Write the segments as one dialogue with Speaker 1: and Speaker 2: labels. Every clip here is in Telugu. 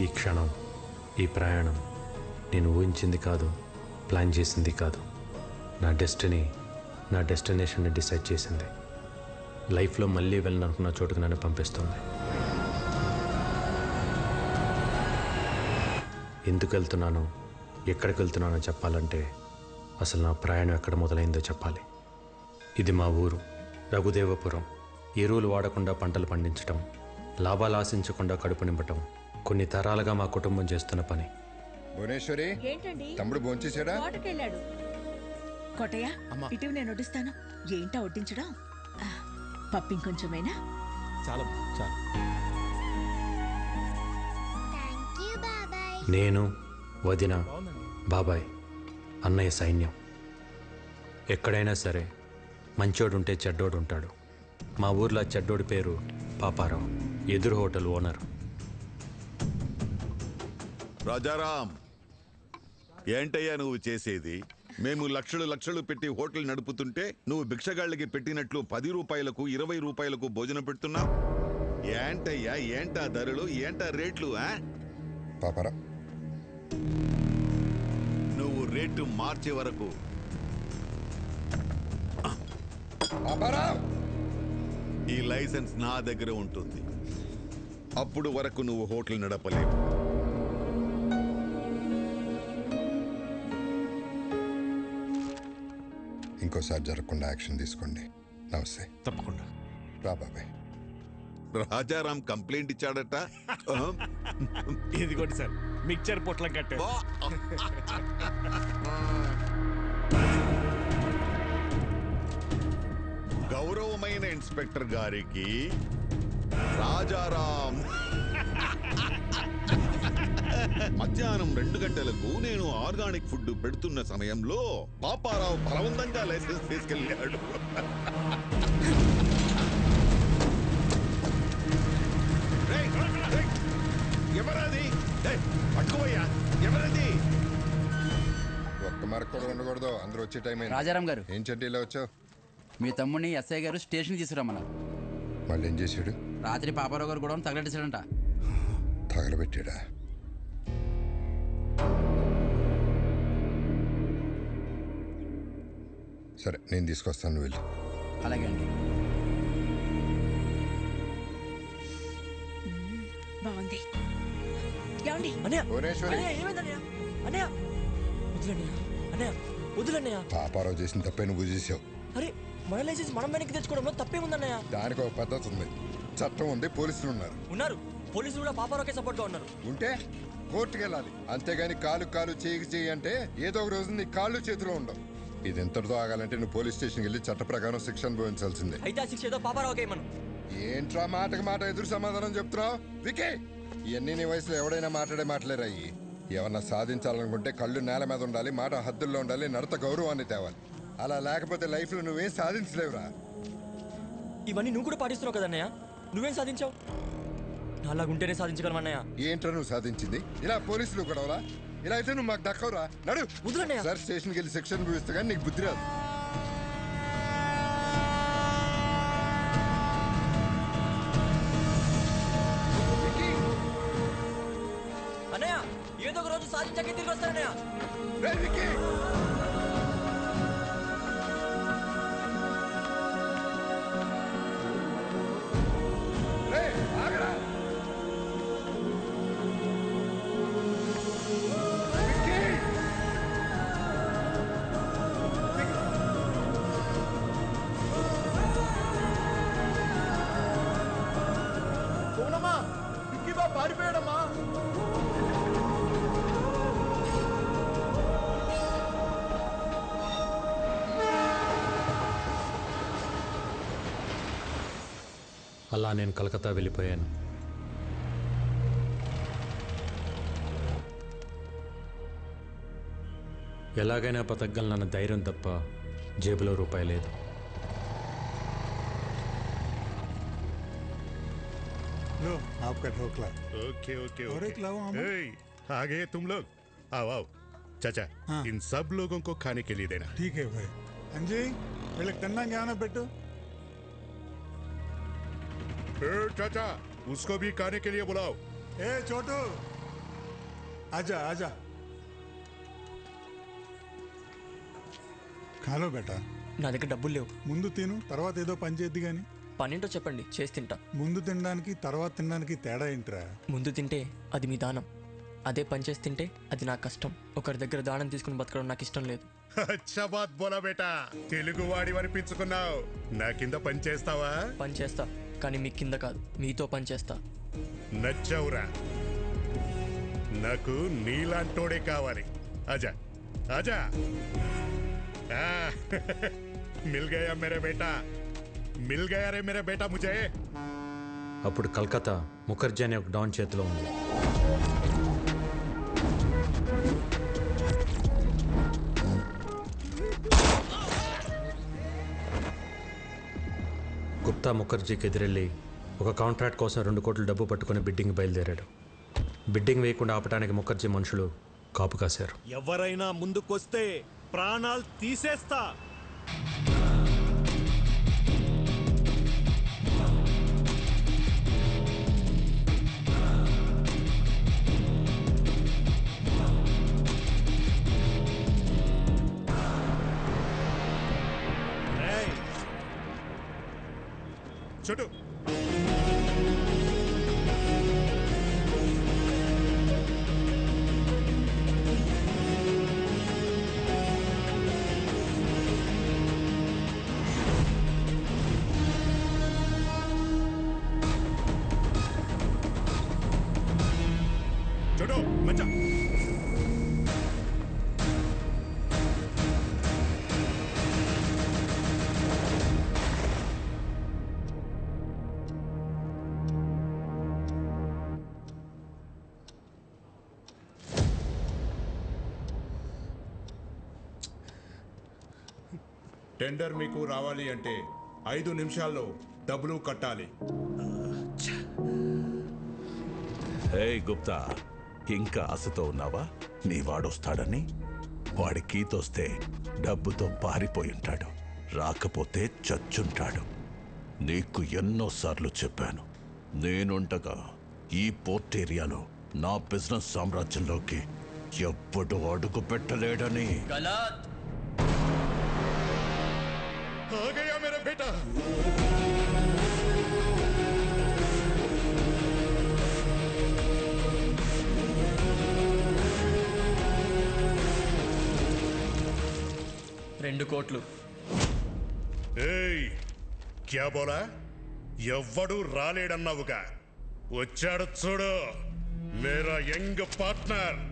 Speaker 1: ఈ క్షణం, ఈ ప్రయాణం నేను ఊహించింది కాదు, ప్లాన్ చేసింది కాదు. నా డెస్టినీ, నా డెస్టినేషన్ని డిసైడ్ చేసింది. లైఫ్లో మళ్ళీ వెళ్ళాలనుకున్న చోటుకు నన్ను పంపిస్తుంది. ఎందుకు వెళ్తున్నానో, ఎక్కడికి వెళ్తున్నానో చెప్పాలంటే అసలు నా ప్రయాణం ఎక్కడ మొదలైందో చెప్పాలి. ఇది మా ఊరు రఘుదేవపురం. ఎరువులు వాడకుండా పంటలు పండించటం, లాభాలు ఆశించకుండా కడుపు నింపటం కొన్ని తరాలుగా మా కుటుంబం చేస్తున్న పని.
Speaker 2: భువనేశ్వరి, తమ్ముడు భోంచేశాడా?
Speaker 3: కోటయ్య, ఇటు నేను వడ్డిస్తాను. ఏంటా వడ్డించడం? పప్పింకొంచెమైనా?
Speaker 4: చాలా చాలా.
Speaker 1: నేను, వదిన, బాబాయ్, అన్నయ్య సైన్యం. ఎక్కడైనా సరే మంచోడుంటే చెడ్డోడు ఉంటాడు. మా ఊర్లో చెడ్డోడి పేరు పాపారావు, ఎదురు హోటల్ ఓనర్.
Speaker 5: రాజారాం, ఏంటయ్యా నువ్వు చేసేది? మేము లక్షలు లక్షలు పెట్టి హోటల్ నడుపుతుంటే నువ్వు భిక్షగాళ్ళకి పెట్టినట్లు 10 రూపాయలకు 20 రూపాయలకు భోజనం పెడుతున్నావు. ఏంటయ్యా, ఏంటా ధరలు, ఏంటా రేట్లు?
Speaker 2: పాపారా,
Speaker 5: నువ్వు రేటు మార్చే వరకు ఈ లైసెన్స్ నా దగ్గర ఉంటుంది. అప్పుడు వరకు నువ్వు హోటల్ నడపలేవు.
Speaker 2: ఇంకోసారి జరగకుండా యాక్షన్ తీసుకోండి. నమస్తే.
Speaker 4: తప్పకుండా
Speaker 2: రా బాబాయ్.
Speaker 5: రాజారాం కంప్లైంట్ ఇచ్చాడట.
Speaker 4: ఇదిగోండి సార్, మిక్చర్ పొట్లం కట్టే.
Speaker 5: గౌరవమైన ఇన్స్పెక్టర్ గారికి రాజారాం మధ్యాహ్నం 2 గంటలకు నేను ఆర్గానిక్ ఫుడ్ పెడుతున్న సమయంలో పాపారావు బలవంతంగా లైసెన్స్ తీసుకెళ్ళాడు. ఎవరది? పట్టుకోయ్యా, ఎవరది?
Speaker 2: ఒక్క మరక కూడా ఉండకూడదు. అందరూ వచ్చే టైం అయింది.
Speaker 6: రాజారాం గారు,
Speaker 2: ఏం చెడ్డీ ఇలా వచ్చావు?
Speaker 6: మీ తమ్ముడిని ఎస్ఐ గారు స్టేషన్ తీసుకురమ్మన్నారు.
Speaker 2: మళ్ళీ ఏం చేశాడు?
Speaker 6: రాత్రి పాపారావు గారు కూడా తగలెట్టేశాడంట.
Speaker 2: తగలబెట్టాడా? సరే, నేను తీసుకొస్తాను, నువ్వు వెళ్ళు.
Speaker 6: అలాగే అండి.
Speaker 3: బాగుంది.
Speaker 2: భువనేశ్వరి, పాపారావు చేసిన తప్పే నువ్వు చేసావు.
Speaker 7: అరే, మన లైసెన్స్ మనం వెనక్కి తెచ్చుకోవడంలో తప్పేముందన్నయ్య?
Speaker 2: దానికి ఒక పద్ధతి ఉంది, చట్టం ఉంది, పోలీసులు ఉన్నారు.
Speaker 7: పోలీసులు కూడా పాపారావుకే సపోర్ట్ గా ఉన్నారు.
Speaker 2: ఉంటే కోర్టుకు వెళ్ళాలి. అంతేగాని కాలు కాలు చేయి అంటే ఏదో ఒక రోజు నీ కాళ్ళు చేతిలో ఉండవు. ఇది ఎంతటితో ఆగాలంటే నువ్వు పోలీస్ స్టేషన్కి వెళ్ళి చట్ట ప్రకారం శిక్ష అనుభవించాల్సిందే.
Speaker 7: అయితే ఆ శిక్ష ఏదో పాపారావుకే మనం.
Speaker 2: ఏంట్రా మాటకు మాట ఎదురు సమాధానం చెప్తున్నావు? వికే, ఇవన్నీ నీ వయసులో ఎవడైనా మాట్లాడే మాటలేరాయి. ఏమన్నా సాధించాలనుకుంటే కళ్ళు నేల మీద ఉండాలి, మాట హద్దుల్లో ఉండాలి, నడత గౌరవాన్ని తేవాలి. అలా లేకపోతే లైఫ్లో నువ్వేం సాధించలేవురా.
Speaker 7: ఇవన్నీ నువ్వు కూడా పాటిస్తున్నావు కదన్నయ్య. నువ్వేం సాధించావు? అలాగుంటేనే సాధించగలమన్నయ్య.
Speaker 2: ఏంట్రా నువ్వు సాధించింది? ఇలా పోలీసులు గొడవలా? ఇలా అయితే నువ్వు మాకు దక్కవురా. నడు సార్, స్టేషన్కి వెళ్ళి శిక్షణ అనుభవిస్తే కానీ నీకు బుద్ధి రాదు.
Speaker 7: అన్నయ్య, ఏదో ఒక రోజు సాధించాక తిరిగి వస్తానన్నయ్య.
Speaker 4: పారిపోయాడమ్మా.
Speaker 1: అలా నేను కలకత్తా వెళ్ళిపోయాను. ఎలాగైనా బతకగలనన్న ధైర్యం తప్ప జేబులో రూపాయి లేదు.
Speaker 8: लो आपका ढोकला।
Speaker 5: ओके ओके
Speaker 8: और एक लाओ हम।
Speaker 5: आ गए तुम लोग, आओ आओ। चाचा,
Speaker 8: हाँ।
Speaker 5: इन सब लोगों को खाने के लिए देना।
Speaker 8: ठीक है भाई। अंजी, వీళ్ళకి తిన్నాక ఏమైనా పెట్టు.
Speaker 5: चाचा, उसको भी खाने के लिए बुलाओ।
Speaker 8: ఏ చోటు, आजा आजा ఖాలో బేటా.
Speaker 7: నా దగ్గర డబ్బులు లేవు.
Speaker 8: ముందు తిను, తర్వాత ఏదో పని చేద్ది గాని.
Speaker 7: పనేంటో చెప్పండి, చేసి తింటా.
Speaker 8: ముందు తినడానికి తర్వాత తినడానికి తేడా ఏంట్రా?
Speaker 7: ముందు తింటే అది మీ దానం, అదే పని చేసి తింటే అది నా కష్టం. ఒకరి దగ్గర దానం తీసుకుని బతకడం నాకు ఇష్టం లేదు.
Speaker 9: అచ్చా బాత్ బోలా బేటా, తెలుగు వాడి అనిపించుకున్నావు. నా కింద పని చేస్తావా?
Speaker 7: పని చేస్తా, కానీ మీ కింద కాదు, మీతో పని చేస్తా.
Speaker 9: నచ్చావురా, నాకు నీలాంటోడే కావాలి. ఆజా ఆజా. మిల్ గయా మేరే బేటా, మిల్ గయా రే మేరే బేటా ముజే.
Speaker 1: అప్పుడు కలకత్తా ముఖర్జీ అనే ఒక డాన్ చేతిలో ఉంది. గుప్తా ముఖర్జీకి ఎదురెళ్ళి ఒక కాంట్రాక్ట్ కోసం 2 కోట్ల డబ్బు పట్టుకుని బిడ్డింగ్ బయలుదేరాడు. బిడ్డింగ్ వేయకుండా ఆపడానికి ముఖర్జీ మనుషులు కాపు కాశారు.
Speaker 4: ఎవరైనా ముందుకొస్తే ప్రాణాలు తీసేస్తా.
Speaker 9: చుట్టూ చూడు మంచా.
Speaker 10: టెండర్ మీకు రావాలి అంటే 5 నిమిషాల్లో డబ్బులు కట్టాలి.
Speaker 11: హే గుప్తా, ఇంకా ఆశతో ఉన్నావా? నీ వాడొస్తాడని? వాడి కీతొస్తే డబ్బుతో పారిపోయి ఉంటాడు, రాకపోతే చచ్చుంటాడు. నీకు ఎన్నోసార్లు చెప్పాను, నేనుండగా ఈ పోర్ట్ ఏరియాలో నా బిజినెస్ సామ్రాజ్యంలోకి ఎప్పుడు అడుగు పెట్టలేడని.
Speaker 9: आ गया मेरा बेटा.
Speaker 7: రెండు కోట్లు.
Speaker 9: ఏయ్, క్యా బోలా? ఎవ్వడు రాలేడన్నావుగా, వచ్చాడు చూడు. మేరా యంగ్ పార్ట్నర్,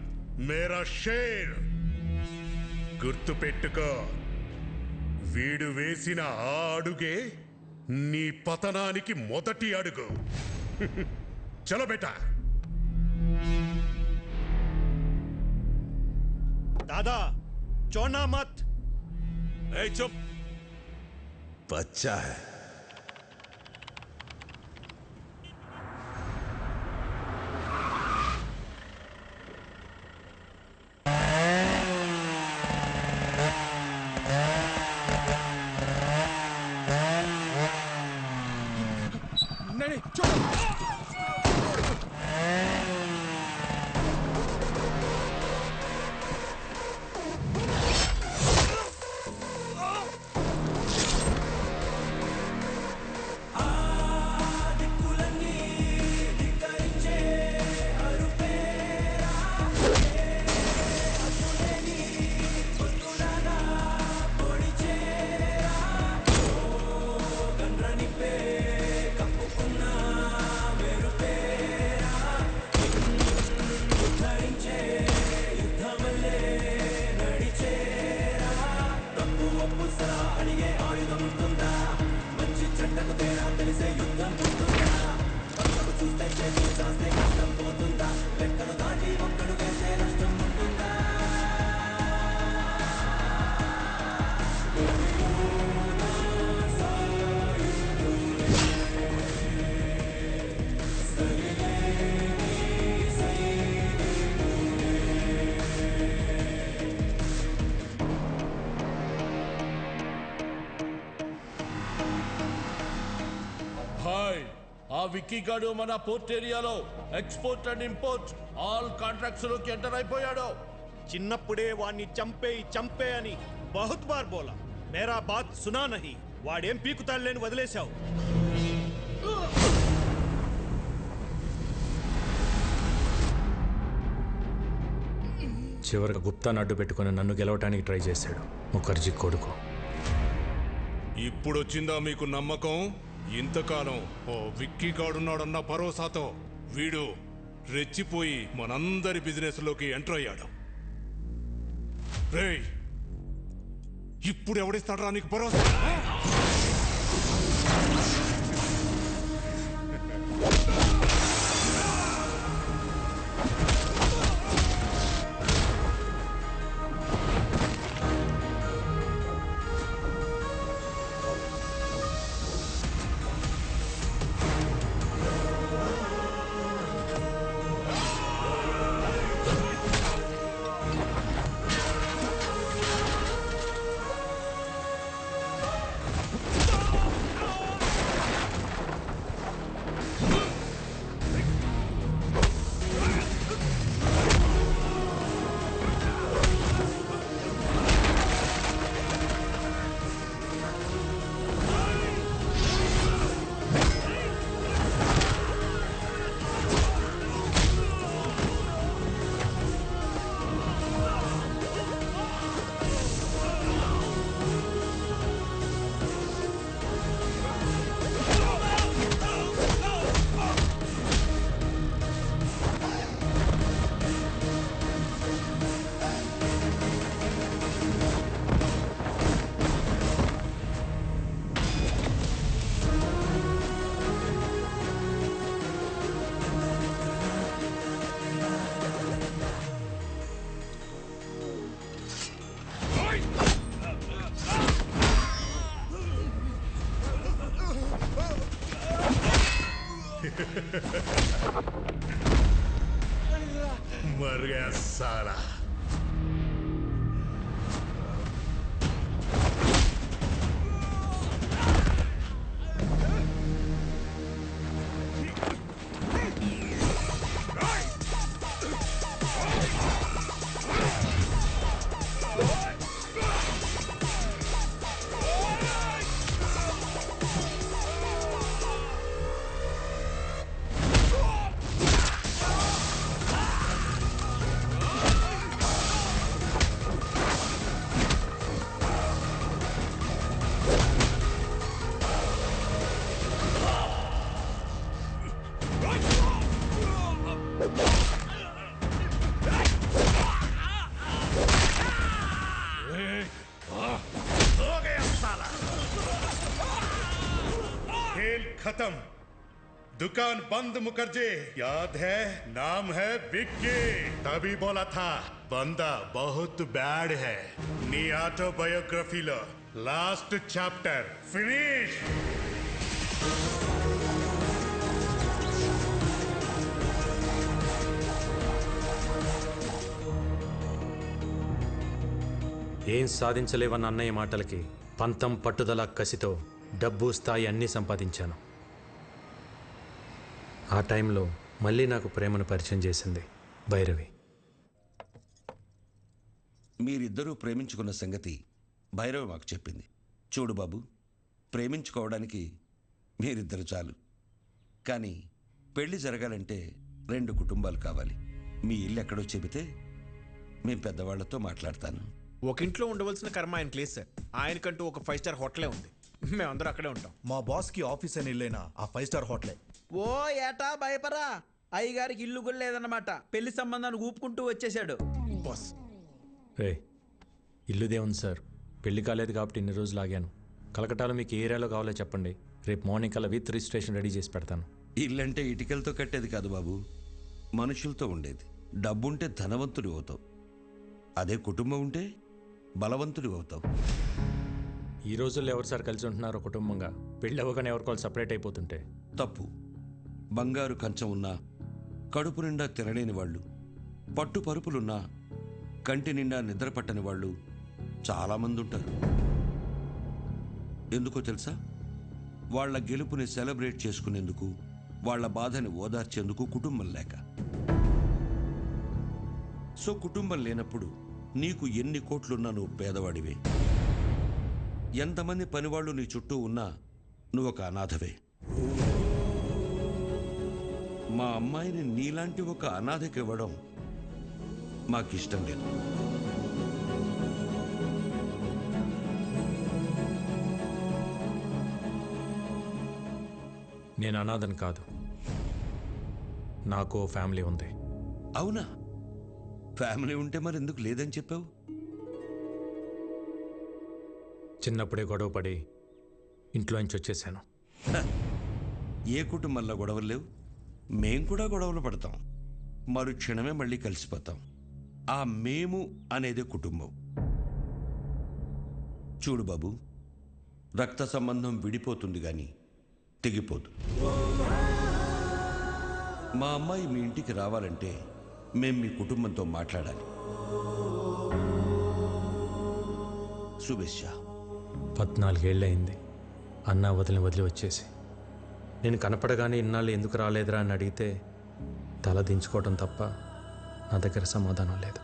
Speaker 9: మేరా షేర్. గుర్తు పెట్టుకో, వీడు వేసిన ఆ అడుగే నీ పతనానికి మొదటి అడుగు. చలో బేటా.
Speaker 4: దాదా చోనా మత్.
Speaker 11: ఏ చుప్, బచ్చా హై. విక్కీ గాడు మన పోర్ట్ ఏరియాలో export and import all contracts లోకి ఎంటర్ అయిపోయాడు.
Speaker 4: చిన్నప్పుడే వాణ్ణి చంపే అని బహుత్ బార్ బోలా, మేరా బాత్ సునా నహీ. వాడేం పీకుతాడులేని వదిలేశావు.
Speaker 1: చివరికి గుప్తాను అడ్డు పెట్టుకుని నన్ను గెలవటానికి ట్రై చేశాడు ముఖర్జీ కొడుకు.
Speaker 10: ఇప్పుడొచ్చిందా మీకు నమ్మకం? ఇంతకాలం ఓ విక్కీ గాడున్నాడన్న భరోసాతో వీడు రెచ్చిపోయి మనందరి బిజినెస్ లోకి ఎంటర్ అయ్యాడు. రేయ్, ఇప్పుడు ఎవడిస్తాడరా నీకు భరోసా? मर गया साला। खेल खत्म, दुकान बंद। मुखर्जी याद है, नाम है विक्की। तभी बोला था बंदा बहुत बैड है। नी ऑटोबायोग्राफी लो लास्ट चैप्टर फिनिश।
Speaker 1: ఏం సాధించలేవన్న అన్నయ్య మాటలకి పంతం పట్టుదల కసితో డబ్బు స్థాయి అన్నీ సంపాదించాను. ఆ టైంలో మళ్ళీ నాకు ప్రేమను పరిచయం చేసింది భైరవి.
Speaker 12: మీరిద్దరూ ప్రేమించుకున్న సంగతి భైరవి మాకు చెప్పింది. చూడు బాబు, ప్రేమించుకోవడానికి మీరిద్దరు చాలు, కానీ పెళ్లి జరగాలంటే 2 కుటుంబాలు కావాలి. మీ ఇల్లు ఎక్కడో చెబితే మేము పెద్దవాళ్లతో మాట్లాడతాను.
Speaker 13: ఒక ఇంట్లో ఉండవలసిన కర్మ ఆయనకి లేదు సార్. ఆయనకంటూ ఒక 5 స్టార్ హోటలే ఉంది. మేమందరూ అక్కడే ఉంటాం.
Speaker 14: మా బాస్కి ఆఫీస్ అని ఇల్లైనా ఆ 5 స్టార్ హోటలే.
Speaker 6: ఓ ఏటా భయపరా, అయ్యగారికి ఇల్లు కూడా లేదన్నమాట. పెళ్లి సంబంధాన్ని ఊపుకుంటూ వచ్చేసాడు
Speaker 13: బాస్.
Speaker 1: ఇల్లుదే ఉంది సార్, పెళ్లి కాలేదు కాబట్టి ఇన్ని రోజులు ఆగాను. కలకటాలో మీకు ఏ ఏరియాలో కావాలో చెప్పండి, రేపు మార్నింగ్ కల్లా విత్ రిజిస్ట్రేషన్ రెడీ చేసి పెడతాను.
Speaker 12: ఇల్లంటే ఇటుకలతో కట్టేది కాదు బాబు, మనుషులతో ఉండేది. డబ్బుంటే ధనవంతుడి అవుతావు, అదే కుటుంబం ఉంటే బలవంతుడి అవుతావు.
Speaker 1: ఈ రోజుల్లో ఎవరు సార్ కలిసి ఉంటున్నారో కుటుంబంగా? పెళ్ళి అవ్వగానే ఎవరికోవాలి సపరేట్ అయిపోతుంటే
Speaker 12: తప్పు. బంగారు కంచం ఉన్నా కడుపు నిండా తినలేని వాళ్ళు, పట్టు పరుపులున్నా కంటి నిండా నిద్ర పట్టని వాళ్ళు చాలామంది ఉంటారు. ఎందుకో తెలుసా? వాళ్ళ గెలుపుని సెలబ్రేట్ చేసుకునేందుకు వాళ్ళ బాధని ఓదార్చేందుకు కుటుంబం లేక. సో కుటుంబం లేనప్పుడు నీకు ఎన్ని కోట్లున్నా నువ్వు పేదవాడివే. ఎంతమంది పనివాళ్ళు నీ చుట్టూ ఉన్నా నువ్వు ఒక అనాథవే. మా అమ్మాయిని నీలాంటి ఒక అనాథకి ఇవ్వడం మాకిష్టం లేదు.
Speaker 1: నేను అనాథని కాదు, నాకు ఫ్యామిలీ ఉంది.
Speaker 12: అవునా? ఫ్యామిలీ ఉంటే మరి ఎందుకు లేదని చెప్పావు?
Speaker 1: చిన్నప్పుడే గొడవ పడి ఇంట్లోంచి వచ్చేసాను.
Speaker 12: ఏ కుటుంబంలో గొడవలు లేవు? మేం కూడా గొడవలు పడతాం, మరుక్షణమే మళ్ళీ కలిసిపోతాం. ఆ మేము అనేది కుటుంబం. చూడు బాబు, రక్త సంబంధం విడిపోతుంది కానీ తెగిపోదు. మా అమ్మాయి మీ ఇంటికి రావాలంటే మేం మీ కుటుంబంతో మాట్లాడాలి. శుభేచ్ఛ.
Speaker 1: 14 ఏళ్ళయింది అన్న వదిలి వచ్చేసి. నేను కనపడగానే ఇన్నాళ్ళు ఎందుకు రాలేదురా అని అడిగితే తల దించుకోవడం తప్ప నా దగ్గర సమాధానం లేదు.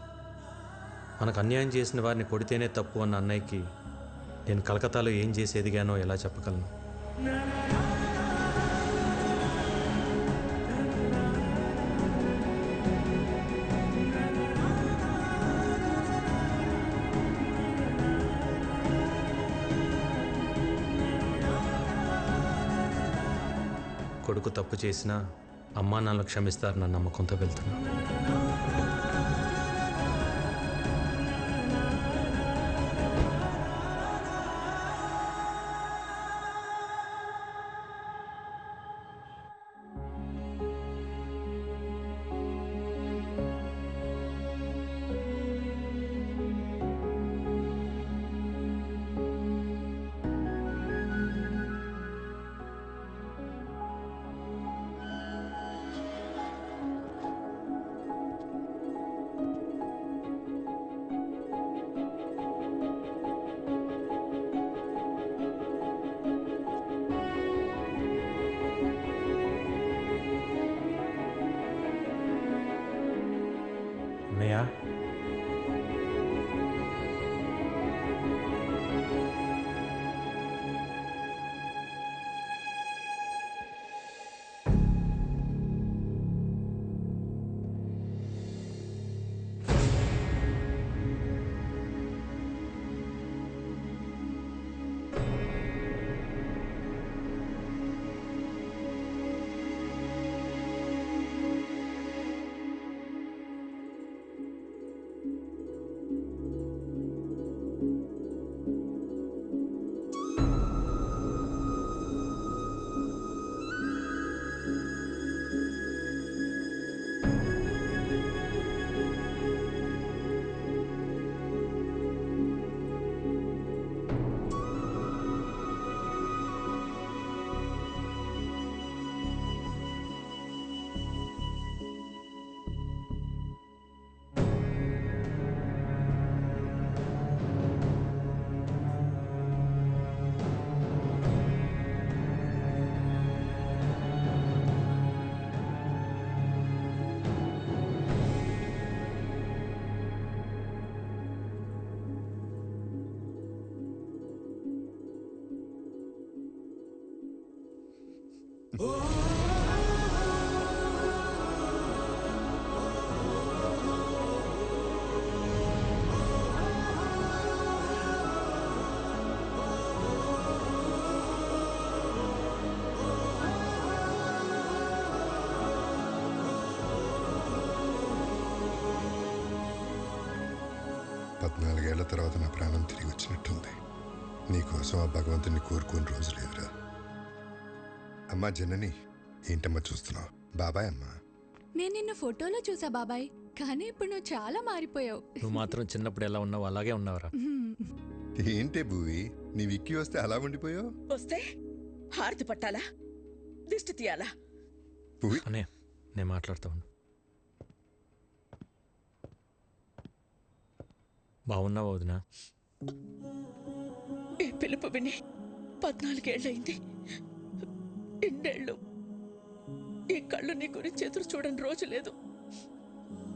Speaker 1: మనకు అన్యాయం చేసిన వారిని కొడితేనే తప్పు అన్న అన్నయ్యకి నేను కలకత్తాలో ఏం చేసి ఎదిగానో ఎలా చెప్పగలను? కొడుకు తప్పు చేసినా అమ్మా నాన్నలు క్షమిస్తారన్న నమ్మకంతో వెళ్తున్నా. అన్నయ్య,
Speaker 2: పద్నాలుగేళ్ల తర్వాత నా ప్రాణం తిరిగి వచ్చినట్టుంది. నీకోసం ఆ భగవంతుని కోరుకోని రోజు లేదురా. అమ్మా జనని, ఏంటమ్మా చూస్తున్నావు? బాబాయ్ అమ్మా.
Speaker 15: నేను నిన్ను ఫోటోలో చూసా బాబాయ్, కానీ ఇప్పుడు నువ్వు చాలా మారిపోయావు.
Speaker 1: నువ్వు మాత్రం చిన్నప్పుడు ఎలా ఉన్నావు అలాగే ఉన్నావురా.
Speaker 2: ఏంటే భూవి, నీ విక్కీ వస్తే అలా ఉండిపోయావు?
Speaker 3: వస్తే హారతి పట్టాలా, దిష్టి తీయాలా?
Speaker 1: అనే నేను మాట్లాడుతూ ఉండు. బాగున్నావు వదినా?
Speaker 3: ఈ పిలుపు విని 14 ఏళ్ళయింది. ఇన్నేళ్ళు ఈ కళ్ళు నీ గురించి ఎదురు చూడని రోజు లేదు.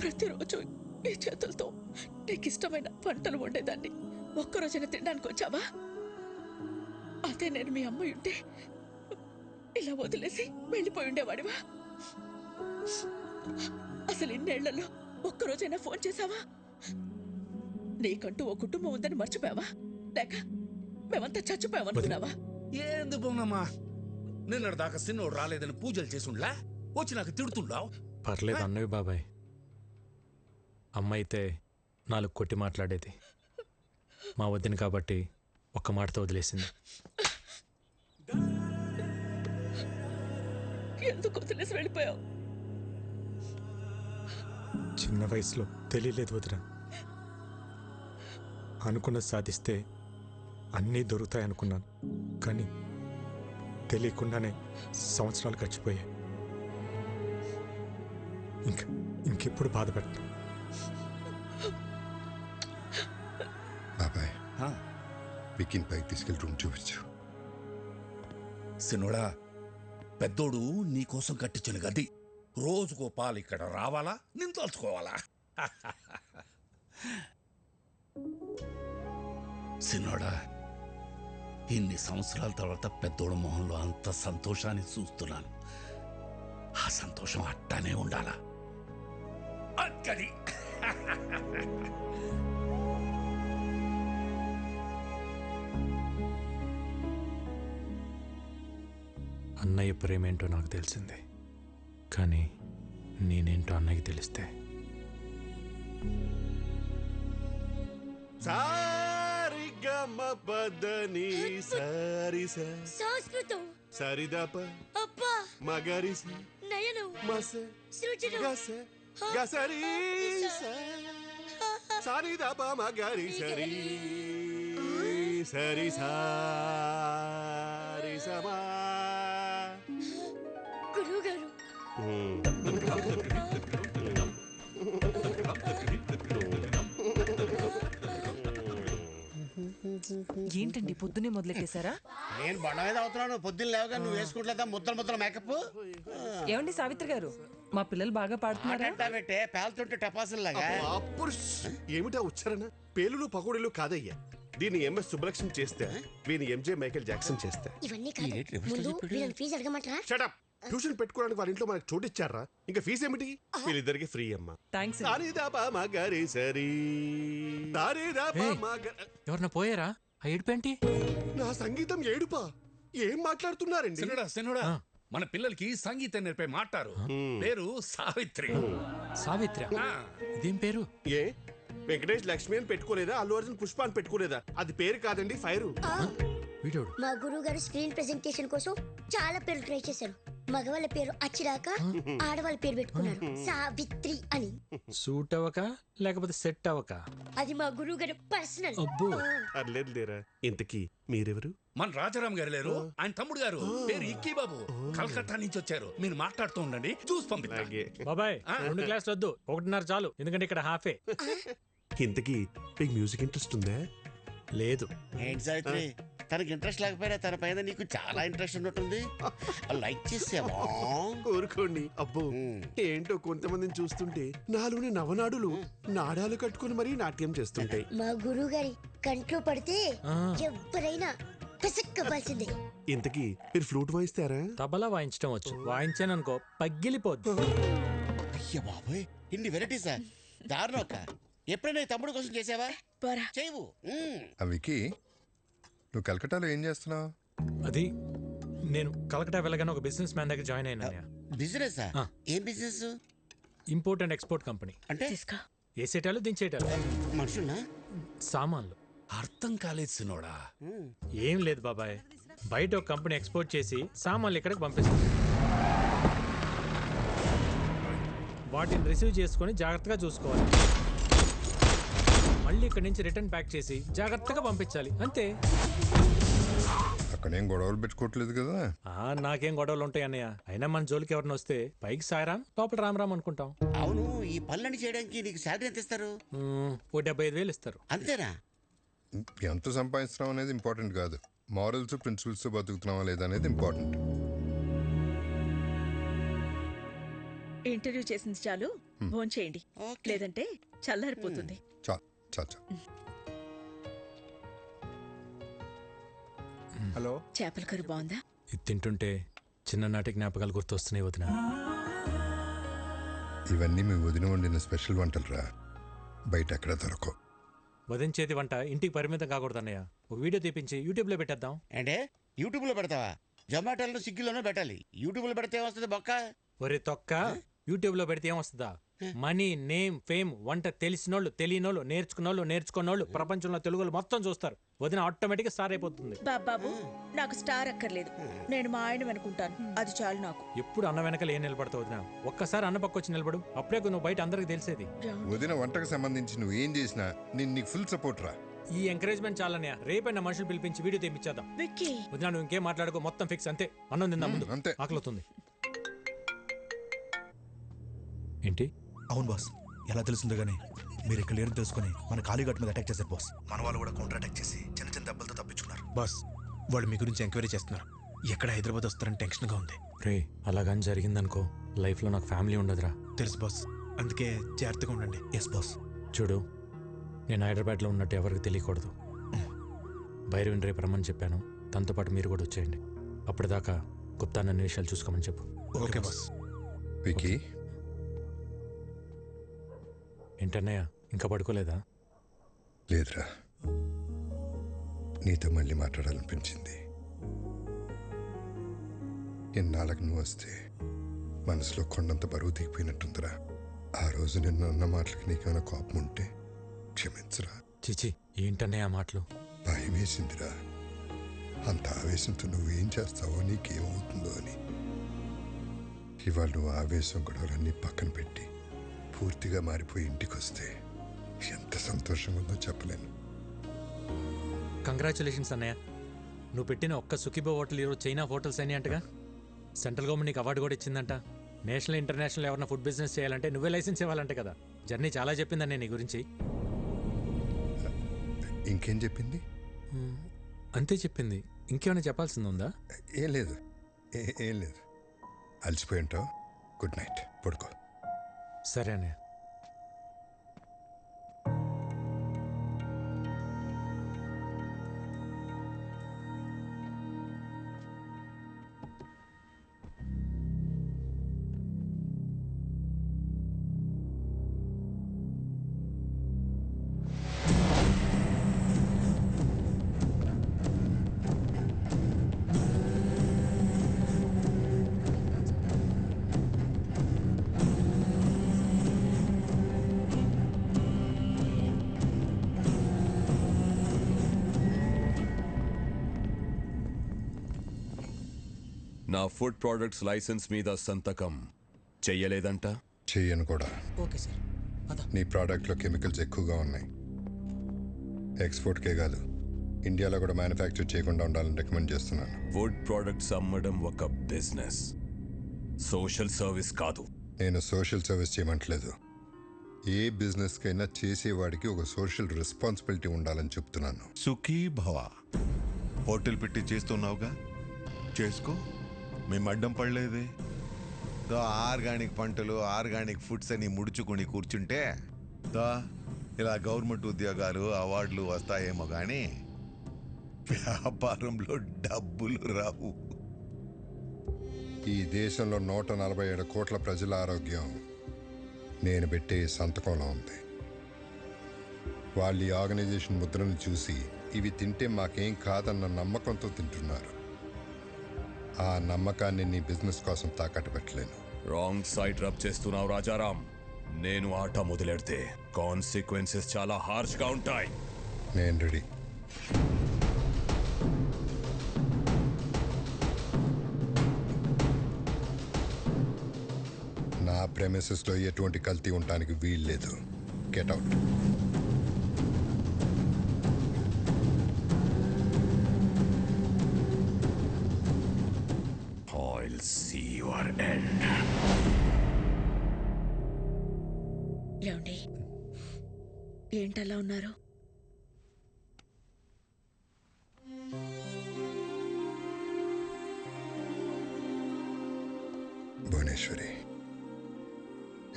Speaker 3: ప్రతిరోజు ఈ చేతులతో నీకు ఇష్టమైన వంటలు వండేదాన్ని. ఒక్కరోజైనా తినడానికి వచ్చావా? అదే నేను మీ అమ్మాయి ఉంటే ఇలా వదిలేసి వెళ్ళిపోయి ఉండేవాడివా? అసలు ఇన్నేళ్లలో ఒక్కరోజైనా ఫోన్ చేశావా? నీకంటూ ఓ కుటుంబం ఉందని మర్చిపోయావా? లేక మేమంతా చచ్చిపోయామనుకున్నావా?
Speaker 16: ఏంది బొమ్మమ్మా, నిన్నటి దాకా సిన్నోడు రాలేదని పూజలు చేసుండ్లా వచ్చి నాకు తిడుతుండావు.
Speaker 1: పర్లేదు అన్నవి బాబాయ్. అమ్మ అయితే 4 కొట్టి మాట్లాడేది. మా వద్దని కాబట్టి ఒక్క మాటతో వదిలేసింది.
Speaker 3: ఎందుకు వదిలేసి వెళ్ళిపోయావు?
Speaker 1: చిన్న వయసులో తెలియలేదు వదిన. అనుకున్నది సాధిస్తే అన్నీ దొరుకుతాయనుకున్నాను. కానీ తెలియకుండానే సంవత్సరాలు గడిచిపోయాయి. ఇంకెప్పుడు బాధపడతాను.
Speaker 2: బాబాయ్, విక్కీని పైకి తీసుకెళ్ళి రూమ్ చూపించు.
Speaker 16: సిన్నోడా, పెద్దోడు నీకోసం కట్టించిన గది రోజుకో పాలు ఇక్కడ రావాలా, నేను తలుచుకోవాలా? సిన్నోడా, ఇన్ని సంవత్సరాల తర్వాత పెద్దోడు మొహంలో అంత సంతోషాన్ని చూస్తున్నాను. ఆ సంతోషం అట్టానే ఉండాలా. అక్కడి
Speaker 1: అన్నయ్య ప్రేమేంటో నాకు తెలిసింది. కానీ నేనేంటో అన్నయ్యకి తెలిస్తే
Speaker 17: సారిగమపదని సారి
Speaker 18: సంస్కృతం
Speaker 17: సరిదప
Speaker 18: అబ్బా
Speaker 17: మగరిస
Speaker 18: నయనం
Speaker 17: మస
Speaker 18: సృజనం
Speaker 17: గస గసరి సరిదప మగరి సరి సరి సారి సమా.
Speaker 18: గురువు గారు
Speaker 19: ఏంటండి పొద్దునే మొదలెట్టేశారా?
Speaker 20: నేను బండ మీద అవుతున్నాను. పొద్దున్న లేవగా నువ్వు వేసుకుంటలేదా ముద్దల మేకప్?
Speaker 19: ఏమండి సావిత్రి గారు, మా పిల్లలు బాగా పాడుతున్నారా?
Speaker 20: పెట్టే పేలుతుంటే టపాసుల్లాగా.
Speaker 17: ఏమిటా ఉచ్చారణ? పేలులు పకోడీలు కాదయ్యా. దీన్ని ఎంఎస్ సుబ్బలక్ష్మి చేస్తే, వీని ఎంజే మైకేల్ జాక్సన్ చేస్తే.
Speaker 18: ఇవన్నీ కాదు, ముందు వీళ్ళని ఫీజు అడగమంటారా?
Speaker 17: షటప్. ట్యూషన్ పెట్టుకోవడానికి వాళ్ళ ఇంట్లో మనకు చోటు ఇచ్చారా? ఇంకా ఫీజు ఏమిటి? వీళ్ళిద్దరికి ఫ్రీ అమ్మా.
Speaker 19: థ్యాంక్స్.
Speaker 1: ఎవరన్నా పోయారా? ఆ ఏడుపేంటి?
Speaker 17: నా సంగీతం ఏడుపా? ఏం మాట్లాడుతున్నారండి?
Speaker 16: సిన్నోడా, మన పిల్లలకి సంగీతం నేర్పే మాటారు. పేరు సావిత్రి.
Speaker 1: సావిత్రి? ఇదేం పేరు?
Speaker 17: ఏ వెంకటేష్ లక్ష్మి అని పెట్టుకోలేదా? అల్లు అర్జున్ పుష్ప అని పెట్టుకోలేదా? అది పేరు కాదండి, ఫైరు.
Speaker 18: మా గురువు గారు స్క్రీన్ ప్రెజెంటేషన్ కోసం చాలా పేర్లు ట్రై చేశారు. మగవాళ్ళ పేరు అచ్చిరాక ఆడవాళ్ళ పేరు పెట్టుకున్నారు సావిత్రి అని.
Speaker 1: సూట్ అవ్వక లేకపోతే సెట్ అవ్వక?
Speaker 18: అది మా గురువు గారు పర్సనల్.
Speaker 17: అర్లేదు లేరా. ఇంతకీ మీరెవరు?
Speaker 16: మన రాజారాం గారు లేరు, ఆయన తమ్ముడు గారు. పేరు ఇక్కీ బాబు. కలకత్తా నుంచి వచ్చారు. మీరు మాట్లాడుతూ ఉండండి, చూసి పంపిస్తా.
Speaker 1: బాబాయ్ 2 క్లాసులు వద్దు, 1.5 చాలు. ఎందుకంటే ఇక్కడ హాఫే.
Speaker 17: ఇంతకీ మీకు మ్యూజిక్ ఇంట్రెస్ట్ ఉందా?
Speaker 1: లేదు.
Speaker 20: ఏంటి సావిత్రి, తనకి ఇంట్రెస్ట్ లేకపోయినా తన పైన నీకు చాలా ఇంట్రెస్ట్ ఉన్నట్టుంది. లైక్ చేసావా?
Speaker 17: కోరుకోండి. అబ్బో ఏంటో కొంతమందిని చూస్తుంటే నాలోని నవనాడులు నాడాలు కట్టుకుని మరీ నాట్యం చేస్తుంటాయి.
Speaker 18: మా గురువు గారి కంట్లో పడితే ఎవరైనా పిసక్కవలసిందే.
Speaker 17: ఇంతకీ మీరు ఫ్లూట్ వాయిస్తారా?
Speaker 1: తబలా వాయించడం వచ్చు. వాయించాననుకో పగిలిపోద్దు.
Speaker 20: అయ్య బాబోయ్, ఇన్ని వెరైటీసా? దారుణోక. ఎప్పుడైనా తమ్ముడు కోసం చేసావా? చేయవు.
Speaker 2: వికీ, నువ్వు కలకటాలో ఏం చేస్తున్నావు?
Speaker 1: అది నేను కలకటా వెళ్ళగానే ఒక బిజినెస్ మ్యాన్ దగ్గర జాయిన్ అయినా.
Speaker 20: బిజినెస్? ఏం business?
Speaker 1: Import and export company.
Speaker 20: అంటే
Speaker 1: వేసేటాలు దించేటాలు.
Speaker 20: మనుషున్నా?
Speaker 1: సామాన్లు.
Speaker 16: అర్థం కాలేదు సినోడా.
Speaker 1: ఏం లేదు బాబాయ్, బయట ఒక కంపెనీ ఎక్స్పోర్ట్ చేసి సామాన్లు ఇక్కడికి పంపిస్తుంది. వాటిని రిసీవ్ చేసుకొని జాగ్రత్తగా చూసుకోవాలి. మళ్ళీ ఇక్కడి నుంచి రిటర్న్ ప్యాక్ చేసి జాగ్రత్తగా పంపించాలి, అంతే.
Speaker 2: అక్కడేం గొడవలు పెట్టుకోవట్లేదు కదా?
Speaker 1: నాకేం గొడవలు ఉంటాయి అన్నయ్య. అయినా మన జోలికి ఎవరిని వస్తే పైకి సాయరాం, లోపల రామరామ్ అనుకుంటాం.
Speaker 20: అవును, ఈ పనులన్నీ చేయడానికి నీకు శాలరీ ఎంత ఇస్తారు?
Speaker 1: ఓ 75,000 ఇస్తారు.
Speaker 20: అంతేనా?
Speaker 2: ఎంత సంపాదిస్తున్నాం అనేది ఇంపార్టెంట్ కాదు, మారల్స్ ప్రిన్సిపల్స్ బతుకుతున్నావా లేదా అనేది ఇంపార్టెంట్.
Speaker 3: ఇంటర్వ్యూ చేసింది చాలు, భోంచేయండి, లేదంటే చల్లారిపోతుంది.
Speaker 13: హలో,
Speaker 3: చేపల కర్రీ బాగుందా?
Speaker 1: ఇది తింటుంటే చిన్ననాటి జ్ఞాపకాలు గుర్తొస్తున్నాయి వదిన.
Speaker 2: ఇవన్నీ మీ వదిన వండిన స్పెషల్ వంటలు రా, బయట ఎక్కడ దొరకవు.
Speaker 1: వదిన చేతి వంట ఇంటికి పరిమితం కాకూడదు అన్నయ్య. ఒక వీడియో తీపించి యూట్యూబ్లో పెట్టేద్దాం.
Speaker 20: అంటే యూట్యూబ్లో పెడతావా? జొమాటోలో స్విగ్గీలోనే పెట్టాలి. యూట్యూబ్లో పెడితే ఏమొస్తుంది బొక్క?
Speaker 1: ఒరే తొక్క, యూట్యూబ్లో పెడితే ఏమొస్తుందా? మనీ, నేమ్, ఫేమ్, వంట తెలిసినోళ్ళు, తెలియనోళ్ళు, నేర్చుకున్నోళ్ళు ప్రపంచంలో తెలుగులు మొత్తం చూస్తారు. వదిన ఆటోమేటిక్గా స్టార్ అయిపోతుంది.
Speaker 3: బాబు, నాకు స్టార్ అక్కర్లేదు, నేను మా ఆయన అనుకుంటాను, అది చాలు నాకు.
Speaker 1: ఎప్పుడు అన్న వెనకాల ఏం నిలబడతావు వదిన? ఒక్కసారి అన్న పక్క వచ్చి నిలబడు, అప్పుడే నువ్వు బయట అందరికి తెలిసేది.
Speaker 2: వదిన వంటకు సంబంధించి నువ్వు ఏం చేసినా నేను నీకు ఫుల్ సపోర్ట్ రా.
Speaker 1: ఈ ఎంకరేజ్మెంట్ చాలన్నయ్య. రేపైనా మనుషులు పిలిపించి వీడియో తెప్పించేద్దాం. వదిన నువ్వు ఇంకేం మాట్లాడుకో, మొత్తం ఫిక్స్. అంతే, అన్నం తిందా ముందు,
Speaker 2: అంతే.
Speaker 1: ఆకలితుంది. ఏంటి?
Speaker 14: అవును బాస్, ఎలా తెలుస్తుందో గానీ మీరు ఇక్కడ లేరు తెలుసుకుని మన కాళీఘాట్ మీద అటాక్ చేశారు బాస్. మన వాళ్ళు కూడా కౌంటర్ అటాక్ చేసి చిన్న చిన్న దెబ్బలతో తప్పించుకున్నారు
Speaker 13: బాస్. వాళ్ళు మీ గురించి ఎంక్వైరీ చేస్తున్నారు. ఎక్కడ హైదరాబాద్ వస్తారని టెన్షన్గా ఉంది.
Speaker 1: రే, అలాగని జరిగిందనుకో, లైఫ్లో నాకు ఫ్యామిలీ ఉండదురా.
Speaker 13: తెలుసు బాస్, అందుకే జాగ్రత్తగా ఉండండి.
Speaker 14: Yes boss.
Speaker 1: చూడు, నేను హైదరాబాద్లో ఉన్నట్టు ఎవరికి తెలియకూడదు. భైరవిని రేపు రమ్మని చెప్పాను, తనతో పాటు మీరు కూడా వచ్చేయండి. అప్పటిదాకా గుప్తా నన్ను విషయాలు చూసుకోమని చెప్పు.
Speaker 13: Okay boss.
Speaker 2: వికీ,
Speaker 1: ఏంటన్నయ్య, ఇంకా పడుకోలేదా?
Speaker 2: లేదురా, నీతో మళ్ళీ మాట్లాడాలనిపించింది. ఎన్నాళ్ళకి నువ్వు వస్తే మనసులో కొండంత బరువు దిగిపోయినట్టుందిరా. ఆ రోజు నిన్ను అన్న మాటలకి నీకేమైనా కోపం ఉంటే క్షమించరా.
Speaker 1: చిచి, ఏంటన్నయ్య ఆ మాటలు?
Speaker 2: భయం వేసిందిరా, అంత ఆవేశంతో నువ్వేం చేస్తావో, నీకేమవుతుందో అని. ఇవాళ నువ్వు ఆవేశం గొడవలన్నీ పక్కన పెట్టి పూర్తిగా మారిపోయి ఇంటికి వస్తే ఎంత సంతోషంగా ఉందో చెప్పలేను.
Speaker 1: కంగ్రాచులేషన్స్ అన్నయ్య. నువ్వు పెట్టిన ఒక్క సుఖీబో హోటల్ ఈరోజు చైనా హోటల్స్ అని అంటగా. సెంట్రల్ గవర్నమెంట్ నీకు అవార్డు కూడా ఇచ్చిందంట. నేషనల్ ఇంటర్నేషనల్ ఎవరైనా ఫుడ్ బిజినెస్ చేయాలంటే నువ్వే లైసెన్స్ ఇవ్వాలంటే కదా. జర్నీ చాలా చెప్పిందన్న నీ గురించి.
Speaker 2: ఇంకేం చెప్పింది?
Speaker 1: అంతే చెప్పింది. ఇంకేమైనా చెప్పాల్సింది ఉందా?
Speaker 2: ఏం లేదు, ఏం లేదు. అలసిపోయి ఉంటావు. గుడ్ నైట్, పడుకో.
Speaker 1: సరే అన్నయ్య.
Speaker 21: నా ఫుడ్ ప్రొడక్ట్స్ లైసెన్స్ మీద సంతకం చెయ్యలేదంట?
Speaker 2: చెయ్యను కూడా.
Speaker 7: Okay sir.
Speaker 2: నీ ప్రోడక్ట్లో కెమికల్స్ ఎక్కువగా ఉన్నాయి. ఎక్స్పోర్ట్కే కాదు, ఇండియాలో కూడా మ్యానుఫ్యాక్చర్ చేయకుండా ఉండాలని రికమెండ్ చేస్తున్నాను.
Speaker 21: ఫుడ్ ప్రొడక్ట్స్ అమ్మడం ఒక బిజినెస్, సోషల్ సర్వీస్ కాదు.
Speaker 2: నేను సోషల్ సర్వీస్ చేయమంటలేదు. ఏ బిజినెస్కైనా చేసేవాడికి ఒక సోషల్ రెస్పాన్సిబిలిటీ ఉండాలని చెప్తున్నాను.
Speaker 5: సుఖీ భవ. హోటల్ పెట్టి చేస్తున్నావుగా, చేసుకో. మేము అడ్డం పడలేదే.
Speaker 22: ఆర్గానిక్ పంటలు, ఆర్గానిక్ ఫుడ్స్ అని ముడుచుకుని కూర్చుంటే ఇలా గవర్నమెంట్ ఉద్యోగాలు, అవార్డులు వస్తాయేమో కానీ వ్యాపారంలో డబ్బులు రావు.
Speaker 2: ఈ దేశంలో 147 కోట్ల ప్రజల ఆరోగ్యం నేను పెట్టే సంతకంలో ఉంది. వాళ్ళు ఈ ఆర్గనైజేషన్ ముద్రను చూసి ఇవి తింటే మాకేం కాదన్న నమ్మకంతో తింటున్నారు. ఆ నమ్మకాన్ని నీ బిజినెస్ కోసం తాకట్టు పెట్టలేను.
Speaker 21: రాంగ్ సైడ్ రబ్ చేస్తున్నావు రాజారాం. నేను ఆట మొదలెడితే కాన్సిక్వెన్సెస్ చాలా హార్ష్గా ఉంటాయి.
Speaker 2: నేను రెడీ. నా ప్రెమిసెస్లో ఎటువంటి కల్తీ ఉండడానికి వీల్లేదు. Get out.
Speaker 21: I'll see your end.
Speaker 3: ఏమండి, ఏంటలా ఉన్నారు?
Speaker 2: భువనేశ్వరి,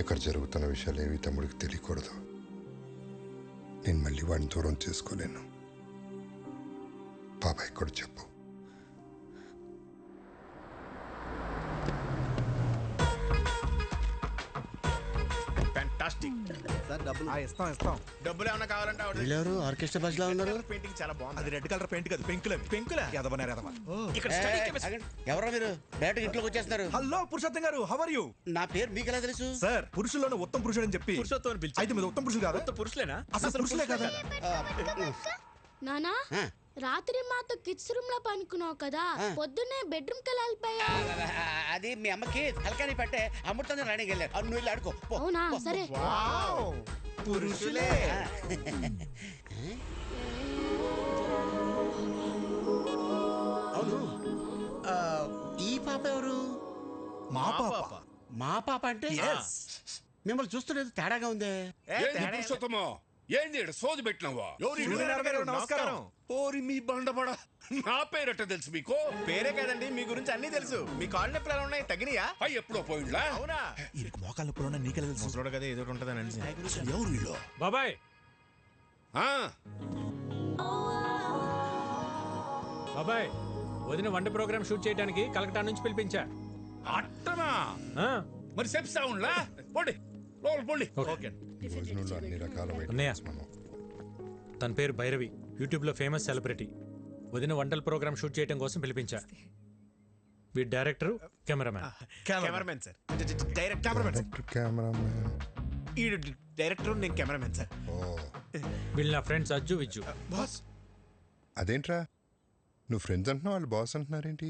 Speaker 2: ఇక్కడ జరుగుతున్న విషయాలు ఏవి తమ్ముడికి తెలియకూడదు. నేను మళ్ళీ వాడిని దూరం చేసుకోలేను. బాబాయ్ కూడా చెప్పు.
Speaker 13: ఇస్తాం డబ్బులు ఏమన్నా కావాలంటే
Speaker 20: వీళ్ళెవరు ఆర్కెస్ట్రా బస్సులో ఉన్నారు?
Speaker 13: పెయింటింగ్ చాలా బాగుంది.
Speaker 14: అది రెడ్ కలర్ పెయింట్ కాదు, పెంకులే.
Speaker 13: పెంకులా? ఇక్కడ study chemistry.
Speaker 20: ఎవరో మీరు డైరెక్ట్ ఇంట్లోకి వచ్చేస్తున్నారు.
Speaker 14: హలో పురుషోత్తం గారు, హౌ ఆర్ యు?
Speaker 20: నా పేరు మీకు ఎలా తెలుసు?
Speaker 14: సార్, పురుషుల్లోనే ఉత్తమ పురుషుడు అని చెప్పి
Speaker 13: పురుషోత్తం పిలిచి
Speaker 14: అయితే మీరు ఉత్తమ పురుషులు కాదా?
Speaker 13: ఉత్తమ పురుషులేనా?
Speaker 14: అసలు పురుషులే కదా?
Speaker 8: నానా రాత్రి మాతో కిడ్స్ రూమ్ లో పనుకున్నావు కదా, పొద్దున్నే బెడ్రూమ్ కి వెళ్ళిపోయా.
Speaker 20: అది మీ అమ్మకి తలకాని పట్టే అమృతంగా రాణికి వెళ్ళారు. నువ్వు వెళ్ళి ఆడుకో.
Speaker 8: అవునా? సరే.
Speaker 13: పురుషులే.
Speaker 20: అవును, ఈ పాప ఎవరు?
Speaker 14: మా పాప.
Speaker 20: మా పాప అంటే మిమ్మల్ని చూస్తున్నది తేడాగా ఉందే.
Speaker 16: పురుషోత్తమో, ఏంది సోది పెట్టినావా?
Speaker 13: నమస్కారం.
Speaker 16: ఓరి మీ బండబడ, నా పేరట తెలుసు మీకు?
Speaker 13: పేరే కదండి, మీ గురించి అన్ని తెలుసు. మీ కాళ్ళు నొప్పులు ఎలా ఉన్నాయి? తగ్గినాయా?
Speaker 16: అయ్యి ఎప్పుడో పోయిండ్లా?
Speaker 13: అవునా?
Speaker 14: ఈయనకి మోకాళ్ళ నొప్పులు ఉన్నాయి, నీకెలా తెలుసు?
Speaker 13: ముసలోడు కదా, ఏదో ఉంటుందని అనిసి.
Speaker 14: ఎవరు వీళ్ళు?
Speaker 1: బాబాయ్ బాబాయ్, వదిన వంట ప్రోగ్రామ్ షూట్ చేయడానికి కలకటా నుంచి పిలిపించా.
Speaker 16: అట్టనా? మరి చెప్తా ఉండ్లా? పోండి లోపల పోండి.
Speaker 2: భోజనంలో అన్ని రకాల
Speaker 1: అన్నయ్య, తన పేరు భైరవి, యూట్యూబ్లో ఫేమస్ సెలబ్రిటీ. వదిన వంటల ప్రోగ్రామ్ షూట్ చేయడం కోసం పిలిపించా. వీడి డైరెక్టర్, కెమెరామ్యాన్.
Speaker 13: Cameramen sir. ఈ డైరెక్టర్, నేను కెమెరామెన్ సార్.
Speaker 1: వీళ్ళు నా ఫ్రెండ్స్ అజ్జు, విజ్జు.
Speaker 13: బాస్
Speaker 2: అదేంట్రా, నువ్వు ఫ్రెండ్స్ అంటున్నావు, వాళ్ళు బాస్ అంటున్నారేంటి?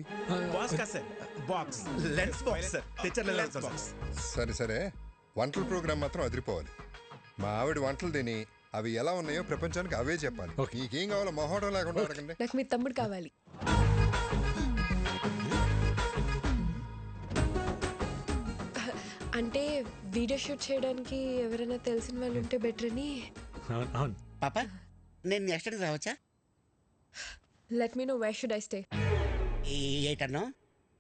Speaker 13: బాస్ కా sir, box lens box sir, teacher lens box.
Speaker 2: సరే సరే, వంటల ప్రోగ్రామ్ మాత్రం అదిరిపోవాలి. మా ఆవిడ వంటలు తిని అవి ఎలా ఉన్నాయో ప్రపంచానికి అవే చెప్పాలి. నీకేం కావాలో మొహోటం లేకుండా అడగండి.
Speaker 9: నాకు మీ తమ్ముడు కావాలి. అంటే వీడియో షూట్ చేయడానికి ఎవరైనా తెలిసిన వాళ్ళు ఉంటే బెటర్ అని.
Speaker 20: పాప, నేను నెక్స్ట్ టైం రావచ్చా?
Speaker 9: Let me know where should I stay.
Speaker 20: ఏటన్నా?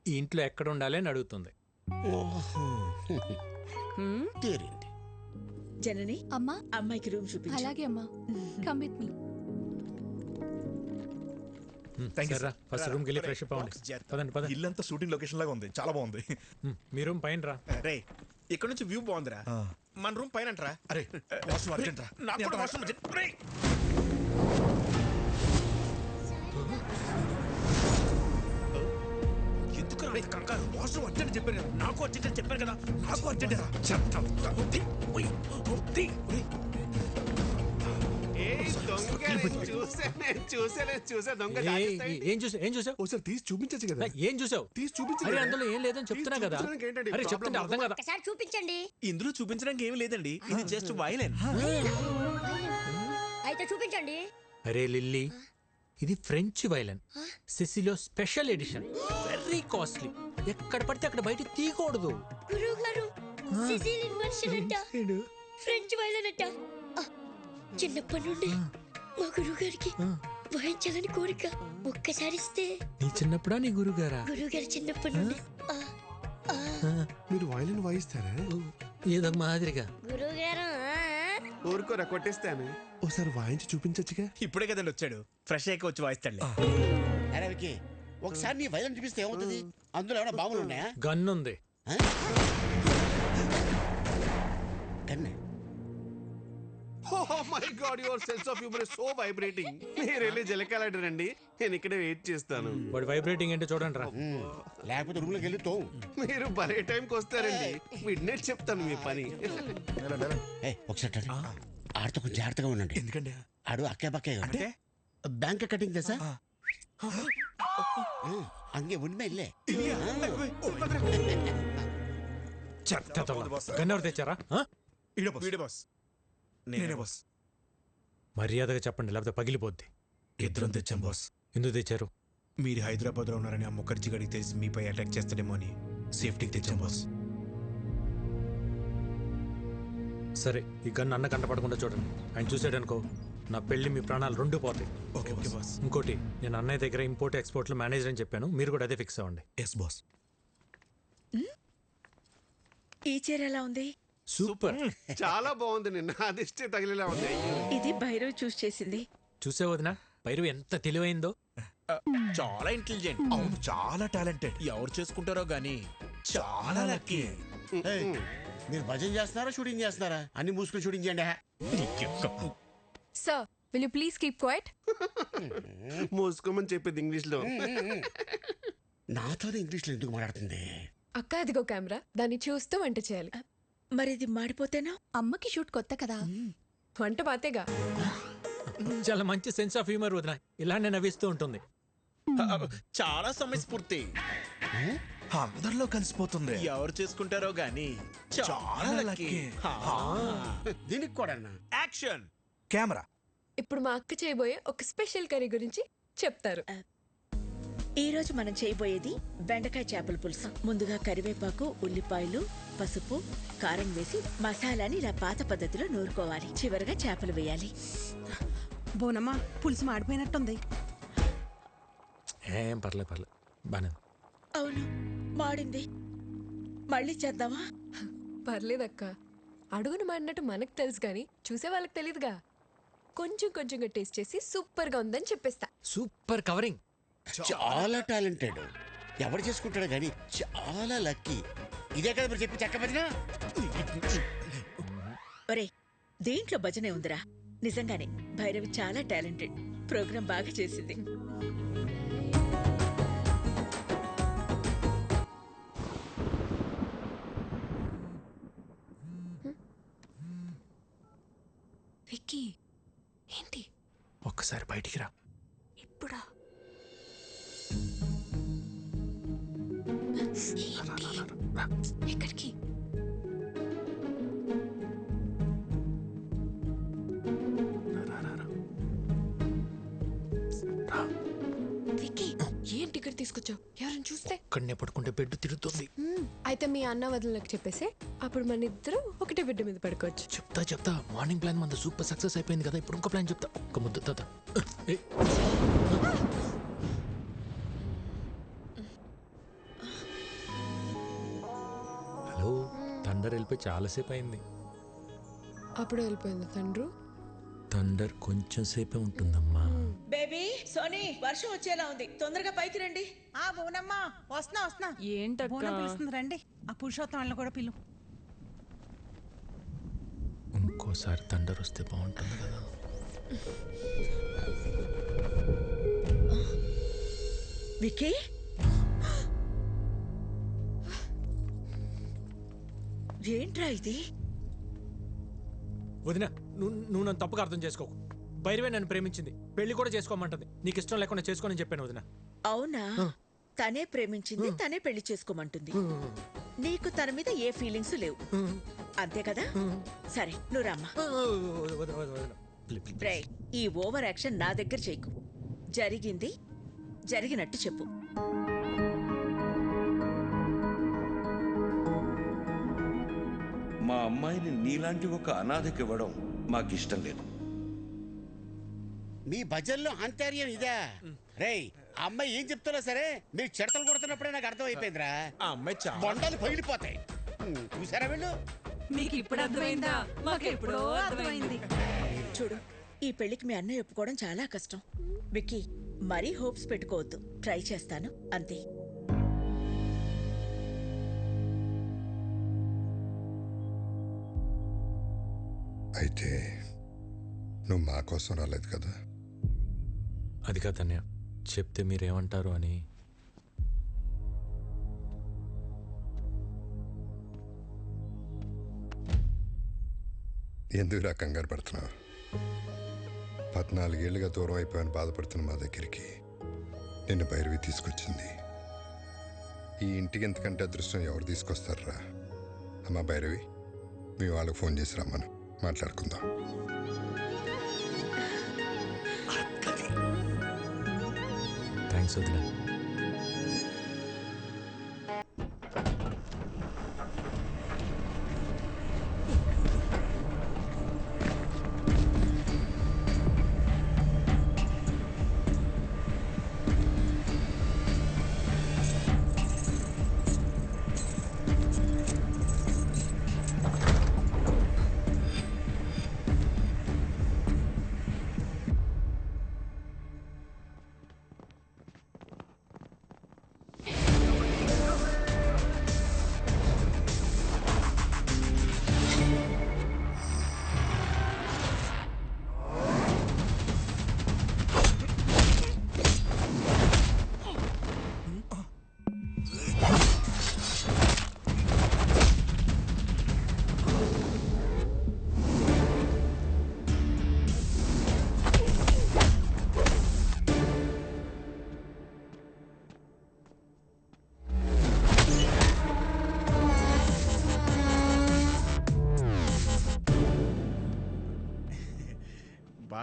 Speaker 1: ఈ ఇంట్లో ఎక్కడ ఉండాలి అని అడుగుతుంది.
Speaker 3: జనని,
Speaker 15: అమ్మా
Speaker 3: అమ్మాయికి రూమ్ చూపించు.
Speaker 15: అలాగే అమ్మా, కమ్ విత్ మీ.
Speaker 1: ఫస్ట్ రూమ్కి వెళ్ళి ఫ్రెష్ అప్ అవ్వండి. పదండి పదండి.
Speaker 14: ఇల్లంతా షూటింగ్ లొకేషన్ లాగా ఉంది, చాలా బాగుంది.
Speaker 1: మీ రూమ్ పైన రా.
Speaker 13: రే, ఇక్కడ నుంచి వ్యూ బాగుందిరా. మన రూమ్ పైన అంటరా?
Speaker 14: అరే వాష్రూమ్ అర్జెంట్ రా.
Speaker 13: నాకు కూడా వాష్రూమ్ అర్జెంట్. రే, ఎందుకు రా కంగారు? వాష్రూమ్ అర్జెంట్ చెప్పాను. నాకు అర్జెంట్ చెప్పాను కదా. నాకు అర్జెంట్ రా.
Speaker 1: ఏం చూసావు?
Speaker 17: ఒకసారి తీసి చూపించచ్చు కదా.
Speaker 1: ఏం చూసావు?
Speaker 17: తీసి చూపించు.
Speaker 1: అందులో ఏం లేదని చెప్తున్నా కదా. అరే చెప్తుంటే అర్థం కదా.
Speaker 18: ఒకసారి చూపించండి.
Speaker 13: ఇందులో చూపించడానికి ఏమి లేదండి, ఇది జస్ట్ వైలెన్.
Speaker 18: అయితే చూపించండి.
Speaker 1: అరే లిల్లీ, ఇది ఫ్రెంచ్ వైలెన్, సిసిలో స్పెషల్ ఎడిషన్, వెరీ కాస్ట్లీ. ఎక్కడ పడితే అక్కడ బయట తీయకూడదు.
Speaker 18: గురువు గారు, సిసిలియన్ వర్షన్ అంట, ఫ్రెంచ్ వైలెన్ అంట. చిన్నప్పటి నుండి మా గురువు గారికి వాయించాలని కోరిక. ఒక్కసారి ఇస్తే.
Speaker 1: నీ చిన్నప్పుడా నీ గురుగారా?
Speaker 18: గురువు గారు చిన్నప్పటి నుండి.
Speaker 17: మీరు వైలిన్ వాయిస్తారా?
Speaker 1: ఏదో మాదిరిగా.
Speaker 18: గురువు గారు
Speaker 17: ఊరుకోరా, కొట్టేస్తాను. ఒకసారి వాయించి చూపించచ్చుగా.
Speaker 13: ఇప్పుడే కదండి వచ్చాడు, ఫ్రెష్ అయ్యి వచ్చి వాయిస్తాడు.
Speaker 20: అరే వికీ, ఒకసారి నీ వైలెన్ చూపిస్తే ఏమవుతుంది? అందులో ఏమైనా బాంబులు ఉన్నాయా?
Speaker 1: గన్ ఉంది.
Speaker 20: గన్నే?
Speaker 17: Oh my God, your sense of humor is so vibrating. మీరు వెళ్ళి జలకాలాడరండి, నేను ఇక్కడే వెయిట్ చేస్తాను.
Speaker 1: వాడు వైబ్రేటింగ్ ఏంటో చూడండి రా.
Speaker 20: లేకపోతే రూమ్ లోకి వెళ్ళి తో.
Speaker 17: మీరు భలే టైంకి వస్తారండి. మిడ్ నైట్ చెప్తాను మీ పని.
Speaker 20: ఒకసారి ఆడితో కొంచెం జాగ్రత్తగా ఉండండి.
Speaker 14: ఎందుకండి?
Speaker 20: ఆడు అక్కే బక్కే అంటే బ్యాంక్ కటింగ్ తెసా అంగే ఉన్మే ఇల్లే.
Speaker 1: గన్ ఎవరు తెచ్చారా?
Speaker 13: వీడే బాస్.
Speaker 14: నేనే బాస్.
Speaker 1: మర్యాదగా చెప్పండి, లేకపోతే పగిలిపోద్ది.
Speaker 13: ఇద్దరం తెచ్చాం బాస్.
Speaker 1: ఎందుకు తెచ్చారు?
Speaker 13: మీరు హైదరాబాద్ లో ఉన్నారని ఆ ముఖర్జీ గడికి తెలిసి మీపై అటాక్ చేస్తాడేమో అని సేఫ్టీకి తెచ్చాం బాస్.
Speaker 1: సరే, ఈ గన్ అన్న కంటపడకుండా చూడండి. ఆయన చూసాడనుకో, నా పెళ్లి మీ ప్రాణాలు రెండు పోతాయి.
Speaker 13: Okay boss.
Speaker 1: ఇంకోటి, నేను అన్నయ్య దగ్గర ఇంపోర్ట్ ఎక్స్పోర్ట్లో మేనేజర్ అని చెప్పాను, మీరు కూడా అదే ఫిక్స్ అవ్వండి.
Speaker 14: Yes boss.
Speaker 3: ఈ చీర ఎలా ఉంది?
Speaker 13: సూపర్.
Speaker 17: చాలా బాగుంది. నిన్న అదిష్టే తగిలేలా ఉంది.
Speaker 3: ఇది భైరవ్ చూస్ చేసింది.
Speaker 13: చూసే వదినా భైరవ్ ఎంత తెలివైందో. చాలా ఇంటెలిజెంట్.
Speaker 14: అవును, చాలా టాలెంటెడ్.
Speaker 13: ఎవరు చేసుకుంటారో గానీ చాలా లక్కీ.
Speaker 20: మీరు భజన చేస్తున్నారా షూటింగ్ చేస్తున్నారా? అన్ని మూసుకుని షూటింగ్ చేయండి.
Speaker 9: Sir will you please keep quiet?
Speaker 17: మూసుకోమని చెప్పేది ఇంగ్లీష్ లో.
Speaker 20: నాతోనే ఇంగ్లీష్ లో ఎందుకు మాట్లాడుతుంది?
Speaker 9: అక్క అదిగో కెమెరా, దాన్ని చూస్తూ వంట చేయాలి.
Speaker 3: మరి ఇది మాడిపోతేనా?
Speaker 15: అమ్మకి షూట్ కొత్త కదా.
Speaker 9: వంట బాతేగా.
Speaker 13: చాలా మంచి సెన్స్ ఆఫ్ హ్యూమర్ వదినా. ఇలానే నవ్విస్తూ ఉంటుంది. చాలా సమయస్ఫూర్తి.
Speaker 14: అందరిలో కలిసిపోతుంది.
Speaker 13: ఎవరు చేసుకుంటారో గానీ చాలా లక్కీ.
Speaker 20: దీనికి కూడా
Speaker 13: యాక్షన్
Speaker 14: కెమెరా.
Speaker 9: ఇప్పుడు మా అక్క చేయబోయే ఒక స్పెషల్ కర్రీ గురించి చెప్తారు.
Speaker 3: ఈ రోజు మనం చేయబోయేది బెండకాయ చేపల పులుసు. ముందుగా కరివేపాకు, ఉల్లిపాయలు, పసుపు, కారం వేసి మసాలాని ఇలా పాత పద్ధతిలో నూరుకోవాలి. చివరగా చేపలు వేయాలి.
Speaker 4: బోనమ్మా, పులుసు మాడిపోయినట్టుంది.
Speaker 13: ఏం పర్లేదు బానే.
Speaker 3: అవును, మాడింది. మళ్ళీ చేద్దామా?
Speaker 9: పర్లేదక్క, అడుగును మాడినట్టు మనకు తెలుసు కానీ చూసే వాళ్ళకి తెలియదుగా. కొంచెం కొంచెంగా టేస్ట్ చేసి సూపర్ గా ఉందని చెప్పేస్తా.
Speaker 13: Super covering.
Speaker 20: చాలా టాలెంటెడ్. ఎవరు చేసుకుంటాడు కానీ చాలా లక్కీ. ఇదే కదా మీరు చెప్పి చెక్క భజన.
Speaker 3: ఒరే, దేంట్లో భజనే ఉందిరా. నిజంగానే భైరవి చాలా టాలెంటెడ్. ప్రోగ్రాం బాగా చేసింది.
Speaker 9: విక్కీ, ఏంటి?
Speaker 13: ఒక్కసారి బయటికి రా.
Speaker 9: ఇప్పుడా? ఎక్కడికి? విక్కీ, ఏంటి ఇక్కడ తీసుకొచ్చావు? ఎవరైనా చూస్తే?
Speaker 13: ఇక్కడనే పడుకుంటే బెడ్ తిరుగుతుంది.
Speaker 9: అయితే మీ అన్న వదినలకు చెప్పేసి అప్పుడు మన ఇద్దరు ఒకటే బిడ్డ మీద పడుకోవచ్చు.
Speaker 13: చెప్తా. మార్నింగ్ ప్లాన్ మన సూపర్ సక్సెస్ అయిపోయింది కదా. ఇప్పుడు ఇంకో ప్లాన్ చెప్తా. ఒక ముద్ద తాత. హలో, థండర్ వెళ్ళిపోయి చాలాసేపు అయింది.
Speaker 9: అప్పుడు వెళ్ళిపోయింది తండ్రు.
Speaker 13: థండర్ కొంచెం సేపే ఉంటుందమ్మా.
Speaker 3: బేబీ, సోనీ, వర్షం వచ్చేలా ఉంది. తొందరగా పైకి రండి.
Speaker 4: ఆ బోనమ్మా, వస్తున్నా.
Speaker 19: ఏంటక్క?
Speaker 4: బోనం పిలుస్తుంది, రండి. ఆ పురుషోత్తం వాళ్ళని కూడా పిలు.
Speaker 13: ఇంకోసారి థండర్ వస్తే బాగుంటుంది కదా.
Speaker 3: విక్కీ, ఏంట్రా ఇది?
Speaker 13: వదినా, నువ్వు నన్ను తప్పుగా అర్థం చేసుకోకు. భైరవే నన్ను ప్రేమించింది. పెళ్లి కూడా చేసుకోమంటుంది. నీకు ఇష్టం లేకుండా చేసుకోని చెప్పాను వదినా.
Speaker 3: అవునా? తనే ప్రేమించింది, తనే పెళ్లి చేసుకోమంటుంది. నీకు తన మీద ఏ ఫీలింగ్స్ లేవు, అంతే కదా? సరే, నువ్వు రమ్మా. ఈ ఓవర్ యాక్షన్ నా దగ్గర చేయకు. జరిగింది జరిగినట్టు చెప్పు.
Speaker 12: మా అమ్మాయిని నీలాంటి ఒక అనాథకి ఇవ్వడం మాకిష్టం లేదు.
Speaker 20: మీ భజనలో అంతర్యం ఇదా? రేయ్, అమ్మాయి ఏం చెప్తున్నా సరే మీరు చెడతలు కొడుతున్నప్పుడే నాకు అర్థం అయిపోయిందిరా. బొండాలు పగిలిపోతాయి. చూసారా వీళ్ళు?
Speaker 4: మీకు ఇప్పుడు అర్థమైందా? మాకు ఎప్పుడో అర్థమైంది.
Speaker 3: చూడు, ఈ పెళ్లికి మీ అన్నయ్య ఒప్పుకోవడం చాలా కష్టం. విక్కీ, మరీ హోప్స్ పెట్టుకోవద్దు. ట్రై చేస్తాను, అంతే.
Speaker 2: అయితే నువ్వు మా కోసం రాలేదు కదా?
Speaker 1: అది కాదన్నయ్య, చెప్తే మీరేమంటారు అని.
Speaker 2: ఎందుకు కంగారు పడుతున్నావు? 14 ఏళ్ళుగా దూరం అయిపోయాను బాధపడుతున్న మా దగ్గరికి నిన్ను భైరవి తీసుకొచ్చింది. ఈ ఇంటికి ఎంతకంటే అదృష్టం ఎవరు తీసుకొస్తారా? అమ్మా భైరవి, మీ వాళ్ళకి ఫోన్ చేసి రమ్మను, మాట్లాడుకుందాం.
Speaker 1: థ్యాంక్స్ వదినా.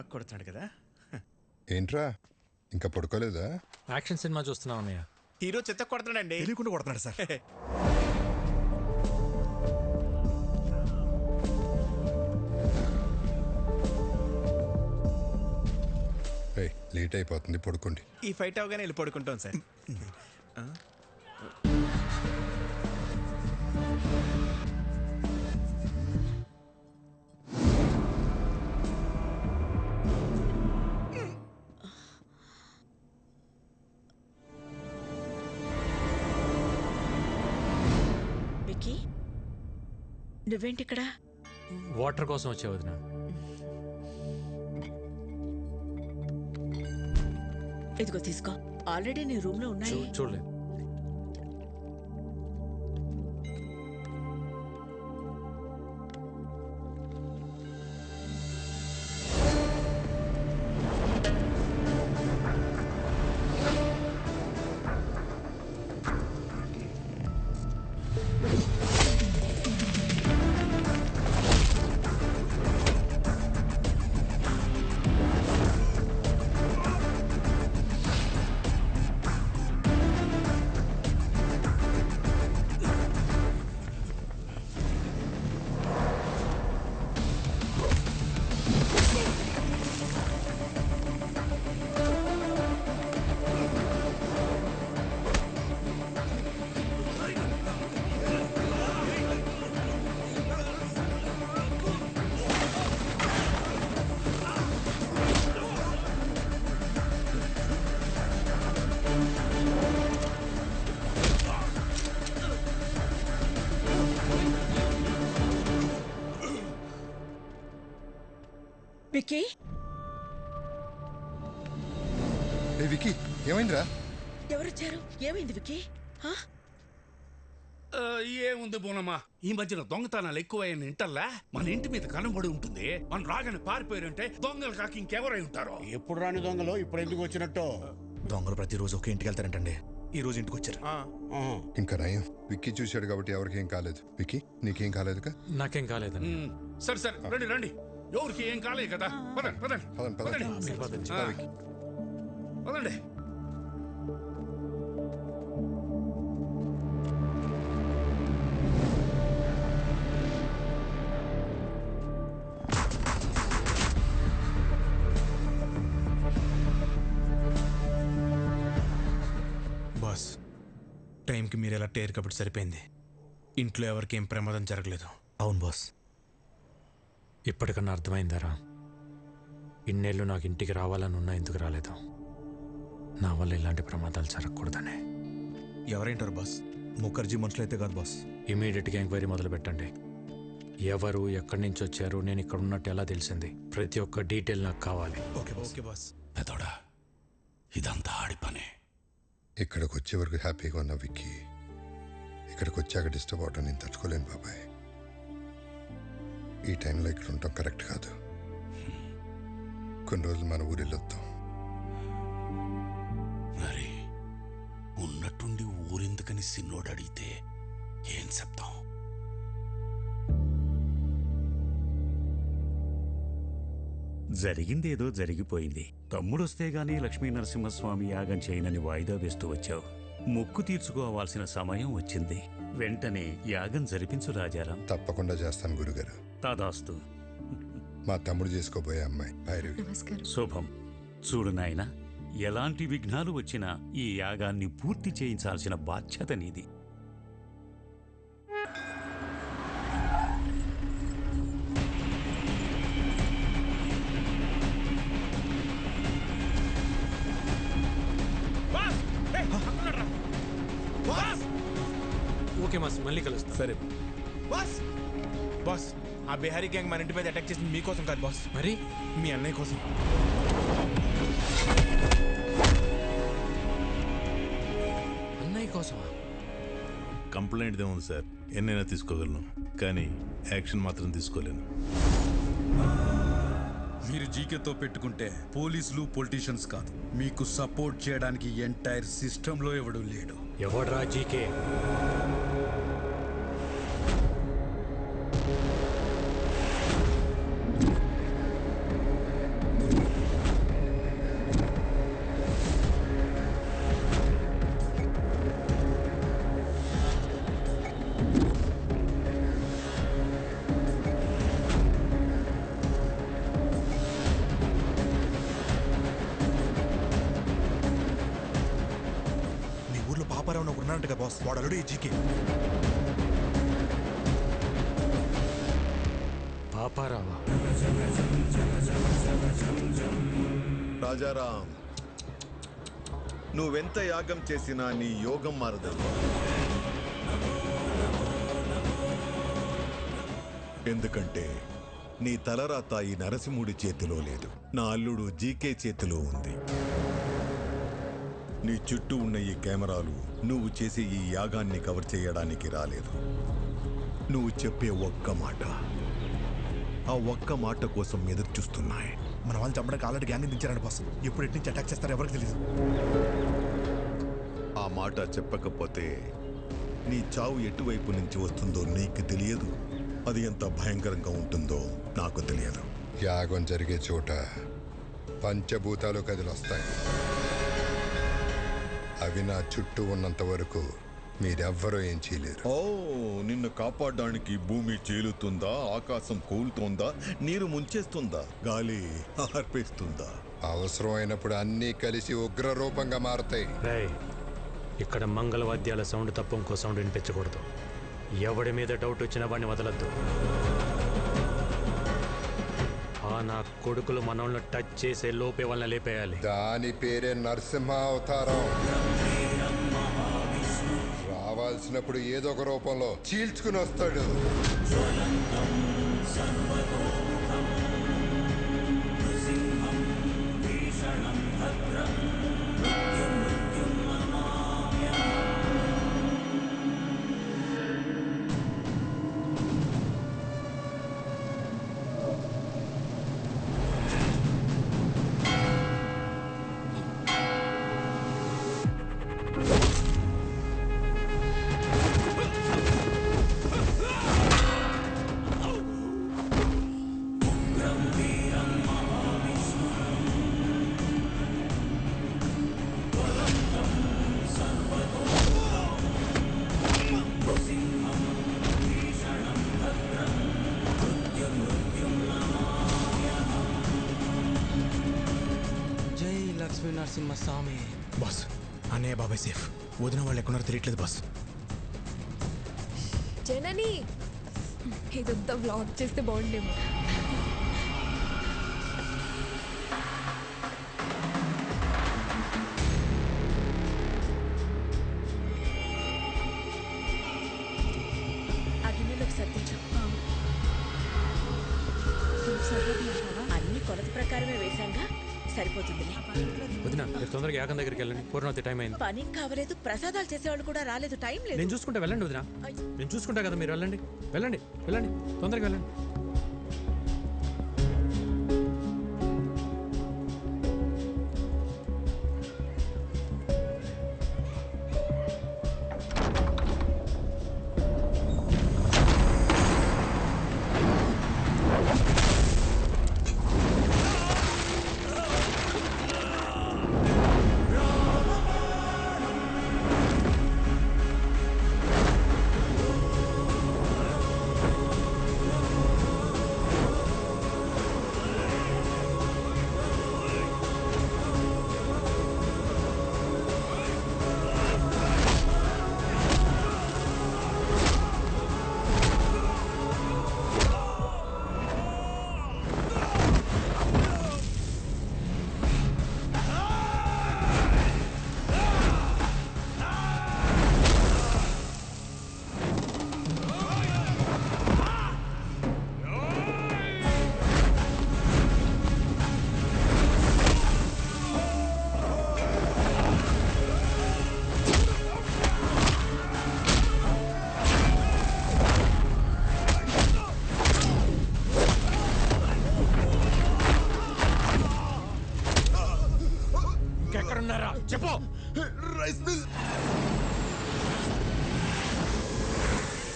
Speaker 10: బాగా కొడుతున్నాడు కదా.
Speaker 2: ఏంట్రా ఇంకా పడుకోలేదా?
Speaker 13: యాక్షన్ సినిమా చూస్తున్నావు అన్నయ్య.
Speaker 10: హీరో చెత్త కొడుతున్నాడండి.
Speaker 14: తెలియకుండా కొడుతున్నాడు సార్.
Speaker 2: లేట్ అయిపోతుంది, పడుకోండి.
Speaker 10: ఈ ఫైట్ అవగానే వెళ్ళి పడుకుంటాం సార్.
Speaker 3: విక్కీ, నువ్వేంటి ఇక్కడ?
Speaker 13: వాటర్ కోసం వచ్చే వదిన.
Speaker 3: ఇదిగో తీసుకో. ఆల్రెడీ నీ రూమ్ లో ఉన్నాయి.
Speaker 13: చూడలేదు.
Speaker 3: విక్కీ,
Speaker 2: విక్కీ ఏమైందిరా?
Speaker 3: ఎవరొచ్చారు? ఏమైంది విక్కీ?
Speaker 16: ఏముంది బోనమ్మా, ఈ మధ్యన దొంగతనాలు ఎక్కువైన ఇంటల్లా మన ఇంటి మీద కనబడి ఉంటుంది. మనం రాగానే పారిపోయారంటే దొంగలు కాక ఇంకెవరై ఉంటారో.
Speaker 20: ఎప్పుడు రాని దొంగలు ఇప్పుడు ఎందుకు వచ్చినట్టు?
Speaker 14: దొంగలు ప్రతిరోజు ఒక ఇంటికి వెళ్తారంటండి. ఈ రోజు ఇంటికి వచ్చారు.
Speaker 2: ఇంకా నయం, విక్కీ చూశాడు కాబట్టి ఎవరికేం కాలేదు. విక్కీ నీకేం కాలేదుగా?
Speaker 13: నాకేం కాలేదు.
Speaker 16: సరే సరే, రండి రండి. ఎవరికి ఏం కాలేదు కదా. పదండి పదండి పదండి పదండి.
Speaker 14: బాస్, టైంకి మీరు ఎలా టేర్ కాబట్టి సరిపోయింది. ఇంట్లో ఎవరికి ఏం ప్రమాదం జరగలేదు. అవును బాస్.
Speaker 13: ఇప్పటికన్నా అర్థమైందారా? ఇన్నేళ్ళు నాకు ఇంటికి రావాలని ఉన్నా ఎందుకు రాలేదు? నా వల్ల ఇలాంటి ప్రమాదాలు జరగకూడదనే.
Speaker 14: ఎవరేంటారు బాస్? ముఖర్జీ మనుషులు అయితే కాదు బాస్.
Speaker 13: ఇమీడియట్గా ఎంక్వైరీ మొదలు పెట్టండి. ఎవరు, ఎక్కడి నుంచి వచ్చారు, నేను ఇక్కడ ఉన్నట్టు ఎలా తెలిసింది, ప్రతి ఒక్క డీటెయిల్ నాకు కావాలి.
Speaker 14: Okay boss. Okay boss.
Speaker 16: పెదోడా, ఇదంతా ఆడి పనే.
Speaker 2: ఇక్కడికి వచ్చే వరకు హ్యాపీగా ఉన్న విక్కీ ఇక్కడికి వచ్చాక డిస్టర్బ్ అవటం నేను తట్టుకోలేను బాబాయ్. ఈ టైంలో ఇక్కడ ఉండటం కరెక్ట్ కాదు. కొన్ని రోజులు మన ఊరు వెళ్ళొద్దాం.
Speaker 16: మరి ఉన్నట్టుండి ఊరెందుకని సిన్నోడు అడిగితే ఏం చెప్తాం?
Speaker 11: జరిగిందేదో జరిగిపోయింది. తమ్ముడొస్తే గానీ లక్ష్మీ నరసింహస్వామి యాగం చేయనని వాయిదా వేస్తూ వచ్చావు. మొక్కు తీర్చుకోవాల్సిన సమయం వచ్చింది. వెంటనే యాగం జరిపించు రాజారాం.
Speaker 2: తప్పకుండా చేస్తాను గురుగారు.
Speaker 11: తదాస్తు.
Speaker 2: మా తమ్ముడు చేసుకోబోయే అమ్మాయి భైరవి.
Speaker 11: శుభం. చూడు నాయనా, ఎలాంటి విఘ్నాలు వచ్చినా ఈ యాగాన్ని పూర్తి చేయించాల్సిన బాధ్యత నీది.
Speaker 13: ఓకే మాస్, మళ్ళీ కలుస్తా.
Speaker 10: సరే బాస్. బాస్, ఆ బిహారీ గ్యాంగ్ మన ఇంటి మీద అటాక్ చేసింది మీకోసం కాదు బాస్,
Speaker 13: మరి
Speaker 10: మీ అన్నయ్య కోసం.
Speaker 13: అన్నయ్య కోసమా?
Speaker 21: కంప్లైంట్ ఏముంది సార్, ఎన్నైనా తీసుకోగలను, కానీ యాక్షన్ మాత్రం తీసుకోలేను.
Speaker 23: మీరు జీకేతో పెట్టుకుంటే పోలీసులు పొలిటీషియన్స్ కాదు, మీకు సపోర్ట్ చేయడానికి ఎంటైర్ సిస్టంలో ఎవడూ లేడు.
Speaker 13: ఎవడ్రా జీకే?
Speaker 14: పాపారంట కదా బాస్, వాడు ఆల్రెడీ జీకే.
Speaker 13: పాపారావా?
Speaker 22: రాజారాం, నువ్వెంత యాగం చేసినా నీ యోగం మారదు. ఎందుకంటే నీ తలరాత ఈ నరసింహుడి చేతిలో లేదు, నా అల్లుడు జీకే చేతిలో ఉంది. నీ చుట్టూ ఉన్న ఈ కెమెరాలు నువ్వు చేసే ఈ యాగాన్ని కవర్ చేయడానికి రాలేదు. నువ్వు చెప్పే ఒక్క మాట, ఆ ఒక్క మాట కోసం ఎదురు చూస్తున్నాయి.
Speaker 14: మన వాళ్ళు చంపడానికి ఆల్రెడీ గ్యాంగ్ దించారండి బాస్. ఎప్పుడు ఎటు నుంచి అటాక్ చేస్తారో ఎవరికి తెలియదు.
Speaker 22: ఆ మాట చెప్పకపోతే నీ చావు ఎటువైపు నుంచి వస్తుందో నీకు తెలియదు, అది ఎంత భయంకరంగా ఉంటుందో నాకు తెలియదు.
Speaker 2: యాగం జరిగే చోట పంచభూతాలు కదిలొస్తాయి. అవి నా చుట్టూ ఉన్నంత వరకు మీరెవ్వరూ ఏం చేయలేరు.
Speaker 22: ఓ, నిన్ను కాపాడడానికి భూమి చీలుతుందా, ఆకాశం కూలుతోందా, నీరు ముంచేస్తుందా, గాలి ఆర్పేస్తుందా?
Speaker 2: అవసరమైనప్పుడు అన్నీ కలిసి ఉగ్ర రూపంగా మారతాయి.
Speaker 13: ఇక్కడ మంగళవాద్యాల సౌండ్ తప్ప ఇంకో సౌండ్ వినిపించకూడదు. ఎవడి మీద డౌట్ వచ్చినా వాడిని వదలద్దు. నా కొడుకులు మనల్ని టచ్ చేసే లోపే వాళ్ళని లేపేయాలి.
Speaker 2: దాని పేరే నరసింహ అవతారం. రావాల్సినప్పుడు ఏదో ఒక రూపంలో చీల్చుకుని వస్తాడు.
Speaker 10: నరసింహస్వామి.
Speaker 14: బాస్, అన్నయ్య బాబాయ్ సేఫ్. వదిన వాళ్ళు ఎక్కడున్నారో తెలియట్లేదు బాస్.
Speaker 9: జనని, ఇదంతా వ్లాగ్ చేస్తే బాగుండేమో.
Speaker 4: అన్ని కొలత ప్రకారమే వేశాంగా, సరిపోతుంది.
Speaker 13: వదినా, మీరు తొందరగా యాగం దగ్గరికి వెళ్ళండి. పూర్ణవతి టైం అయింది.
Speaker 4: పని కావలేదు, ప్రసాదాలు చేసేవాళ్ళు కూడా రాలేదు, టైం లేదు.
Speaker 13: నేను చూసుకుంటా, వెళ్ళండి వదినా. నేను చూసుకుంటా కదా, మీరు వెళ్ళండి వెళ్ళండి వెళ్ళండి, తొందరగా వెళ్ళండి. చెప్పు.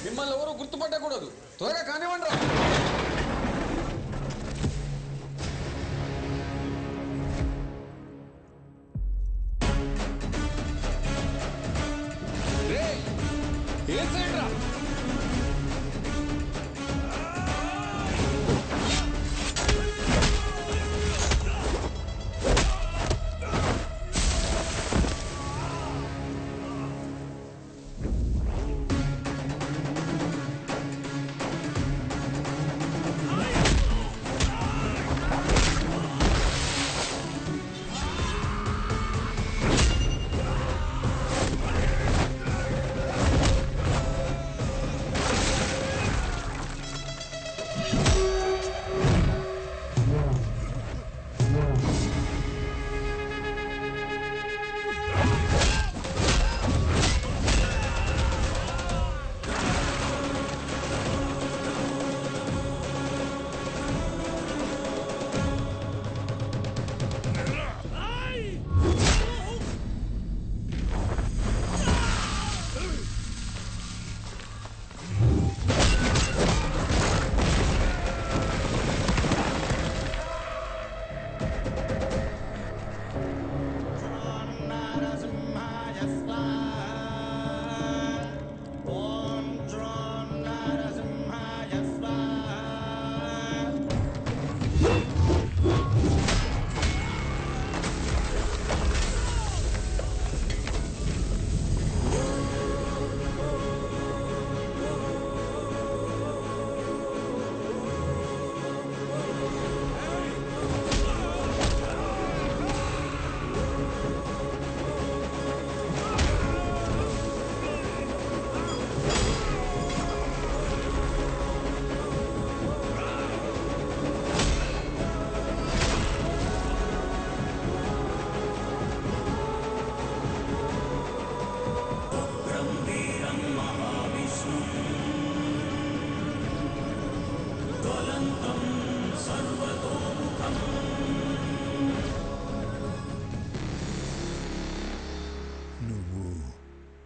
Speaker 5: మిమ్మల్ని ఎవరు గుర్తుపట్టకూడదు, త్వరగా కానివ్వండి రా. ఏ సైడ్ రా?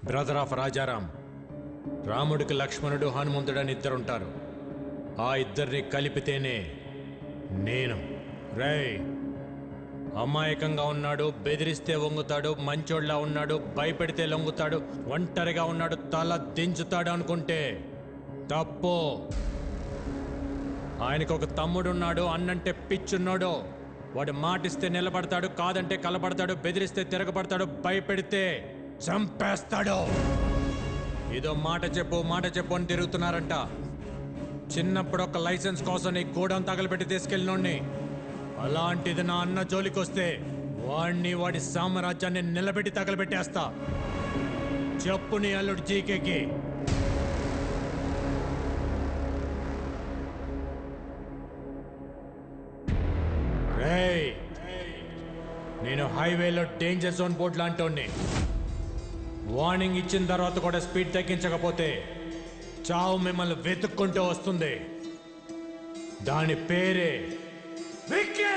Speaker 13: Brother of Rajaram. రాముడికి లక్ష్మణుడు హనుమంతుడని ఇద్దరుంటారు. ఆ ఇద్దరిని కలిపితేనే నేను. రేయ్, అమాయకంగా ఉన్నాడు, బెదిరిస్తే వంగుతాడు, మంచోళ్ళ ఉన్నాడు, భయపెడితే లొంగుతాడు, ఒంటరిగా ఉన్నాడు, తల దించుతాడు అనుకుంటే తప్పు. ఆయనకు ఒక తమ్ముడున్నాడు, అన్నంటే పిచ్చున్నాడు. వాడు మాటిస్తే నిలబడతాడు, కాదంటే కలబడతాడు, బెదిరిస్తే తిరగబడతాడు, భయపెడితే చంపేస్తాడు. ఏదో మాట చెప్పు అని తిరుగుతున్నారంట. చిన్నప్పుడు ఒక లైసెన్స్ కోసం నీ గూడెం తగలబెట్టి తీసుకెళ్ళినోడిని. అలాంటిది నా అన్న జోలికొస్తే వాడిని, వాడి సామ్రాజ్యాన్ని నిలబెట్టి తగలబెట్టేస్తా. చెప్పు నీ అల్లుడు జీకేకి. రేయ్, నేను హైవేలో డేంజర్ జోన్ బోర్డు లాంటి వార్నింగ్ ఇచ్చిన తర్వాత కూడా స్పీడ్ తగ్గించకపోతే చావు మిమ్మల్ని వెతుక్కుంటూ వస్తుంది. దాని పేరే విక్కీ.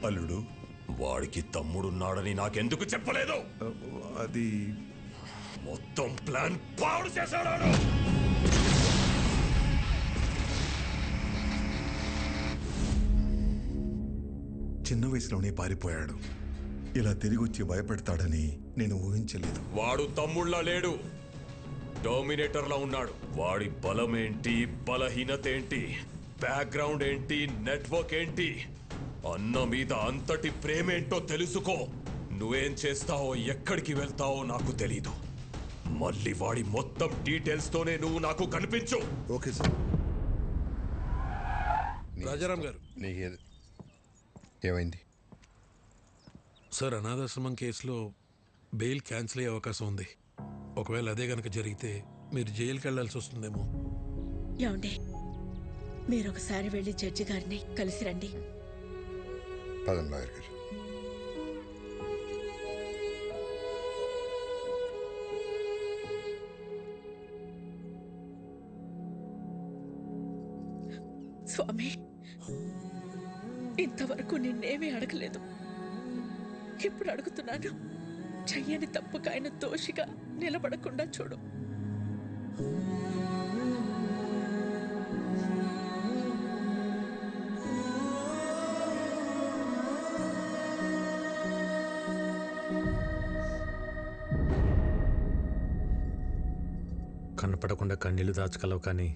Speaker 21: అల్లుడు, వాడికి తమ్ముడున్నాడని నాకెందుకు చెప్పలేదు?
Speaker 22: అది
Speaker 21: మొత్తం ప్లాన్ పాడు చేశాడు.
Speaker 22: చిన్న వయసులోనే పారిపోయాడు. ఇలా తిరిగి వచ్చి భయపెడతాడని నేను ఊహించలేదు.
Speaker 21: వాడు తమ్ముళ్ళ లేడు, డామినేటర్లా ఉన్నాడు. వాడి బలమేంటి, బలహీనత ఏంటి, బ్యాక్గ్రౌండ్ ఏంటి, నెట్వర్క్ ఏంటి, అన్న మీద అంతటి ప్రేమేంటో తెలుసుకో. నువ్వేం చేస్తావో, ఎక్కడికి వెళ్తావో నాకు తెలీదు. మళ్ళీ వాడి మొత్తం డీటెయిల్స్ తోనే నువ్వు నాకు కనిపించు.
Speaker 22: Okay sir.
Speaker 17: రాజారాం గారు,
Speaker 2: ఏమైంది
Speaker 17: సార్? అనాథాశ్రమం కేసులో బెయిల్ క్యాన్సిల్ అయ్యే అవకాశం ఉంది. ఒకవేళ అదే గనక జరిగితే మీరు జైలుకి వెళ్లాల్సి వస్తుందేమో.
Speaker 3: ఏమండి, మీరు ఒకసారి వెళ్ళి జడ్జి గారిని కలిసి రండి.
Speaker 2: పదం లాయర్ గారు.
Speaker 3: స్వామి, ఇంతవరకు నిన్నేమీ అడగలేదు. ఇప్పుడు అడుగుతున్నాను. చెయ్యని తప్పుకు ఆయన దోషిగా నిలబడకుండా చూడు.
Speaker 13: కనపడకుండా కన్నీళ్లు దాచగలవు, కానీ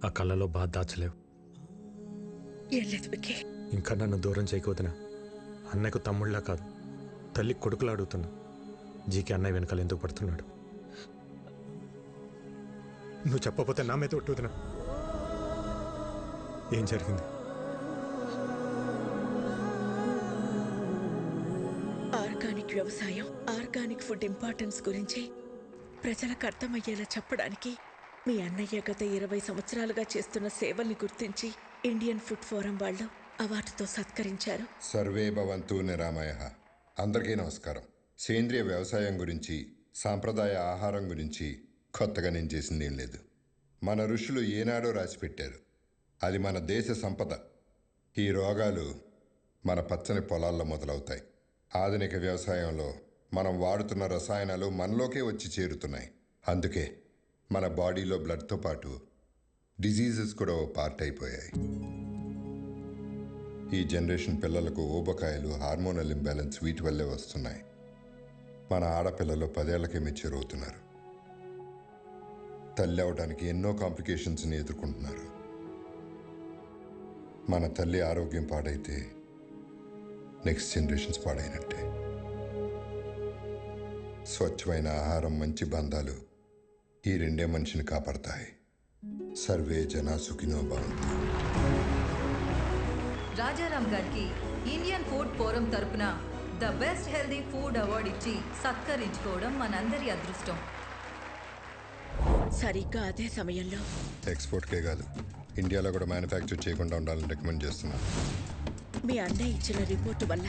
Speaker 1: ఆ కళ్ళలో బాధ దాచలేవు.
Speaker 3: ఏం లేదు విక్కీ.
Speaker 1: ఇంకా నన్ను దూరం చేయకపోతున్నా. అన్నయ్యకు తమ్ముళ్ళ కాదు, తల్లి కొడుకులా అడుగుతున్నా. జీకే అన్నయ్య వెనకాల ఎందుకు పడుతున్నాడు? నువ్వు చెప్పకపోతే నా మీద ఒట్టుతున్నా. ఏం జరిగింది?
Speaker 3: ఆర్గానిక్ వ్యవసాయం, ఆర్గానిక్ ఫుడ్ ఇంపార్టెన్స్ గురించి ప్రజలకు అర్థమయ్యేలా చెప్పడానికి మీ అన్నయ్య గత 20 సంవత్సరాలుగా చేస్తున్న సేవల్ని గుర్తించి ఇండియన్ ఫుడ్ ఫోరం వాళ్ళు అవార్డుతో సత్కరించారు.
Speaker 2: సర్వే భవంతు నిరామయ. అందరికీ నమస్కారం. సేంద్రియ వ్యవసాయం గురించి, సాంప్రదాయ ఆహారం గురించి కొత్తగా నేను చేసింది ఏం లేదు. మన ఋషులు ఏనాడో రాసిపెట్టారు. అది మన దేశ సంపద. ఈ రోగాలు మన పచ్చని పొలాల్లో మొదలవుతాయి. ఆధునిక వ్యవసాయంలో మనం వాడుతున్న రసాయనాలు మనలోకే వచ్చి చేరుతున్నాయి. అందుకే మన బాడీలో బ్లడ్తో పాటు డిజీజెస్ కూడా ఓ పార్ట్ అయిపోయాయి. ఈ జనరేషన్ పిల్లలకు ఊబకాయలు, హార్మోనల్ ఇంబ్యాలెన్స్ వీటి వల్లే వస్తున్నాయి. మన ఆడపిల్లలు 10 ఏళ్లకే మెచ్యూర్ అవుతున్నారు. తల్లి అవడానికి ఎన్నో కాంప్లికేషన్స్ని ఎదుర్కొంటున్నారు. మన తల్లి ఆరోగ్యం పాడైతే నెక్స్ట్ జనరేషన్స్ పాడైనట్టే. స్వచ్ఛమైన ఆహారం, మంచి బంధాలు ఈ రెండే మనిషిని కాపాడతాయి. సర్వే జనా సుఖినో భవంతు.
Speaker 4: రాజారాం గారికి ఇండియన్ ఫుడ్ ఫోరం తరపున the best healthy food award ఇచ్చి సత్కరించుకోవడం మనందరి అదృష్టం.
Speaker 3: సరిగ్గా అదే సమయంలో
Speaker 2: ఎక్స్పోర్ట్కే కాదు, ఇండియాలో కూడా మ్యానుఫ్యాక్చర్ చేయకుండా ఉండాలని రికమెండ్ చేస్తున్నాను.
Speaker 3: మీ అన్నయ్య ఇచ్చిన రిపోర్టు వల్ల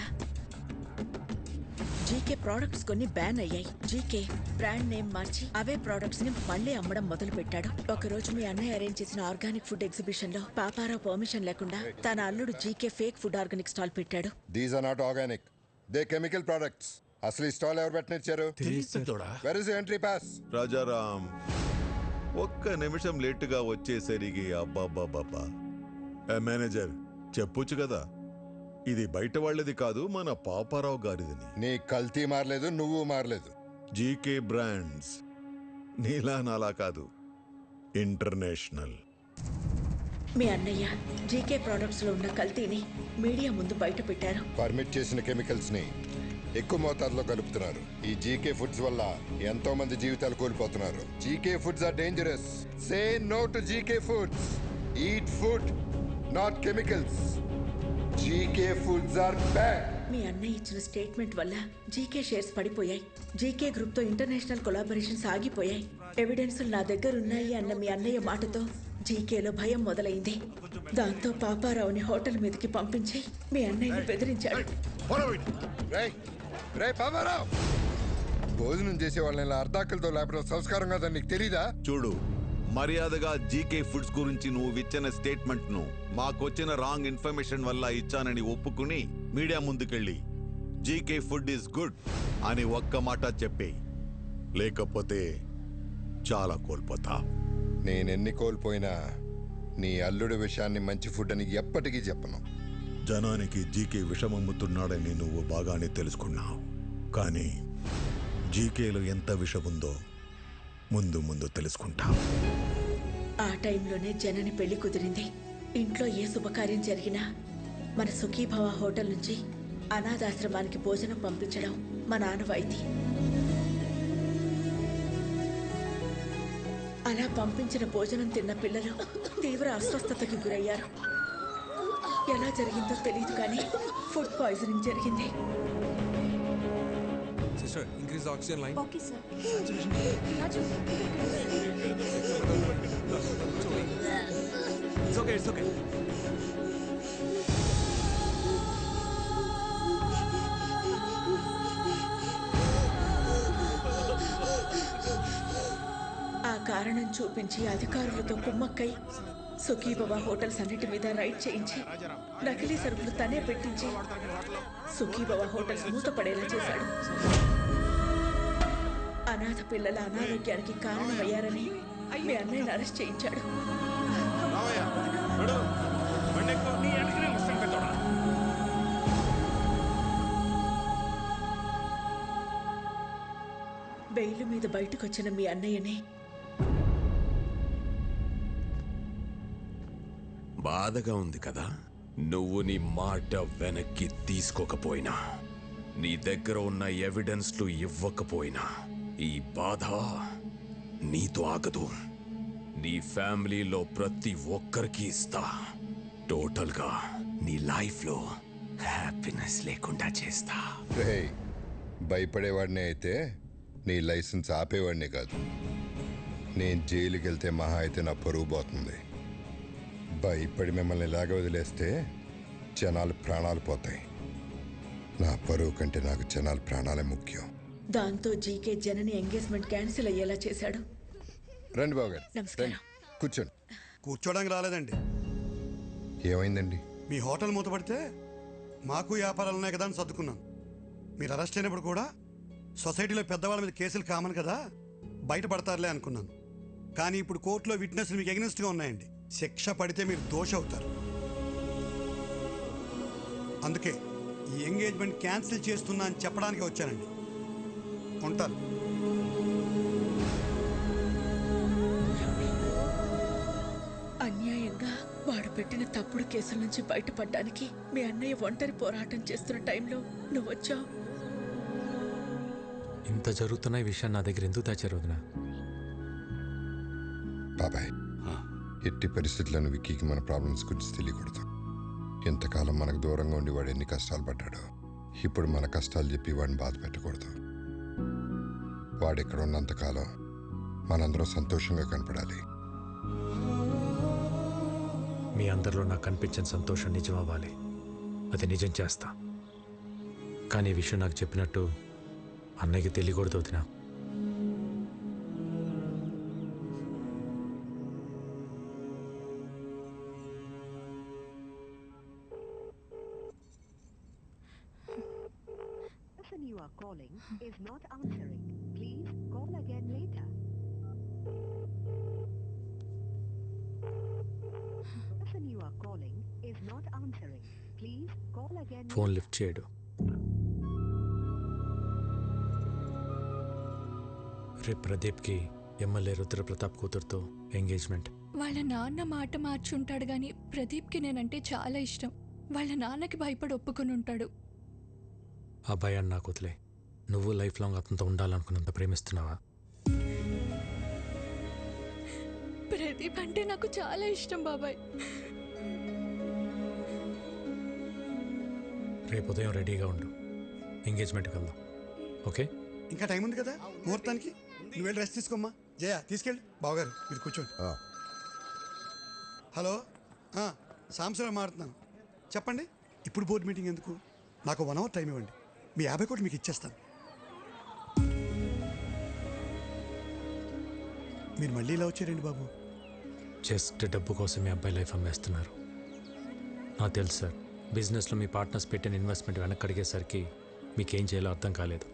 Speaker 3: జీకే ప్రోడక్ట్స్ కొన్ని బ్యాన్ అయ్యాయి. జీకే బ్రాండ్ నేమ్ మార్చి అవే ప్రోడక్ట్స్ ని మళ్ళీ అమ్మడం మొదలు పెట్టాడు. ఒకరోజు మీ అన్నయ్య అరేంజ్ చేసిన ఆర్గానిక్ ఫుడ్ ఎగ్జిబిషన్ లో పాపారావు పర్మిషన్ లేకుండా తన అల్లుడు GK fake food organic stall పెట్టాడు.
Speaker 2: These are not organic, they chemical products. అసలు ఈ స్టాల్ ఎవరు పెట్టనిచ్చారు? Where is entry pass?
Speaker 22: Rajaram ఒక్క నిమిషం లేటుగా వచ్చేసరికి అబ్బాబ్బాబ్బా. మేనేజర్ చెప్పొచ్చు కదా, ఇది బయట వాళ్ళది కాదు, మన పాపారావు గారిదని.
Speaker 2: నీ కల్తీ మారలేదు, నువ్వు మారలేదు.
Speaker 22: జీకే బ్రాండ్స్ నీలా నాలా కాదు, ఇంటర్నేషనల్.
Speaker 3: మీ అన్నయ్య జీకే ప్రోడక్ట్స్ లో ఉన్న కల్తీని మీడియా ముందు బయట పెట్టారు.
Speaker 2: పర్మిట్ చేసిన కెమికల్స్ ని ఎక్కువ మోతాదులో కలుపుతున్నారు. ఈ జీకే ఫుడ్స్ వల్ల ఎంతో మంది జీవితాలు కోల్పోతున్నారు. GK foods are dangerous. Say no to GK foods. Eat food, not chemicals. GK foods are bad.
Speaker 3: మీ అన్నయ్య ఇచ్చిన స్టేట్మెంట్ వల్ల జీకే షేర్స్ పడిపోయాయి. జీకే గ్రూప్ తో ఇంటర్నేషనల్ కొలాబరేషన్స్ ఆగిపోయాయి. ఎవిడెన్సులు నా దగ్గర ఉన్నాయి అన్న మీ అన్నయ్య మాటతో జీకేలో భయం మొదలైంది. దాంతో పాపారావుని హోటల్ మీదకి పంపించి మీ అన్నయ్యని బెదిరించాడు.
Speaker 2: భోజనం చేసే వాళ్ళని అర్ధాకలతో లేపడం సంస్కారం కాదని నీకు తెలీదా?
Speaker 22: చూడు, మర్యాదగా జీకే ఫుడ్స్ గురించి నువ్వు ఇచ్చిన స్టేట్మెంట్ ను మాకొచ్చిన రాంగ్ ఇన్ఫర్మేషన్ వల్ల ఇచ్చానని ఒప్పుకుని మీడియా ముందుకెళ్ళి జీకే ఫుడ్ ఈస్ గుడ్ అని ఒక్క మాట చెప్పే, లేకపోతే చాలా కోల్పోతా.
Speaker 2: నేనెన్ని కోల్పోయినా నీ అల్లుడి విషయాన్ని మంచి ఫుడ్ అని ఎప్పటికీ చెప్పను.
Speaker 22: జనానికి జీకే విషమమ్ముతున్నాడని నువ్వు బాగానే తెలుసుకున్నావు, కానీ జీకేలో ఎంత విషముందో ముందు ముందు తెలుసుకుంటా.
Speaker 3: ఆ టైంలోనే జనని పెళ్లి కుదిరింది. ఇంట్లో ఏ శుభకార్యం జరిగినా మన సుఖీభవ హోటల్ నుంచి అనాథాశ్రమానికి భోజనం పంపించడం మా ఆనవాయితీ. అలా పంపించిన భోజనం తిన్న పిల్లలు తీవ్ర అస్వస్థతకి గురయ్యారు. ఎలా జరిగిందో తెలియదు కానీ ఫుడ్ పాయిజనింగ్ జరిగింది.
Speaker 6: Sister, increase the oxygen line.
Speaker 15: Okay, sir.
Speaker 6: It's okay, it's okay.
Speaker 3: ఆ కారణం చూపించి అధికారులతో కుమ్మక్కై సుఖీభవ హోటల్స్ అన్నిటి మీద రైడ్ చేయించి నకిలీ సరుకులు తనే పెట్టించి సుఖీభవ హోటల్స్ మూతపడేలా చేశాడు. అనాథ పిల్లల అనారోగ్యానికి కారణమయ్యారని మీ అన్నయ్యని అరెస్ట్ చేయించాడు. బెయిల్ మీద బయటకు వచ్చిన మీ అన్నయ్యని
Speaker 21: బాధగా ఉంది కదా? నువ్వు నీ మాట వెనక్కి తీసుకోకపోయినా, నీ దగ్గర ఉన్న ఎవిడెన్స్లు ఇవ్వకపోయినా, ఈ బాధ నీతో ఆగదు. నీ ఫ్యామిలీలో ప్రతి ఒక్కరికి ఇస్తా. టోటల్గా నీ లైఫ్లో హ్యాపీనెస్ లేకుండా చేస్తా.
Speaker 2: రేయ్, భయపడేవాడినే అయితే నీ లైసెన్స్ ఆపేవాడిని కాదు. నేను జైలుకి వెళ్తే మహా అయితే నా పరువు పోతుంది. భయపడి మిమ్మల్ని ఇలాగ వదిలేస్తే జనాలు ప్రాణాలు పోతాయి. నా పరువు కంటే నాకు జనాల ప్రాణాలే ముఖ్యం.
Speaker 3: దాంతో జీకే జనని ఎంగేజ్మెంట్ క్యాన్సిల్ అయ్యేలా చేశాడు.
Speaker 2: రండి బాబు గారు,
Speaker 3: నమస్కారం.
Speaker 2: రండి, కూర్చోండి.
Speaker 7: కూర్చోడానికి రాలేదండి.
Speaker 2: ఏమైందండి?
Speaker 7: మీ హోటల్ మూతపడితే మాకు వ్యాపారాలు ఉన్నాయి కదా అని సర్దుకున్నాను. మీరు అరెస్ట్ అయినప్పుడు కూడా సొసైటీలో పెద్దవాళ్ళ మీద కేసులు కామన్ కదా, బయటపడతారులే అనుకున్నాను. కానీ ఇప్పుడు కోర్టులో విట్నెస్లు మీకు ఎగ్నెస్ట్గా ఉన్నాయండి. శిక్ష పడితే మీరు దోష అవుతారు. అందుకే ఈ ఎంగేజ్మెంట్ క్యాన్సిల్ చేస్తున్నా అని చెప్పడానికి వచ్చానండి. ఉంటాను.
Speaker 3: అన్యాయంగా వాడు పెట్టిన తప్పుడు కేసుల నుంచి బయటపడడానికి మీ అన్నయ్య ఒంటరి పోరాటం చేస్తున్న టైంలో నువ్వు వచ్చావు.
Speaker 1: ఇంత జరుగుతున్న ఈ విషయం నా దగ్గర ఎందుకు దాచారు వదినా?
Speaker 2: బాబాయ్, ఎట్టి పరిస్థితులను విక్కీకి మన ప్రాబ్లమ్స్ గురించి తెలియకూడదు. ఎంతకాలం మనకు దూరంగా ఉండి వాడు ఎన్ని కష్టాలు పడ్డాడో, ఇప్పుడు మన కష్టాలు చెప్పి వాడిని బాధ పెట్టకూడదు. వాడు ఇక్కడ ఉన్నంతకాలం మనందరం సంతోషంగా కనపడాలి.
Speaker 1: మీ అందరిలో నాకు కనిపించిన సంతోషం నిజం అవ్వాలి. అది నిజం చేస్తా. కానీ ఈ విషయం నాకు చెప్పినట్టు అన్నయ్యకి తెలియకూడదు వదినా.
Speaker 8: You are calling is not answering. Please call again later. The person you are calling is not answering. Please call again.
Speaker 1: Phone lift చేయడు. రేపు ప్రదీప్కి ఎమ్మెల్యే రుద్రప్రతాప్ కూతురుతో ఎంగేజ్మెంట్.
Speaker 15: వాళ్ళ నాన్న మాట మార్చుంటాడు గాని ప్రదీప్కి నేనంటే చాలా ఇష్టం. వాళ్ళ నాన్నకి భయపడి ఒప్పుకొని ఉంటాడు.
Speaker 1: ఆ భయాన్ని నాకు వదిలే. నువ్వు లైఫ్ లాంగ్ అతనితో ఉండాలనుకున్నంత ప్రేమిస్తున్నావా?
Speaker 15: ప్రదీప్ అంటే నాకు చాలా ఇష్టం బాబాయ్.
Speaker 1: రేపు ఉదయం రెడీగా ఉండు, ఎంగేజ్మెంట్కి వెళ్దాం. ఓకే?
Speaker 7: ఇంకా టైం ఉంది కదా ముహూర్తానికి. నువ్వు వెళ్ళి రెస్ట్ తీసుకోమ్మా. జయ తీసుకెళ్ళి. బావగారు మీరు కూర్చోండి. హలో, సాంబశివరావు మాట్లాడుతున్నాను. చెప్పండి. ఇప్పుడు బోర్డు మీటింగ్ ఎందుకు? నాకు 1 hour టైం ఇవ్వండి. మీ 50 కోట్లు మీకు ఇచ్చేస్తాను. మీరు మళ్ళీ ఇలా వచ్చారండి బాబు?
Speaker 1: జస్ట్ డబ్బు కోసం మీ అబ్బాయి లైఫ్ అమ్మేస్తున్నారు. నాకు తెలుసు సార్, బిజినెస్లో మీ పార్ట్నర్స్ పెట్టిన ఇన్వెస్ట్మెంట్ వెనక్కి అడిగేసరికి మీకేం చేయాలో అర్థం కాలేదు.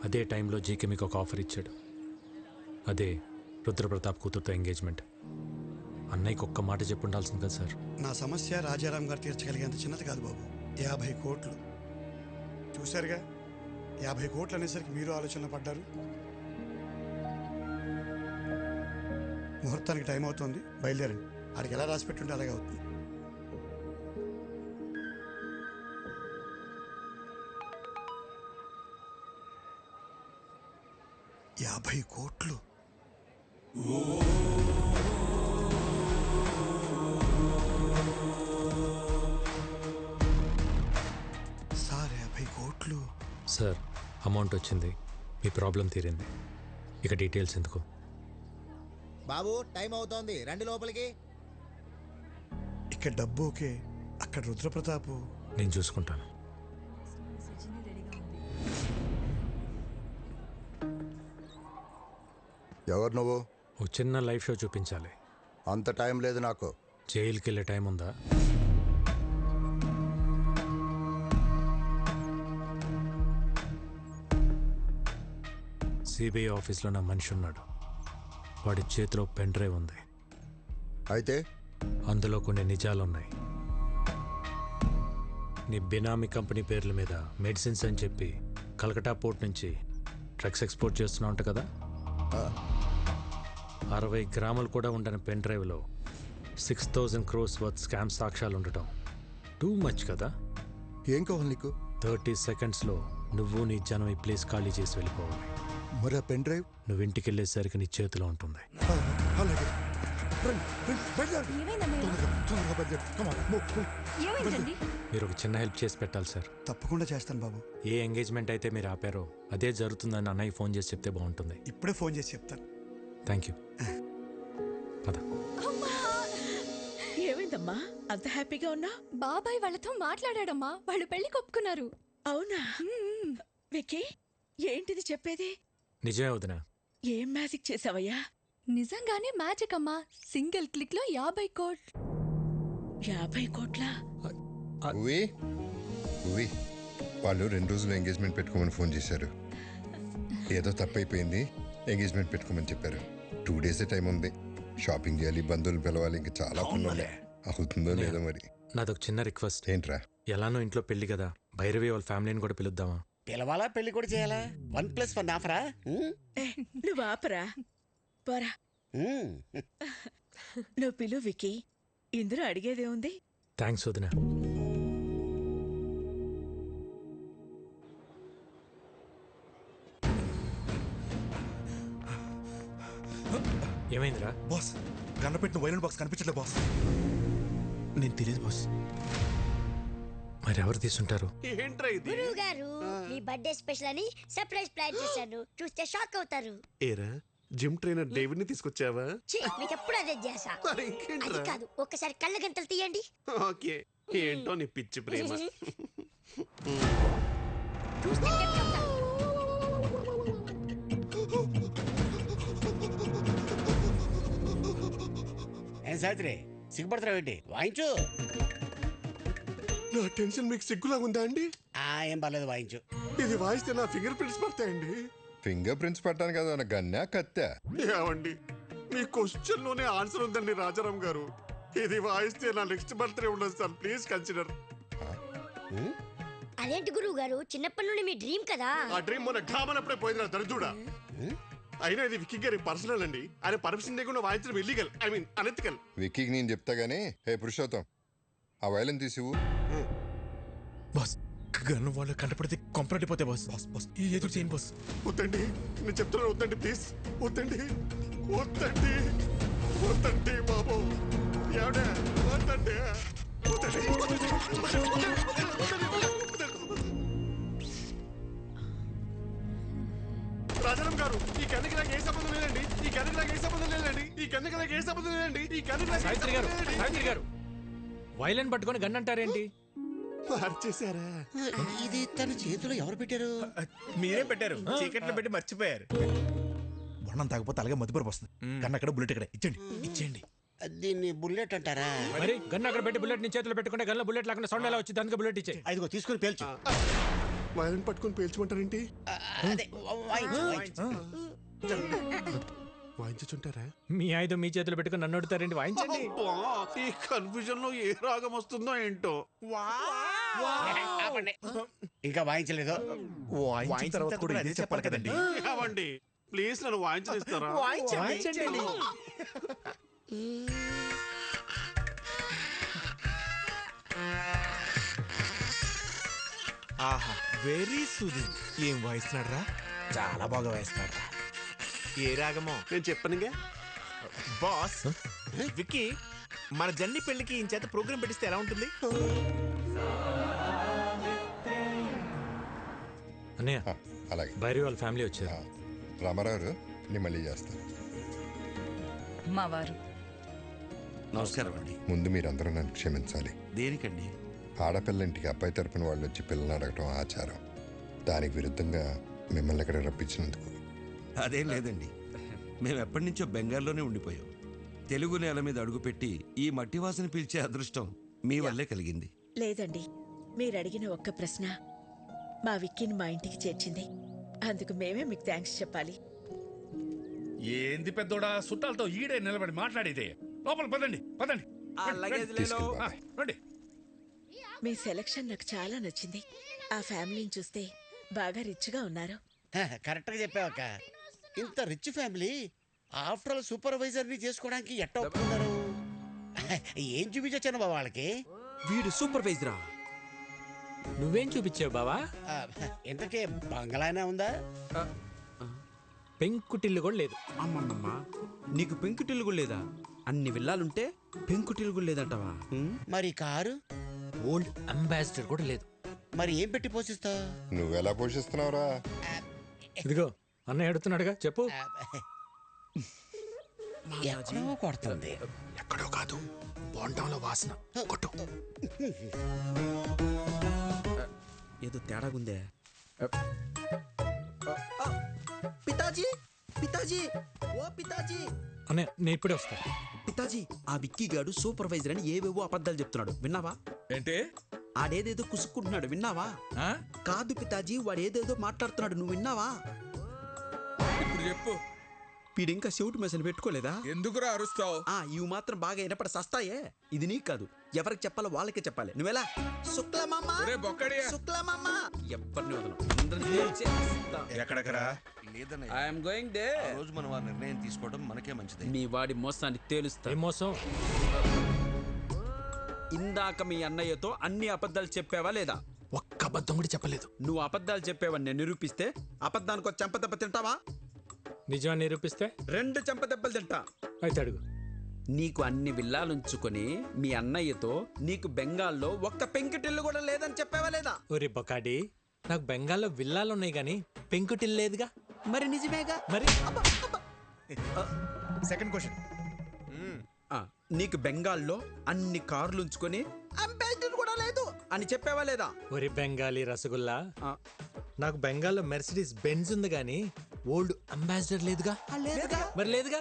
Speaker 1: అదే టైంలో జీకే మీకు ఒక ఆఫర్ ఇచ్చాడు. అదే రుద్రప్రతాప్ కూతురుతో ఎంగేజ్మెంట్. అన్నయ్యకి ఒక్క మాట చెప్పి ఉండాల్సింది కదా సార్.
Speaker 7: నా సమస్య రాజారాం గారు తీర్చగలిగేంత చిన్నది కాదు బాబు. 50 కోట్లు చూశారుగా. 50 కోట్లు అనేసరికి మీరు ఆలోచనలో పడ్డారు. ముహూర్తానికి టైం అవుతుంది, బయలుదేరండి. ఆడికి ఎలా రాసి పెట్టుంటే అలాగే అవుతుంది. యాభై కోట్లు సార్. 50 కోట్లు
Speaker 1: సార్, అమౌంట్ వచ్చింది, మీ ప్రాబ్లం తీరింది. ఇక డీటెయిల్స్ ఎందుకు?
Speaker 18: బాబు టైం అవుతోంది, రండి లోపలికి.
Speaker 7: ఇక్కడ డబ్బు ఓకే, అక్కడ రుద్రప్రతాపు.
Speaker 1: నేను చూసుకుంటాను.
Speaker 2: ఎవరు నువ్వు?
Speaker 1: ఒక చిన్న లైవ్ షో చూపించాలి.
Speaker 2: అంత టైం లేదు నాకు.
Speaker 1: జైలుకి వెళ్ళే టైం ఉందా? సిబిఐ ఆఫీస్లో నా మనిషి ఉన్నాడు. వాడి చేతిలో పెన్ డ్రైవ్ ఉంది.
Speaker 2: అయితే
Speaker 1: అందులో కొన్ని నిజాలున్నాయి. నీ బినామీ కంపెనీ పేర్ల మీద మెడిసిన్స్ అని చెప్పి కలకటా పోర్ట్ నుంచి డ్రగ్స్ ఎక్స్పోర్ట్ చేస్తున్నా ఉంటా కదా. 60 గ్రాములు కూడా ఉండని పెన్ డ్రైవ్లో 6,000 crores వర్త్ స్కామ్ సాక్ష్యాలు ఉండటం టూ మచ్ కదా?
Speaker 2: ఏం కావాలి నీకు?
Speaker 1: 30 సెకండ్స్లో నువ్వు నీ జనం ఈ ప్లేస్ ఖాళీ చేసి వెళ్ళిపోవాలి.
Speaker 2: మరి ఆ పెన్ డ్రైవ్?
Speaker 1: నువ్వు ఇంటికి వెళ్ళేసరికి నీ చేతిలో ఉంటుంది.
Speaker 2: అలాగే.
Speaker 1: మీరు ఒక చిన్న హెల్ప్ చేసి పెట్టాలి సార్.
Speaker 7: తప్పకుండా చేస్తాను బాబు.
Speaker 1: ఏ ఎంగేజ్మెంట్ అయితే మీరు ఆపారో అదే జరుగుతుందని అన్నయ్య ఫోన్ చేసి చెప్తే బాగుంటుంది.
Speaker 7: ఇప్పుడే ఫోన్ చేసి చెప్తాను.
Speaker 1: Thank you. పద.
Speaker 3: ఏమైందమ్మా అంత హ్యాపీగా ఉన్నా?
Speaker 15: బాబాయ్ వాళ్ళతో మాట్లాడాడమ్మా, వాళ్ళు పెళ్లి ఒప్పుకున్నారు.
Speaker 3: అవునా? విక్కీ ఏంటిది చెప్పేది?
Speaker 1: నిజమే వదినా.
Speaker 3: ఏం మ్యాజిక్ చేసావయ్యా?
Speaker 15: నిజంగానే మ్యాజిక్ అమ్మా. సింగిల్ క్లిక్ లో 50 కోట్లు.
Speaker 3: 50 కోట్ల?
Speaker 2: వాళ్ళు 2 రోజులు ఎంగేజ్మెంట్ పెట్టుకోమని ఫోన్ చేశారు. ఏదో తప్పైపోయింది, ఎంగేజ్మెంట్ పెట్టుకోమని చెప్పారు. 2 డేసే టైం ఉంది. షాపింగ్ చేయాలి, బంధువులు పిలవాలి, ఇంకా చాలా పనులు. అవుతుందో లేదో మరి.
Speaker 1: నాదొక చిన్న రిక్వెస్ట్.
Speaker 2: ఏంట్రా?
Speaker 1: ఎలానో ఇంట్లో పెళ్లి కదా, భైరవి వాళ్ళ ఫ్యామిలీని కూడా పిలుద్దామా?
Speaker 12: పిలవాలా, పెళ్లి కూడా చేయాలా? 1+1 ఆఫరా?
Speaker 3: నువ్వు ఆపరా, పోరా. నువ్వు పిలు విక్కీ, ఇందులో అడిగేదే ఉంది.
Speaker 1: థ్యాంక్స్ వదినా. ఏమైందిరా?
Speaker 14: బాస్, గన్న పెట్టిన వైలెంట్ బాక్స్ కనిపించట్లేదు బాస్.
Speaker 10: నేను తెలియదు బాస్.
Speaker 1: మరి ఎవరు తీసుంటారు?
Speaker 19: గురువు గారు, మీ బర్త్డే స్పెషల్ అని సర్ప్రైజ్ ప్లాన్ చేశాను. చూస్తే షాక్ అవుతారు.
Speaker 10: ఏరా జిమ్ ట్రైనర్ డేవిడ్ ని తీసుకొచ్చావా?
Speaker 19: మీకు ఎప్పుడు అదే చేసా. అది కాదు, ఒక్కసారి కళ్ళ గంటలు తీయండి.
Speaker 10: ఓకే, ఏంటో నీ పిచ్చి ప్రేమ.
Speaker 19: చూస్తే చెప్తా.
Speaker 12: ఏం సావిత్రి, సిగ్గుపడతావు ఏంటి? వాయించు.
Speaker 10: నా టెన్షన్ మీకు సిగ్గులా ఉందా అండి?
Speaker 12: ఏం పర్లేదు, వాయించు.
Speaker 10: ఇది వాయిస్తే నా ఫింగర్ ప్రింట్స్ పడతాయండి.
Speaker 2: ఫింగర్ ప్రింట్స్ పట్టాను కదా, గన్నా కత్తా?
Speaker 10: ఏమండి, మీ క్వశ్చన్ లోనే ఆన్సర్ ఉందండి రాజారాం గారు. ఇది వాయిస్తే నా నెక్స్ట్ బర్త్డే ఉండదు సార్, ప్లీజ్ కన్సిడర్.
Speaker 19: అదేంటి గురువు గారు, చిన్నప్పటి నుండి మీ డ్రీమ్ కదా.
Speaker 10: ఆ డ్రీమ్ మొన్న ఘామనప్పుడే పోయింది, దరిద్రుడా. అయినా ఇది విక్కీ గారి పర్సనల్ అండి. ఆయన పర్మిషన్ లేకుండా వాయించడం ఇల్లీగల్, ఐ మీన్ అనెథికల్.
Speaker 2: విక్కీకి నేను చెప్తా గానీ, హే పురుషోత్తం, ఆ వైలెన్ తీసివు.
Speaker 10: బాస్, గన్ను వాళ్ళు కంటపడితే కంపరటిపోతే బాస్. బాస్ బాస్ ఎదురు చేయండి బాస్. వద్దండి, నేను చెప్తున్నాను, వద్దండి ప్లీజ్. వద్దండి, వద్దండి, వద్దండి బాబు. ఎవడే వద్దండి, రాజారాం గారు, ఈ కన్నుకి నాకు ఏ సంబంధం లేదండి. ఈ కన్నుకి నాకు ఏ సంబంధం లేదండి. ఈ కన్నుకి నాకు ఏ సంబంధం లేదండి. ఈ కన్నుకి నాకు
Speaker 1: సావిత్రి గారు, సావిత్రి గారు, వైలెన్ పట్టుకొని గన్ అంటారేంటి?
Speaker 10: మార్చేశారా?
Speaker 12: ఇది తన చేతిలో ఎవరు పెట్టారు?
Speaker 10: మీరే పెట్టారు, చీకట్లో పెట్టి మర్చిపోయారు.
Speaker 14: వర్ణం తాగపోతే అలాగే మధుపరపు వస్తుంది. కన్నా అక్కడ బుల్లెట్ ఇక్కడ ఇచ్చండి, ఇచ్చేయండి.
Speaker 12: దీన్ని బుల్లెట్ అంటారా?
Speaker 1: మరి గన్ అక్కడ పెట్టి బుల్లెట్ ని చేతిలో పెట్టుకుంటే గన్లో బుల్లెట్ లేకుండా సౌండ్ ఎలా వచ్చింది? అందుకే బుల్లెట్ ఇచ్చే.
Speaker 12: ఇదిగో తీసుకుని పేల్చు.
Speaker 10: వైలెన్ పట్టుకొని పేల్చమంటారేంటి? వాయించుంటారా?
Speaker 1: మీ ఆయుధం మీ చేతిలో పెట్టుకుని నన్ను అడుగుతారేంటి? వాయించండి.
Speaker 10: ఈ కన్ఫ్యూజన్ లో ఏ రాగం వస్తుందో ఏంటో.
Speaker 12: ఇంకా వాయించలేదు.
Speaker 14: వాయించిన తర్వాత కూడా ఇదే చెప్పాలి కదండి.
Speaker 10: అవండి ప్లీజ్, నన్ను వాయించనిస్తారా?
Speaker 1: వాయించండి.
Speaker 10: ఆహా, వెరీ సూదింగ్. ఏం వాయిస్తున్నాడు రా?
Speaker 14: చాలా బాగా వాయిస్తాడు.
Speaker 10: ఏ రాగమో నేను చెప్పనుగా.
Speaker 6: బాస్, విక్కీ మన జన్ని పెళ్లికి ఈ చేత ప్రోగ్రామ్ పెట్టిస్తే ఎలా ఉంటుంది?
Speaker 1: అన్నయ్య,
Speaker 2: అలాగే.
Speaker 1: భైరవి వాళ్ళ ఫ్యామిలీ వచ్చారు.
Speaker 2: రామారావు, నేను మళ్ళీ చేస్తాను.
Speaker 4: మా వారు
Speaker 23: నమస్కారం అండి.
Speaker 2: ముందు మీరందరూ నన్ను క్షమించాలి.
Speaker 23: దేనికండి?
Speaker 2: ఆడపిల్లంటికి అబ్బాయి తరపున వాళ్ళు వచ్చి పిల్లల్ని అడగటం ఆచారం. దానికి విరుద్ధంగా మిమ్మల్ని ఇక్కడ రప్పించినందుకు.
Speaker 23: అదేం లేదండి, మేము ఎప్పటి నుంచో బెంగాల్లోనే ఉండిపోయాం. తెలుగు నేల మీద అడుగుపెట్టి ఈ మట్టి వాసన పీల్చే అదృష్టం మీ వల్లే కలిగింది.
Speaker 3: లేదండి, మీరు అడిగిన ఒక్క ప్రశ్న మా విక్కీని మా ఇంటికి చేర్చింది. అందుకు మేమే మీకు థ్యాంక్స్ చెప్పాలి.
Speaker 16: ఏంది పెద్దోడా, చుట్టాలతో ఈడే నిలబడి మాట్లాడేదే. లోపల పదండి, పదండి. రండి.
Speaker 3: మీ సెలక్షన్ నాకు చాలా నచ్చింది. ఆ ఫ్యామిలీని చూస్తే బాగా రిచ్గా ఉన్నారు.
Speaker 12: కరెక్ట్గా చెప్పావక్క. ఇంత రిచ్ ఫ్యామిలీ ఆఫ్టర్ ఆల్ సూపర్వైజర్ని చేసుకోవడానికి ఎట్ట ఒప్పుకున్నారు? ఏం చూపించొచ్చాను బాబా వాళ్ళకి?
Speaker 5: వీడు సూపర్వైజర్ రా. నువ్వేం చూపించావు బావా?
Speaker 12: ఇంతకే బంగ్లానే ఉందా?
Speaker 5: పెంకుటిల్లు కూడా లేదు.
Speaker 9: అమ్మమ్మమ్మ, నీకు పెంకుటిల్లు కూడా లేదా? అన్ని విల్లాలుంటే పెంకుటిల్లు కూడా లేదంటావా?
Speaker 12: మరి కారు?
Speaker 5: ఓల్డ్ అంబాసిడర్ కూడా లేదు.
Speaker 12: మరి ఏం పెట్టి పోషిస్తావు?
Speaker 2: నువ్వెలా పోషిస్తున్నావురా?
Speaker 5: ఇదిగో అన్నయ్య అడుగుతున్నాడుగా, చెప్పు.
Speaker 12: ఎక్కడో కొడుతుంది.
Speaker 10: ఎక్కడో కాదు, బోండంలో వాసన. కొట్టు.
Speaker 9: ఏదో తేడాగుందే. పితాజీ, పితాజీ, ఓ పితాజీ.
Speaker 5: అన్నయ్య నేను ఇప్పుడే వస్తా.
Speaker 9: పితాజీ, ఆ విక్కీ గాడు సూపర్వైజర్ అని ఏవేవో అబద్ధాలు చెప్తున్నాడు, విన్నావా?
Speaker 11: ఏంటి?
Speaker 9: ఆడేదేదో కుసుక్కుంటున్నాడు, విన్నావా? కాదు పితాజీ, వాడు ఏదేదో మాట్లాడుతున్నాడు, నువ్వు విన్నావా?
Speaker 11: ఇప్పుడు చెప్పు.
Speaker 9: వీడింకా చెవుటు మెసలు పెట్టుకోలేదా?
Speaker 11: ఎందుకురా అరుస్తావు?
Speaker 9: ఇవి మాత్రం బాగా వినపడ సస్తాయే. ఇది నీకు కాదు, ఎవరికి చెప్పాలో వాళ్ళకే చెప్పాలి. నువ్వెలా? శుక్లమామ, శుక్లమామ, ఎవరిని వదలం.
Speaker 23: ఎక్కడెక్కరా?
Speaker 9: I'm going there.
Speaker 23: ఆ రోజు మనం ఆ నిర్ణయం తీసుకోవడం మనకే మంచిది.
Speaker 9: మీ వాడి మోసాన్ని తేలుస్తా.
Speaker 5: మోసం?
Speaker 9: ఇందాక మీ అన్నయ్యతో అన్ని అబద్ధాలు చెప్పావా లేదా?
Speaker 10: ఒక్క అబద్ధం కూడా చెప్పలేదు.
Speaker 9: నువ్వు అబద్ధాలు చెప్పావని నేను నిరూపిస్తే అబద్ధానికి ఒక చెంపదెబ్బ తింటావా?
Speaker 5: నిజాన్ని నిరూపిస్తే
Speaker 9: 2 చెంపదెబ్బలు తింటా.
Speaker 5: అయితే అడుగు.
Speaker 9: నీకు అన్ని విల్లాలుంచుకొని మీ అన్నయ్యతో నీకు బెంగాల్లో ఒక్క పెంకుటిల్లు కూడా లేదని చెప్పావా లేదా?
Speaker 5: ఒరే బొకాడి, నాకు బెంగాల్లో విల్లాలు ఉన్నాయి కానీ పెంకుటిల్లు లేదుగా.
Speaker 9: మరి నిజమేగా.
Speaker 5: మరి
Speaker 14: సెకండ్ క్వశ్చన్,
Speaker 9: నీకు బెంగాల్లో అన్ని కార్లు ఉంచుకొని అంబాసిడర్ కూడా లేదు అని చెప్పావా లేదా?
Speaker 5: ఒరే బెంగాలీ రసగుల్లా, నాకు బెంగాల్లో మెర్సిడీస్ బెంజ్ ఉంది కానీ ఓల్డ్ అంబాసిడర్ లేదుగా. మరి లేదుగా.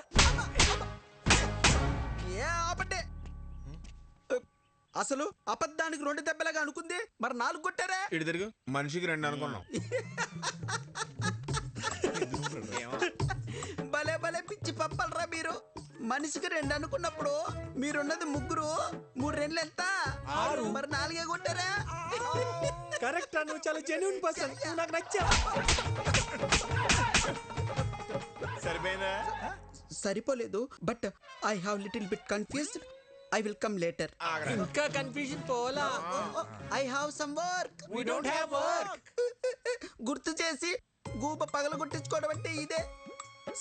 Speaker 9: అసలు అబద్ధానికి 2 దెబ్బలుగా అనుకుంది, మరి 4 కొట్టారా?
Speaker 6: ఇటు తిరుగు. మనిషికి 2 అనుకున్నాం.
Speaker 9: భలే భలే పిచ్చి పప్పలరా మీరు. మనిషికి 2 అనుకున్నప్పుడు మీరున్నది 3, 3 2 ఎంత? 6. మరి 4 కొట్టారా?
Speaker 5: కరెక్ట్. నువ్వు చాలా జెన్యూన్ పర్సన్, నువ్వు నాకు నచ్చావు.
Speaker 23: సరిపోయిందా?
Speaker 9: సరిపోలేదు, but I have little bit confused. I will come later.
Speaker 5: ఇంకా కన్ఫ్యూజన్ పోలా.
Speaker 9: I have some work.
Speaker 5: We don't have work.
Speaker 9: గుర్తు చేసి గూబ పగల కొట్టించుకోవడం అంటే ఇదే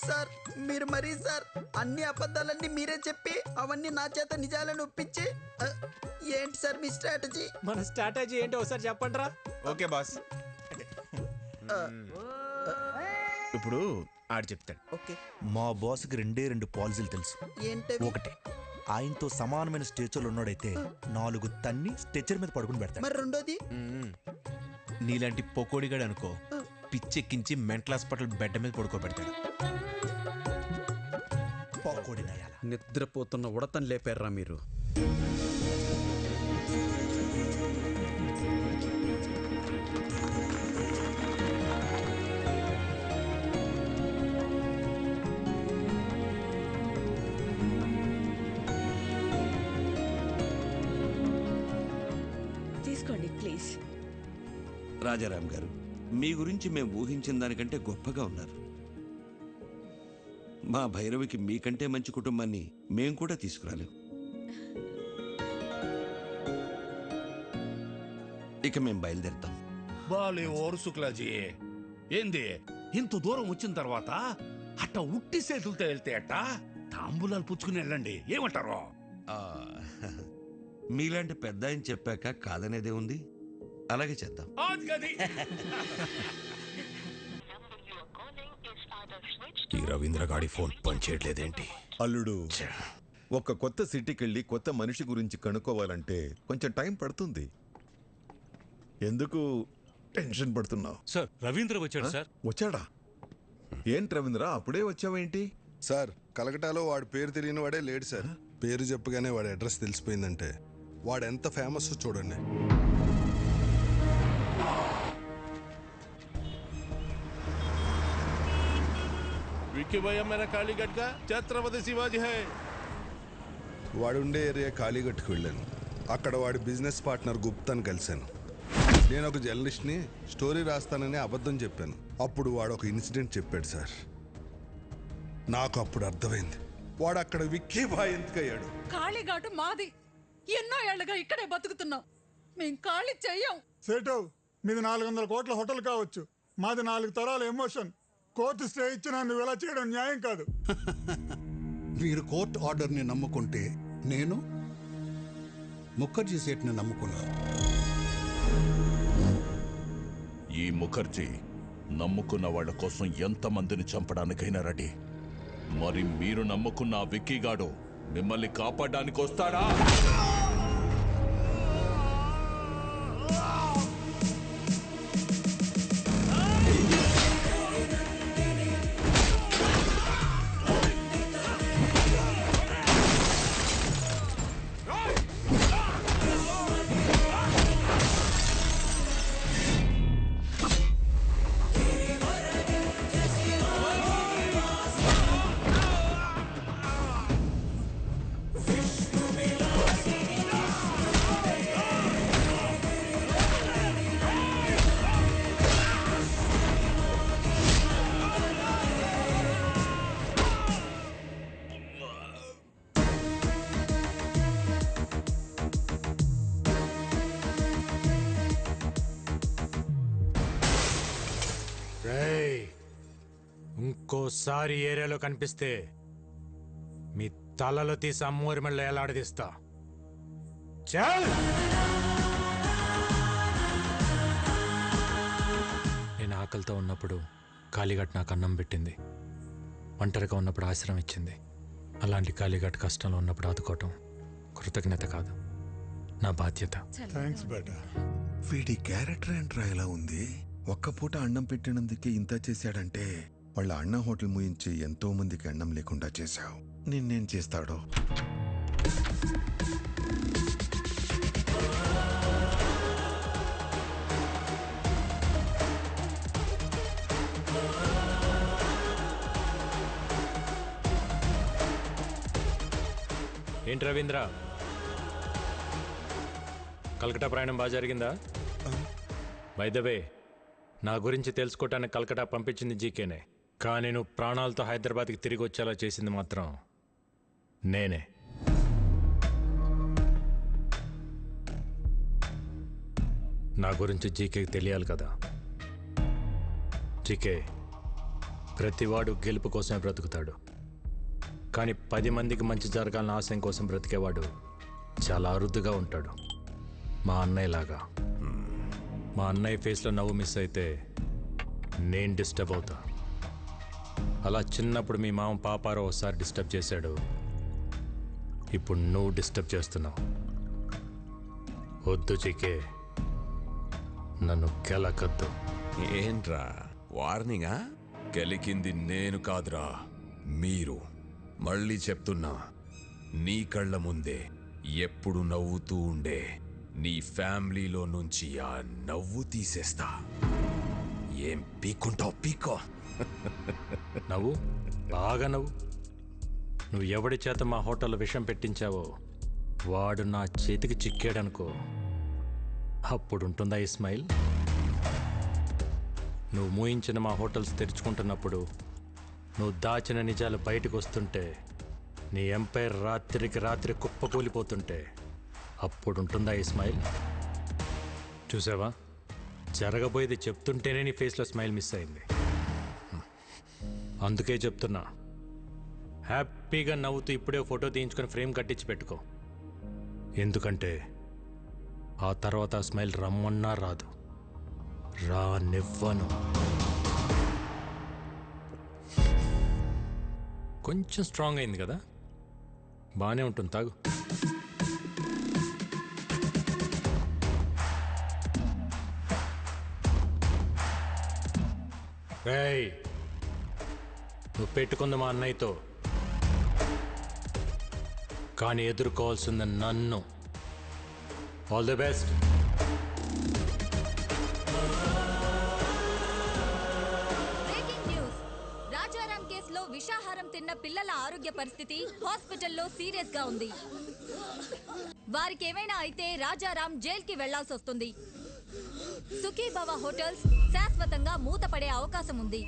Speaker 9: సార్. మీరు మరీ సార్ అన్ని అబద్ధాలన్నీ మీరే చెప్పి అవన్నీ నా చేత నిజాలను ఒప్పించి ఏంటి సార్ మీ స్ట్రాటజీ?
Speaker 5: మన స్ట్రాటజీ ఏంటో ఒకసారి చెప్పండి రా.
Speaker 6: Okay boss.
Speaker 14: ఇప్పుడు ఆడు చెప్తాడు.
Speaker 9: ఓకే.
Speaker 14: మా బాస్కి 2 పాలసీలు తెలుసు.
Speaker 9: ఏంటవి?
Speaker 14: ఒకటి, ఆయనతో సమానమైన స్టేచర్లు ఉన్నాడైతే 4 తన్ని స్టేచర్ మీద పడుకుని పెడతాడు.
Speaker 9: మరి రెండోది?
Speaker 14: నీలాంటి పొకోడిగాడు అనుకో, పిచ్చెక్కించి మెంటల్ హాస్పిటల్ బెడ్ మీద పడుకోబెడతాడు.
Speaker 9: నిద్రపోతున్న ఉడతను లేపారా మీరు?
Speaker 3: తీసుకోండి ప్లీజ్.
Speaker 23: రాజారాం గారు, మీ గురించి మేము ఊహించిన దానికంటే గొప్పగా ఉన్నారు. మా భైరవికి మీకంటే మంచి కుటుంబాన్ని మేం కూడా తీసుకురాలేం. ఇక మేం బయలుదేరుతాం.
Speaker 16: బాలే ఓరు శుక్లాజీ, ఏంది ఇంత దూరం వచ్చిన తర్వాత అట్ట ఉట్టి చేతులతో వెళ్తే అట్ట తాంబూలాలు పుచ్చుకుని వెళ్ళండి, ఏమంటారు?
Speaker 23: మీలాంటి పెద్ద ఆయన చెప్పాక కాదనేదే ఉంది. అలాగే చేద్దాం.
Speaker 1: ఈ రవీంద్ర గాడి ఫోన్ పనిచేయట్లేదేంటి?
Speaker 22: అల్లుడు, ఒక కొత్త సిటీకి వెళ్ళి కొత్త మనిషి గురించి కనుక్కోవాలంటే కొంచెం టైం పడుతుంది. ఎందుకు టెన్షన్ పడుతున్నావు?
Speaker 20: సార్, రవీంద్ర వచ్చాడు సార్.
Speaker 22: వచ్చాడా? ఏంటి రవీంద్ర, అప్పుడే వచ్చావేంటి?
Speaker 2: సార్, కలకటాలో వాడి పేరు తెలియని వాడే లేడు సార్. పేరు చెప్పగానే వాడి అడ్రస్ తెలిసిపోయిందంటే వాడు ఎంత ఫేమస్ చూడండి.
Speaker 6: विक्की भैया मेरा कालीगढ़ का छत्रपति शिवाजी है.
Speaker 2: వాడుండే ఏరియా కాళీగట్టుకు వెళ్ళాను. అక్కడ వాడి బిజినెస్ పార్ట్నర్ గుప్తాను కలిశాను. నేను ఒక జర్నలిస్ట్ని, స్టోరీ రాస్తానని అబద్ధం చెప్పాను. అప్పుడు వాడు ఒక ఇన్సిడెంట్ చెప్పాడు సార్. నాకు అప్పుడు అర్థమైంది
Speaker 13: వాడు అక్కడ విక్కీ బాయ్ ఎందుకయ్యాడు?
Speaker 17: కాళీఘాటు మాది. ఎన్నో ఏళ్లుగా ఇక్కడే బతుకుతున్నాం. మేం ఖాళీ చెయ్యం.
Speaker 20: సేటు మీది 400 కోట్ల హోటల్ కావచ్చు, మాది 4 తరాల ఎమోషన్. కోర్టు స్టే ఇచ్చినా నువ్వు ఇలా చేయడం న్యాయం కాదు.
Speaker 13: మీరు కోర్టు ఆర్డర్ని నమ్ముకుంటే నేను ముఖర్జీ సేట్ని నమ్ముకున్నాను.
Speaker 16: ఈ ముఖర్జీ నమ్ముకున్న వాళ్ళ కోసం ఎంతమందిని చంపడానికైనా రెడీ. మరి మీరు నమ్ముకున్న ఆ విక్కీగాడు మిమ్మల్ని కాపాడడానికి వస్తాడా?
Speaker 5: ఇంకోసారి ఏరియాలో కనిపిస్తే మీ తలలో తీసి అమ్మూరి మెళ్ళ ఎలాడదీస్తా. చల్! నేను ఆకలితో ఉన్నప్పుడు కాళీఘాట్ నాకు అన్నం పెట్టింది. ఒంటరిగా ఉన్నప్పుడు ఆశ్రయం ఇచ్చింది. అలాంటి కాళీఘాట్ కష్టంలో ఉన్నప్పుడు ఆదుకోవటం కృతజ్ఞత కాదు, నా బాధ్యత.
Speaker 20: థ్యాంక్స్ బేటా.
Speaker 10: వీడి క్యారెక్టర్ ఏంట్రా ఇలా ఉంది? ఒక్క పూట అన్నం పెట్టినందుకే ఇంత చేశాడంటే వాళ్ళ అన్న హోటల్ ముయించి ఎంతో మందికి అన్నం లేకుండా చేశావు. నిన్నేం చేస్తాడో?
Speaker 1: ఏంటి రవీంద్ర, కలకటా ప్రయాణం బాగా జరిగిందా? బై ద వే, నా గురించి తెలుసుకోవటానికి కలకటా పంపించింది జీకేనే, కానీ నువ్వు ప్రాణాలతో హైదరాబాద్కి తిరిగి వచ్చేలా చేసింది మాత్రం నేనే. నా గురించి జీకేకి తెలియాలి కదా. జీకే, ప్రతివాడు గెలుపు కోసమే బ్రతుకుతాడు, కానీ 10 మందికి మంచి జరగాలని ఆశయం కోసం బ్రతికేవాడు చాలా అరుదుగా ఉంటాడు. మా అన్నయ్యలాగా. మా అన్నయ్య ఫేస్లో నవ్వు మిస్ అయితే నేను డిస్టర్బ్ అవుతా. అలా చిన్నప్పుడు మీ మామ పాపారో ఒకసారి డిస్టర్బ్ చేశాడు, ఇప్పుడు నువ్వు డిస్టర్బ్ చేస్తున్నావు. వద్దు చికే, నన్ను కెలకద్దు.
Speaker 21: ఏంట్రా వార్నింగా? గెలికింది నేను కాదురా, మీరు. మళ్ళీ చెప్తున్నా, నీ కళ్ళ ముందే ఎప్పుడు నవ్వుతూ ఉండే నీ ఫ్యామిలీలో నుంచి ఆ నవ్వు తీసేస్తా. ఏం పీక్కుంటావు పీకో.
Speaker 1: నవ్వు, బాగా నవ్వు. నువ్వు ఎవడి చేత మా హోటల్లో విషం పెట్టించావో వాడు నా చేతికి చిక్కాడనుకో, అప్పుడుంటుందా ఈ స్మైల్? నువ్వు మూయించిన మా హోటల్స్ తెరుచుకుంటున్నప్పుడు, నువ్వు దాచిన నిజాలు బయటకు వస్తుంటే, నీ ఎంపైర్ రాత్రికి రాత్రి కుప్పకూలిపోతుంటే, అప్పుడుంటుందా ఈ స్మైల్? చూసావా, జరగబోయేది చెప్తుంటేనే నీ ఫేస్లో స్మైల్ మిస్ అయింది. అందుకే చెప్తున్నా, హ్యాపీగా నవ్వుతూ ఇప్పుడే ఫోటో తీయించుకొని ఫ్రేమ్ కట్టించి పెట్టుకో. ఎందుకంటే ఆ తర్వాత ఆ స్మైల్ రమ్మన్నా రాదు, రానివ్వను. కొంచెం స్ట్రాంగ్ అయింది కదా, బాగానే ఉంటుంది, తాగు. రేయ్, నువ్వు పెట్టుకుంది మా అన్నయ్యతో, కానీ ఎదుర్కోవాల్సింది నన్ను. All the best.
Speaker 4: Breaking news. Rajaram కేసులో విషాహారం తిన్న పిల్లల ఆరోగ్య పరిస్థితి హాస్పిటల్లో సీరియస్ గా ఉంది. వారికి ఏమైనా అయితే రాజారాం జైలుకి వెళ్లాల్సి వస్తుంది. సుఖీభవ హోటల్స్ శాశ్వతంగా మూతపడే అవకాశం ఉంది.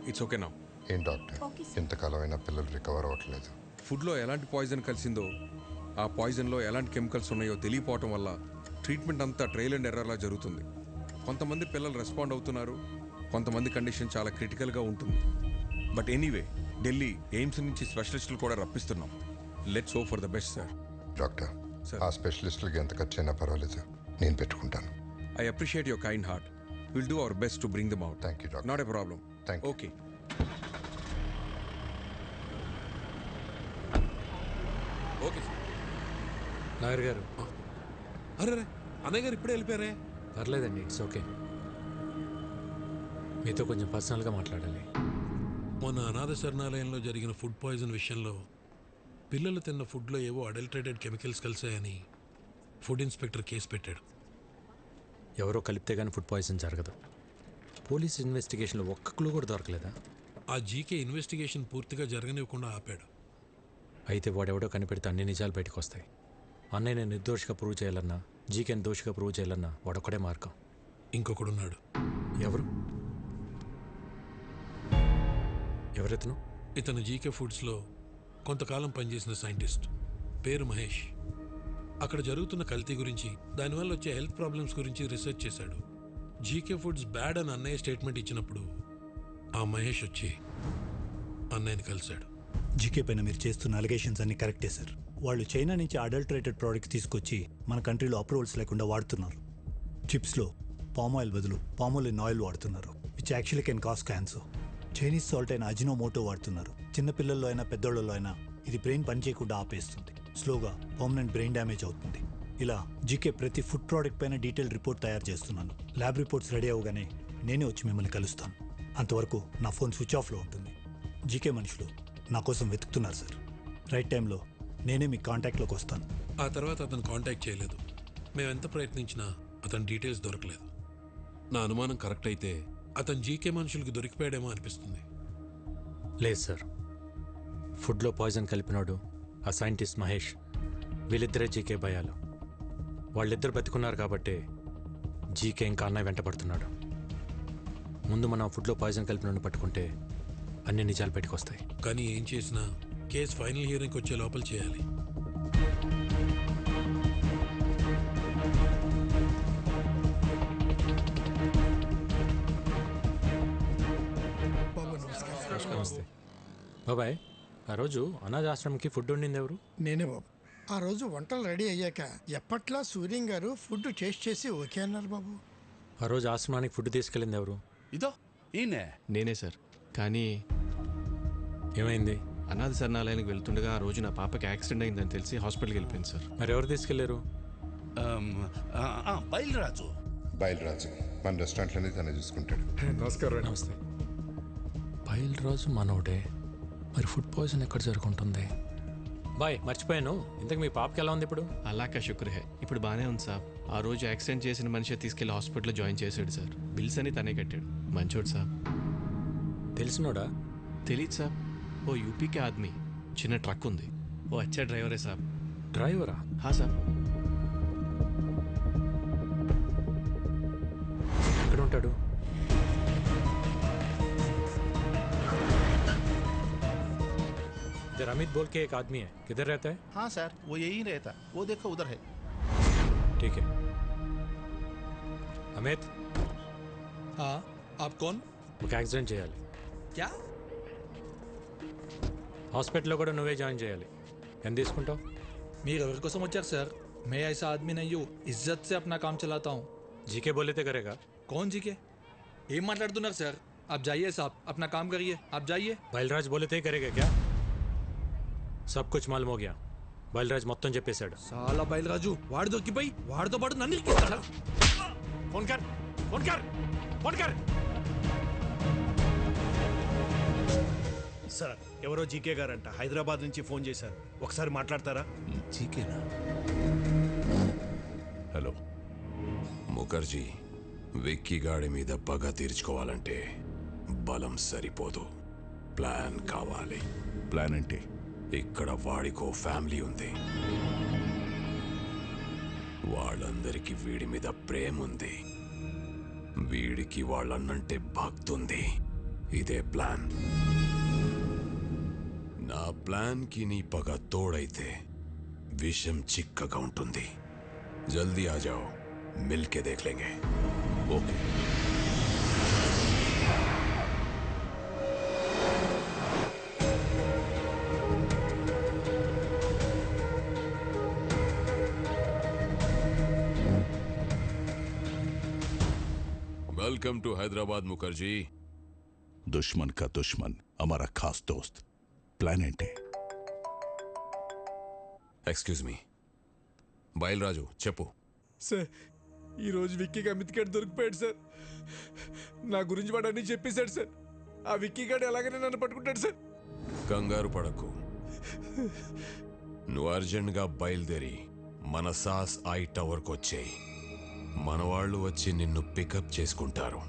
Speaker 11: It's okay now.
Speaker 2: ఏం డాక్టర్ ఇంతకాలం అయినా పిల్లలు రికవర్ అవ్వట్లేదు.
Speaker 11: ఫుడ్లో ఎలాంటి పాయిజన్ కలిసిందో, ఆ పాయిజన్లో ఎలాంటి కెమికల్స్ ఉన్నాయో తెలియపోవటం వల్ల ట్రీట్మెంట్ అంతా ట్రయల్ అండ్ ఎర్రర్లా జరుగుతుంది. కొంతమంది పిల్లలు రెస్పాండ్ అవుతున్నారు, కొంతమంది కండిషన్ చాలా క్రిటికల్గా ఉంటుంది. బట్ ఎనీవే, ఢిల్లీ ఎయిమ్స్ నుంచి స్పెషలిస్టులు కూడా రప్పిస్తున్నాం. Let's hope for the best sir.
Speaker 2: Doctor ఆ స్పెషలిస్టులకి ఎంత ఖర్చు అయినా పర్వాలేదు, నేను పెట్టుకుంటాను.
Speaker 11: I appreciate your kind heart. We'll do our best to bring them out.
Speaker 2: Thank you, doctor.
Speaker 11: Not a problem.
Speaker 2: Thank you.
Speaker 11: Okay.
Speaker 5: Okay Nagar గారు.
Speaker 7: అరే అన్నయ్య గారు ఇప్పుడే వెళ్ళిపోయారే.
Speaker 5: పర్లేదండి, ఇట్స్ ఓకే. మీతో కొంచెం పర్సనల్గా మాట్లాడాలి.
Speaker 7: మొన్న అనాథ శరణాలయంలో జరిగిన ఫుడ్ పాయిజన్ విషయంలో పిల్లలు తిన్న ఫుడ్లో ఏవో అడల్టరేటెడ్ కెమికల్స్ కలిసాయని ఫుడ్ ఇన్స్పెక్టర్ కేసు పెట్టాడు.
Speaker 5: ఎవరో కలిపితే కానీ ఫుడ్ పాయిజన్ జరగదు. పోలీస్ ఇన్వెస్టిగేషన్లో ఒక్క క్లూ కూడా దొరకలేదా?
Speaker 7: ఆ జీకే ఇన్వెస్టిగేషన్ పూర్తిగా జరగనివ్వకుండా ఆపాడు.
Speaker 5: అయితే వాడెవడో కనిపెడితే అన్ని నిజాలు బయటకు వస్తాయి. అన్నయ్యని నిర్దోషిగా ప్రూవ్ చేయాలన్నా, జీకేని దోషిగా ప్రూవ్ చేయాలన్నా వాడొక్కడే మార్గం.
Speaker 7: ఇంకొకడున్నాడు.
Speaker 5: ఎవరు? ఎవరెతను?
Speaker 7: ఇతను జీకే ఫుడ్స్లో కొంతకాలం పనిచేసిన సైంటిస్ట్. పేరు మహేష్. అక్కడ జరుగుతున్న కల్తీ గురించి, దానివల్ల వచ్చే హెల్త్ ప్రాబ్లమ్స్ గురించి రీసెర్చ్ చేశాడు. జీకే ఫుడ్స్ బ్యాడ్ అని అన్నయ్య స్టేట్మెంట్ ఇచ్చినప్పుడు ఆ మహేష్ వచ్చి అన్నయ్యని కలిశాడు.
Speaker 14: జీకే పైన మీరు చేస్తున్న అలిగేషన్స్ అన్ని కరెక్టే సార్. వాళ్ళు చైనా నుంచి అడల్టరేటెడ్ ప్రోడక్ట్స్ తీసుకొచ్చి మన కంట్రీలో అప్రూవల్స్ లేకుండా వాడుతున్నారు. చిప్స్లో పామ్ ఆయిల్ బదులు పామోలిన్ ఆయిల్ వాడుతున్నారు, which actually can cause cancer. Chinese salt అయిన అజినోమోటో వాడుతున్నారు. చిన్నపిల్లల్లో అయినా పెద్దోళ్ళలో అయినా ఇది బ్రెయిన్ పనిచేయకుండా ఆపేస్తుంది. స్లోగా పర్మనెంట్ బ్రెయిన్ డ్యామేజ్ అవుతుంది. ఇలా జీకే ప్రతి ఫుడ్ ప్రోడక్ట్ పైన డీటెయిల్ రిపోర్ట్ తయారు చేస్తున్నాను. ల్యాబ్ రిపోర్ట్స్ రెడీ అవగానే నేనే వచ్చి మిమ్మల్ని కలుస్తాను. అంతవరకు నా ఫోన్ స్విచ్ ఆఫ్లో ఉంటుంది. జీకే మనుషులు నా కోసం వెతుకుతున్నారు సార్. రైట్ టైంలో నేనే మీ కాంటాక్ట్లోకి వస్తాను.
Speaker 7: ఆ తర్వాత అతను కాంటాక్ట్ చేయలేదు. మేము ఎంత ప్రయత్నించినా అతని డీటెయిల్స్ దొరకలేదు. నా అనుమానం కరెక్ట్ అయితే అతను జీకే మనుషులకు దొరికిపోయాడేమో అనిపిస్తుంది.
Speaker 5: లేదు సార్, ఫుడ్లో పాయిజన్ కలిపినాడు ఆ సైంటిస్ట్ మహేష్. వీళ్ళిద్దరే జీకే భయాలు. వాళ్ళిద్దరు బతికున్నారు కాబట్టి జీకే ఇంకా అన్నయ్య వెంట పడుతున్నాడు. ముందు మనం ఫుడ్లో పాయిజన్ కలిపినోడిని పట్టుకుంటే అన్ని నిజాలు బయటకు వస్తాయి.
Speaker 7: కానీ ఏం చేసినా కేసు ఫైనల్ హియరింగ్కి వచ్చే లోపల చేయాలి.
Speaker 5: నమస్తే బాబాయ్. ఆ రోజు అనాథాశ్రమంకి ఫుడ్ వండింది ఎవరు?
Speaker 8: నేనే బాబు. ఆ రోజు వంటలు రెడీ అయ్యాక ఎప్పట్లా సూర్యం గారు ఫుడ్ టేస్ట్ చేసి ఓకే అన్నారు బాబు.
Speaker 5: ఆ రోజు ఆశ్రమానికి ఫుడ్ తీసుకెళ్ళింది ఎవరు?
Speaker 18: ఇదో ఈయనే. నేనే సార్. కానీ
Speaker 5: ఏమైంది?
Speaker 18: అనాథ శరణాలయానికి వెళ్తుండగా ఆ రోజు నా పాపకి యాక్సిడెంట్ అయిందని తెలిసి హాస్పిటల్కి వెళ్ళిపోయింది సార్.
Speaker 5: మరి ఎవరు తీసుకెళ్లారు?
Speaker 18: బయలురాజు.
Speaker 2: బయలురాజు మన రెస్టారెంట్లోనే తనే చూసుకుంటాడు.
Speaker 5: నమస్కారం. నమస్తే. బయలురాజు మనోడే. మరి ఫుడ్ పాయిజన్ ఎక్కడ జరుగుంటుంది? బాయ్ మర్చిపోయాను, ఇంతకు మీ పాపకి ఎలా ఉంది ఇప్పుడు?
Speaker 18: అలాకా శుక్ర్ హే, ఇప్పుడు బాగానే ఉంది సార్. ఆ రోజు యాక్సిడెంట్ చేసిన మనిషి తీసుకెళ్లి హాస్పిటల్లో జాయిన్ చేశాడు సార్. బిల్స్ అని తనే కట్టాడు. మంచోడు సార్.
Speaker 5: తెలిసినోడా?
Speaker 18: తెలీదు సార్. ఓ యూపీకే ఆద్మీ. చిన్న ట్రక్ ఉంది. ఓ అచ్చా డ్రైవరే సార్.
Speaker 5: డ్రైవరా?
Speaker 18: హా సార్.
Speaker 5: ఎక్కడ ఉంటాడు? इधर अमित बोल के एक आदमी है, किधर रहता है?
Speaker 24: हाँ सर, वो यही रहता, वो देखो उधर है.
Speaker 5: ठीक है. अमित.
Speaker 25: हाँ, आप कौन?
Speaker 5: ఒక యాక్సిడెంట్ చేయాలి.
Speaker 25: क्या?
Speaker 5: హాస్పిటల్లో కూడా నువ్వే జాయిన్ చేయాలి. ఎంత తీసుకుంటావు?
Speaker 25: మీరు ఎవరి కోసం వచ్చారు సార్? मैं ऐसा आदमी नहीं हूँ, इज्जत से अपना काम चलाता हूँ.
Speaker 5: जीके बोले थे करेगा.
Speaker 25: कौन जीके? ఏం మాట్లాడుతున్నారు సార్? आप जाइए साहब, अपना काम करिए. आप जाइए.
Speaker 5: బయల్రాజ్ बोले थे करेगा क्या? सब कुछ मालूम हो गया. బయల్రాజ్ మొత్తం చెప్పేశాడు.
Speaker 25: సాలా బయల్రాజు వాడు దొరికిపోయి వాడితో పాటు నన్ను ఇరికిస్తాడా?
Speaker 5: ఫోన్ కర్, ఫోన్ కర్, ఫోన్ కర్.
Speaker 14: సార్ ఎవరో జీకే గారంట హైదరాబాద్ నుంచి ఫోన్ చేశారు. ఒకసారి మాట్లాడతారా?
Speaker 18: జీకేనా?
Speaker 21: హలో ముఖర్జీ, విక్కీ గాడి మీద పగ తీర్చుకోవాలంటే బలం సరిపోదు, ప్లాన్ కావాలి.
Speaker 16: ప్లాన్ ఏంటి?
Speaker 21: ఇక్కడ వాడికో ఫ్యామిలీ ఉంది. వాళ్ళందరికీ వీడి మీద ప్రేమ ఉంది. వీడికి వాళ్ళన్నంటే భక్తుంది. ఇదే ప్లాన్. నా ప్లాన్కి నీ పగ తోడైతే విషం చిక్కగా ఉంటుంది. జల్దీ ఆ జాओ, మిల్కే దేఖ్ లేంగే. Okay. Welcome to Hyderabad Mukherjee.
Speaker 16: दुश्मन का दुश्मन हमारा खास दोस्त. प्लान ఏంటి?
Speaker 21: Excuse me. బయలురాజు చెప్పు.
Speaker 10: సార్ ఈరోజు విక్కీకి అమిత్ గడ్ దొరికిపోయాడు సార్. నా గురించి వాడు అన్నీ చెప్పేశాడు సార్. ఆ విక్కీ గడ్ ఎలాగైనా నన్ను పట్టుకుంటాడు సార్.
Speaker 21: కంగారు పడకు. నువ్వు అర్జెంట్గా బయలుదేరి మన సాస్ ఐ టవర్కి వచ్చేయి. మన వాళ్ళు వచ్చి నిన్ను పికప్ చేసుకుంటారు.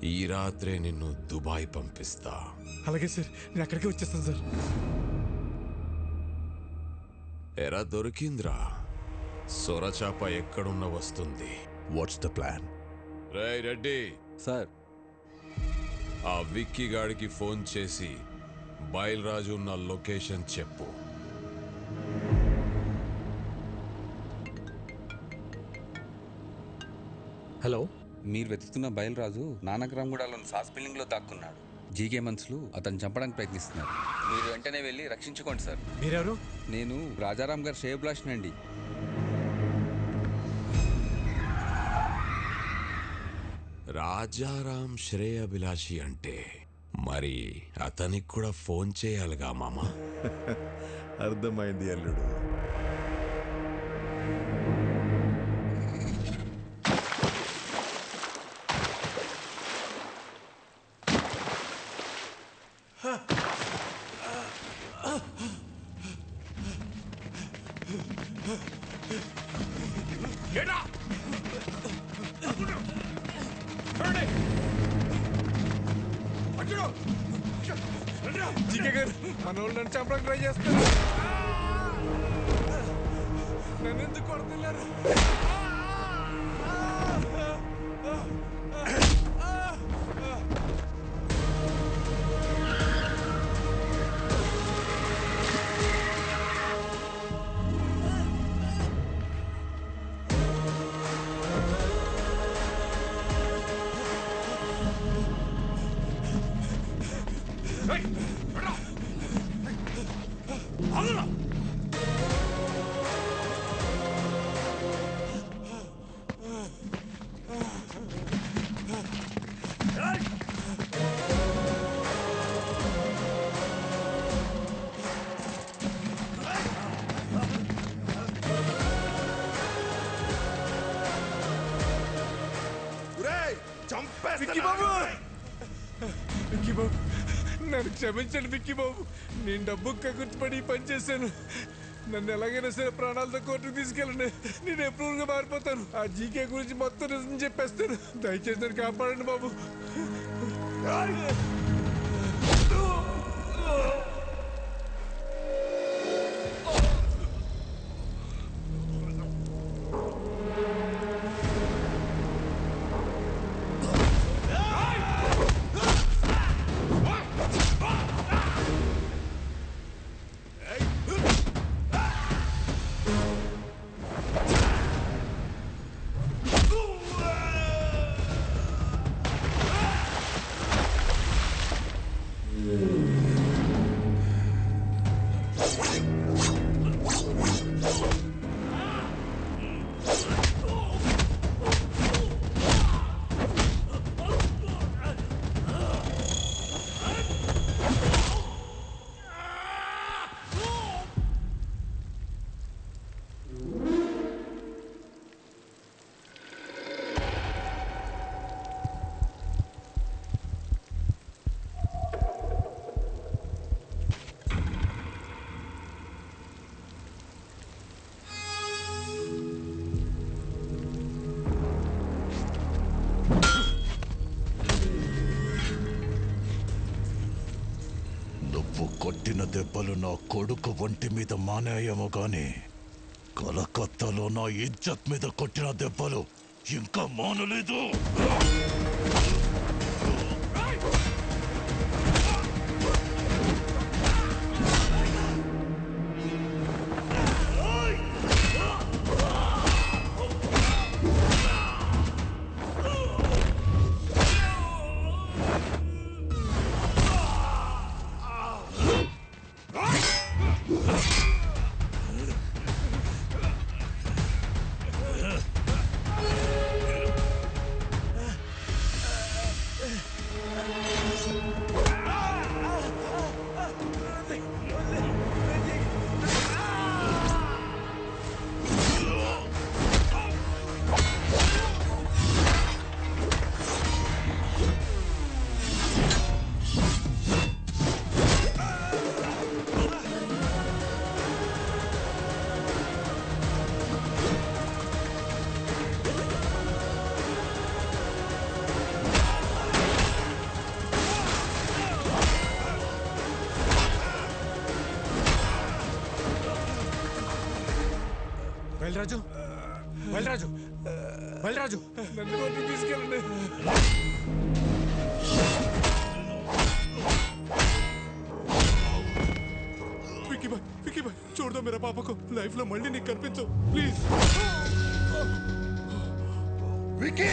Speaker 21: ఈ రాత్రే నిన్ను దుబాయ్ పంపిస్తా.
Speaker 10: అలాగే సార్, నేను అక్కడికే వచ్చేస్తాను సార్.
Speaker 21: ఎరా దొరికింద్రా, సొరచాప ఎక్కడున్న వస్తుంది.
Speaker 16: What's the plan?
Speaker 21: Ray Reddy
Speaker 3: sir,
Speaker 21: ఆ విక్కీ గాడికి ఫోన్ చేసి బయలురాజు ఉన్న లొకేషన్ చెప్పు.
Speaker 5: హలో,
Speaker 3: మీరు వెతుకుతున్న బయలురాజు నానక్రామ్గూడలోని సాస్ బిల్డింగ్లో దాక్కున్నాడు. జీకే మనుషులు అతను చంపడానికి ప్రయత్నిస్తున్నారు. మీరు వెంటనే వెళ్ళి రక్షించుకోండి సార్.
Speaker 10: మీరెవరు?
Speaker 3: నేను రాజారాం గారు శ్రేయభిలాష్ అండి.
Speaker 21: రాజారాం శ్రేయభిలాషి అంటే మరి అతనికి కూడా ఫోన్ చేయాలిగా మామ.
Speaker 22: అర్థమైంది అల్లుడు.
Speaker 10: జీకే గారు మన వాళ్ళు నన్ను చంపడానికి ట్రై చేస్తారు. నన్ను ఎందుకు కొడుతున్నారు? విక్కీ బాబు, విక్కీ బాబు, నన్ను క్షమించండి విక్కీ బాబు. నేను డబ్బు కగుర్తుపడి పని చేశాను. నన్ను ఎలాగైనా సరే ప్రాణాలతో కోర్టుకు తీసుకెళ్ళండి. నేను ఎప్రూవ్గా మారిపోతాను. ఆ జీకే గురించి మొత్తం నిజం చెప్పేస్తాను. దయచేసి నన్ను కాపాడండి బాబు.
Speaker 16: కొట్టిన దెబ్బలు నా కొడుకు ఒంటి మీద మానేయేమో గాని కలకత్తాలో నా ఇజ్జత్ మీద కొట్టిన దెబ్బలు ఇంకా మానలేదు.
Speaker 5: బయలురాజు బయలురాజు బయలురాజు
Speaker 6: నన్ను తీసుకెళ్ళండి. विकी भाई छोड़ दो मेरा पापा को लाइफ లో మళ్ళీ నీకు కనిపించు ప్లీజ్
Speaker 2: వికీ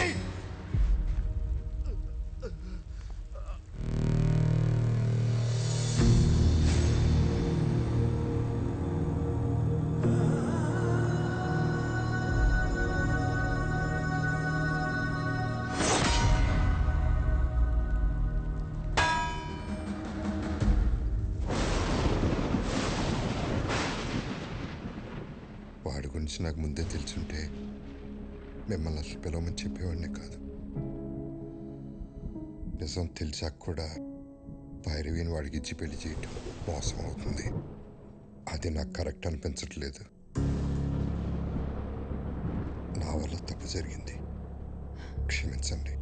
Speaker 2: వాడి గురించి నాకు ముందే తెలుసుంటే మిమ్మల్ని అసలు పిలవమని చెప్పేవాడిని కాదు. నిజం తెలిసాక కూడా భైరవిని వాడికి ఇచ్చి పెళ్లి చేయటం మోసం అవుతుంది. అది నాకు కరెక్ట్ అనిపించట్లేదు. నా వల్ల తప్పు జరిగింది, క్షమించండి.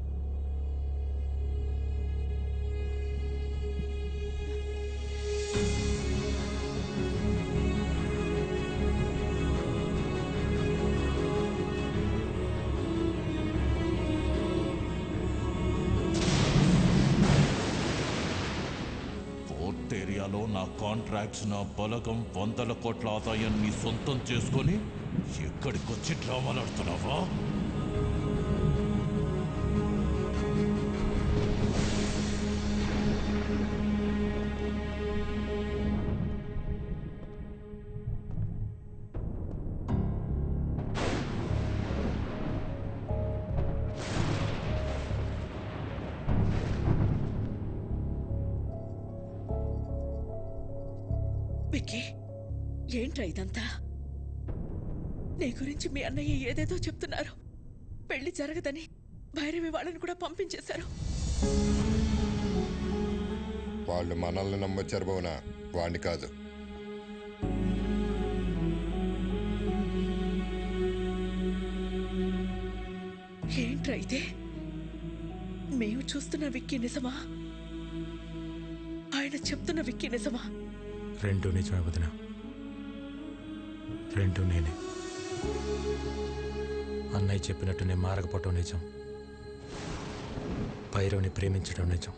Speaker 16: ఏరియాలో నా కాంట్రాక్ట్స్ నా బలగం 100 కోట్ల ఆదాయాన్ని సొంతం చేసుకొని ఎక్కడికొచ్చి డ్రామాలాడుతున్నావా?
Speaker 17: విక్కీ, ఏంట్రా ఇదంతా? నీ గురించి మీ అన్నయ్య ఏదేదో చెప్తున్నారు. పెళ్లి జరగదని భైరవి వాళ్ళని కూడా పంపించేశారు.
Speaker 2: వాళ్ళు మనల్ని నమ్మొచ్చారు బోనా, వాణ్ణి కాదు.
Speaker 17: ఏంట్రా ఇదే? మేము చూస్తున్న విక్కీ నిజమా? ఆయన చెప్తున్న విక్కీ నిజమా?
Speaker 5: రెండు నిజమే వదిన, రెండు నేనే. అన్నయ్య చెప్పినట్టు నేను మారకపోవటం నిజం, భైరవ్ని ప్రేమించడం నిజం,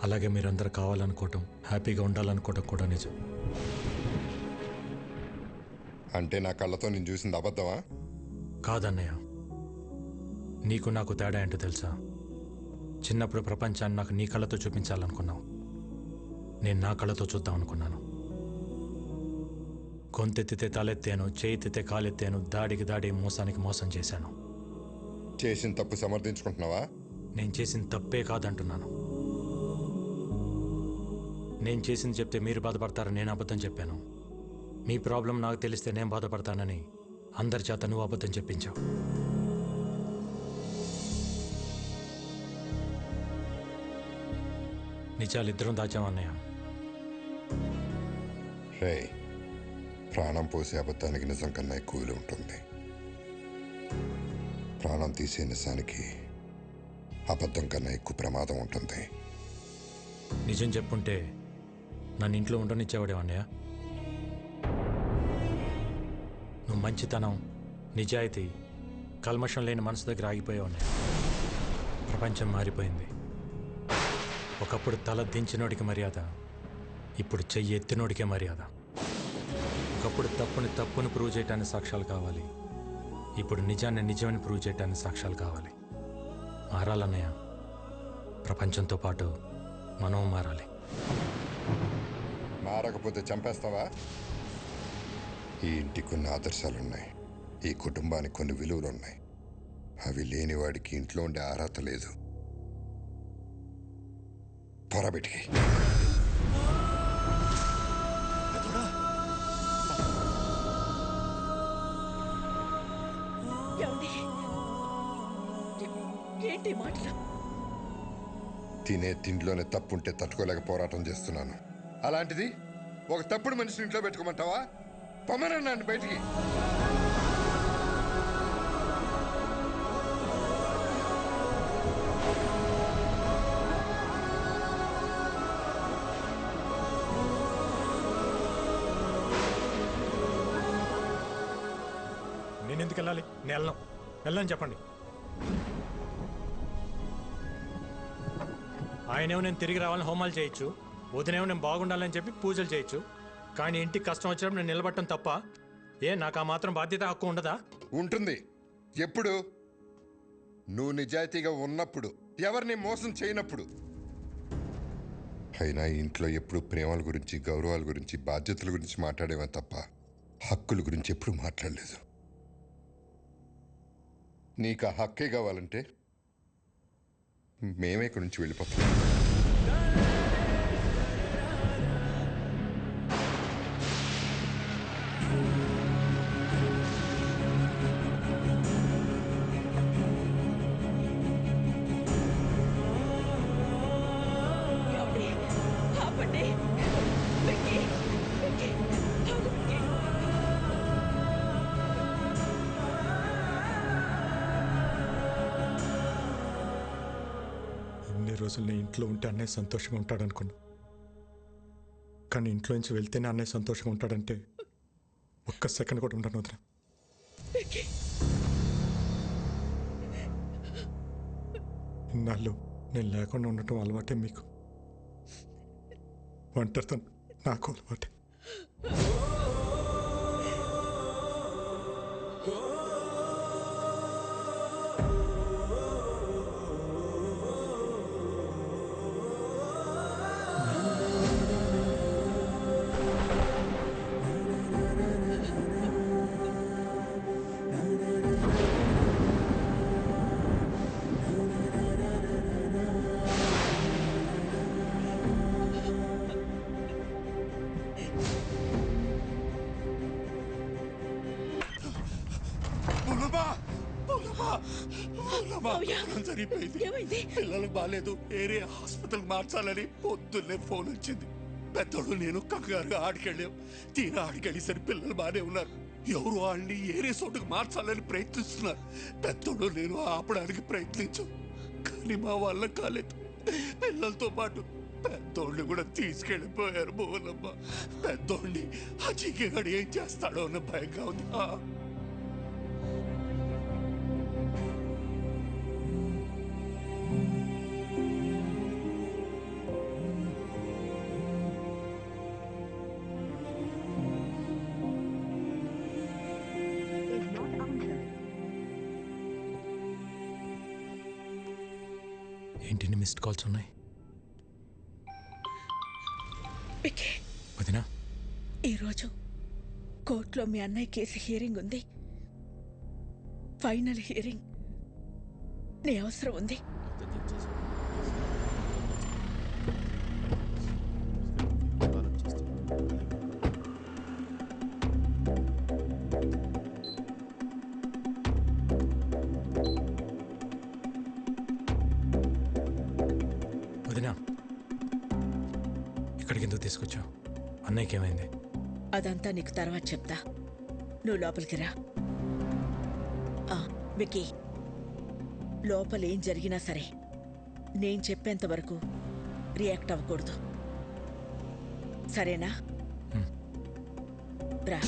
Speaker 5: అలాగే మీరందరూ కావాలనుకోవటం, హ్యాపీగా ఉండాలనుకోవటం కూడా నిజం.
Speaker 2: అంటే నా కళ్ళతో నేను చూసింది అబద్ధమా?
Speaker 5: కాదన్నయ్య, నీకు నాకు తేడా ఏంటో తెలుసా? చిన్నప్పుడు ప్రపంచాన్ని నాకు నీ కళ్ళతో చూపించాలనుకున్నావు, నేను నా కళ్ళతో చూద్దాం అనుకున్నాను. గొంతెత్తితే తలెత్తాను, చేయితే కాలెత్తాను, దాడికి దాడి, మోసానికి మోసం చేశాను.
Speaker 2: చేసిన తప్పు సమర్థించుకుంటున్నావా?
Speaker 5: నేను చేసిన తప్పే కాదంటున్నాను. నేను చేసింది చెప్తే మీరు బాధపడతారని నేను అబద్ధం చెప్పాను. మీ ప్రాబ్లం నాకు తెలిస్తే నేను బాధపడతానని అందరి చేత నువ్వు అబద్ధం చెప్పించావు. నిజాలిద్దరం దాచామన్నయ్య.
Speaker 2: రే, ప్రాణం పోసే అబద్ధానికి నిజం కన్నా ఎక్కువ విలువ ఉంటుంది. ప్రాణం తీసే నిజానికి అబద్ధం కన్నా ఎక్కువ ప్రమాదం ఉంటుంది.
Speaker 5: నిజం చెప్పుంటే నన్ను ఇంట్లో ఉండనిచ్చేవాడే అన్నయ్య. నువ్వు మంచితనం, నిజాయితీ, కల్మషం లేని మనసు దగ్గర ఆగిపోయావు అన్నయ్య. ప్రపంచం మారిపోయింది. ఒకప్పుడు తల దించినోడికి మర్యాద, ఇప్పుడు చెయ్యి ఎత్తినోడికే మర్యాద. ఒకప్పుడు తప్పుని ప్రూవ్ చేయటానికి సాక్ష్యాలు కావాలి, ఇప్పుడు నిజాన్ని నిజమని ప్రూవ్ చేయటానికి సాక్ష్యాలు కావాలి. మారాలన్నయ్య, ప్రపంచంతో పాటు మనం మారాలి.
Speaker 2: మారకపోతే చంపేస్తావా? ఈ ఇంటికి కొన్ని ఆదర్శాలున్నాయి, ఈ కుటుంబానికి కొన్ని విలువలున్నాయి. అవి లేని వాడికి ఇంట్లో ఉండే అర్హత లేదు. పొరబెట్టి
Speaker 17: ఏంటి మాటలు?
Speaker 2: తినే తిండిలోనే తప్పుంటే తట్టుకోలేక పోరాటం చేస్తున్నాను. అలాంటిది ఒక తప్పుడు మనిషిని ఇంట్లో పెట్టుకోమంటావా? పొమ్మనన్నాను బయటికి.
Speaker 5: నేను ఎందుకు వెళ్ళాలి? నేను వెళ్ళని చెప్పండి. ఆయనేమో నేను తిరిగి రావాలని హోమాలు చేయొచ్చు, వదినేమో నేను బాగుండాలని చెప్పి పూజలు చేయొచ్చు, కానీ ఇంటికి కష్టం వచ్చినప్పుడు నేను నిలబడటం తప్ప నాకు ఆ మాత్రం బాధ్యత హక్కు ఉండదా?
Speaker 2: ఉంటుంది. ఎప్పుడు? నువ్వు నిజాయితీగా ఉన్నప్పుడు, ఎవరిని మోసం చేయనప్పుడు. అయినా ఇంట్లో ఎప్పుడు ప్రేమల గురించి, గౌరవాల గురించి, బాధ్యతల గురించి మాట్లాడేవా తప్ప హక్కుల గురించి ఎప్పుడు మాట్లాడలేదు. నీకు ఆ హక్కే కావాలంటే మేమే ఇక్కడి నుంచి వెళ్ళిపోతాం.
Speaker 5: ఇన్ని రోజులు నేను ఇంట్లో ఉంటే అన్నయ్య సంతోషంగా ఉంటాడనుకున్నా, కానీ ఇంట్లో నుంచి వెళ్తేనే అన్నయ్య సంతోషంగా ఉంటాడంటే ఒక్క సెకండ్ కూడా ఉండను వదిన. ఇన్నాళ్ళు నేను లేకుండా ఉండటం అలవాటే మీకు, ఒంటరితనం నాకు అలవాటే.
Speaker 24: జరిగిపోయింది. పిల్లలకు బాగాలేదు, ఏరియా హాస్పిటల్ మార్చాలని పొద్దున్నే ఫోన్ వచ్చింది. పెద్దోడు నేను కంగారుగా ఆడికెళ్ళాం. తీరా ఆడికెళ్ళేసరి పిల్లలు బాగానే ఉన్నారు. ఎవరు వాళ్ళని ఏరియా చోటుకు మార్చాలని ప్రయత్నిస్తున్నారు. పెద్దోడు నేను ఆపడానికి ప్రయత్నించాం, కానీ మా వల్ల కాలేదు. పిల్లలతో పాటు పెద్దోడిని కూడా తీసుకెళ్ళిపోయారు. భువనమ్మ, పెద్దోడిని ఆ చీకగాడు ఏం చేస్తాడో అన్న భయంగా ఉంది.
Speaker 5: ఏంటి మిస్డ్ కాల్స్ ఉన్నాయి? వదినా,
Speaker 17: ఈరోజు కోర్టులో మీ అన్నయ్య కేసు హియరింగ్ ఉంది. Final hearing. నీ అవసరం ఉంది.
Speaker 5: వదినా, ఇక్కడికి ఎందుకు తీసుకొచ్చావు? అన్నయ్యకి ఏమైంది?
Speaker 17: అదంతా నీకు తర్వాత చెప్తా. నువ్వు లోపలికి రా. విక్కీ, లోపల ఏం జరిగినా సరే నేను చెప్పేంత వరకు రియాక్ట్ అవ్వకూడదు, సరేనా? రా.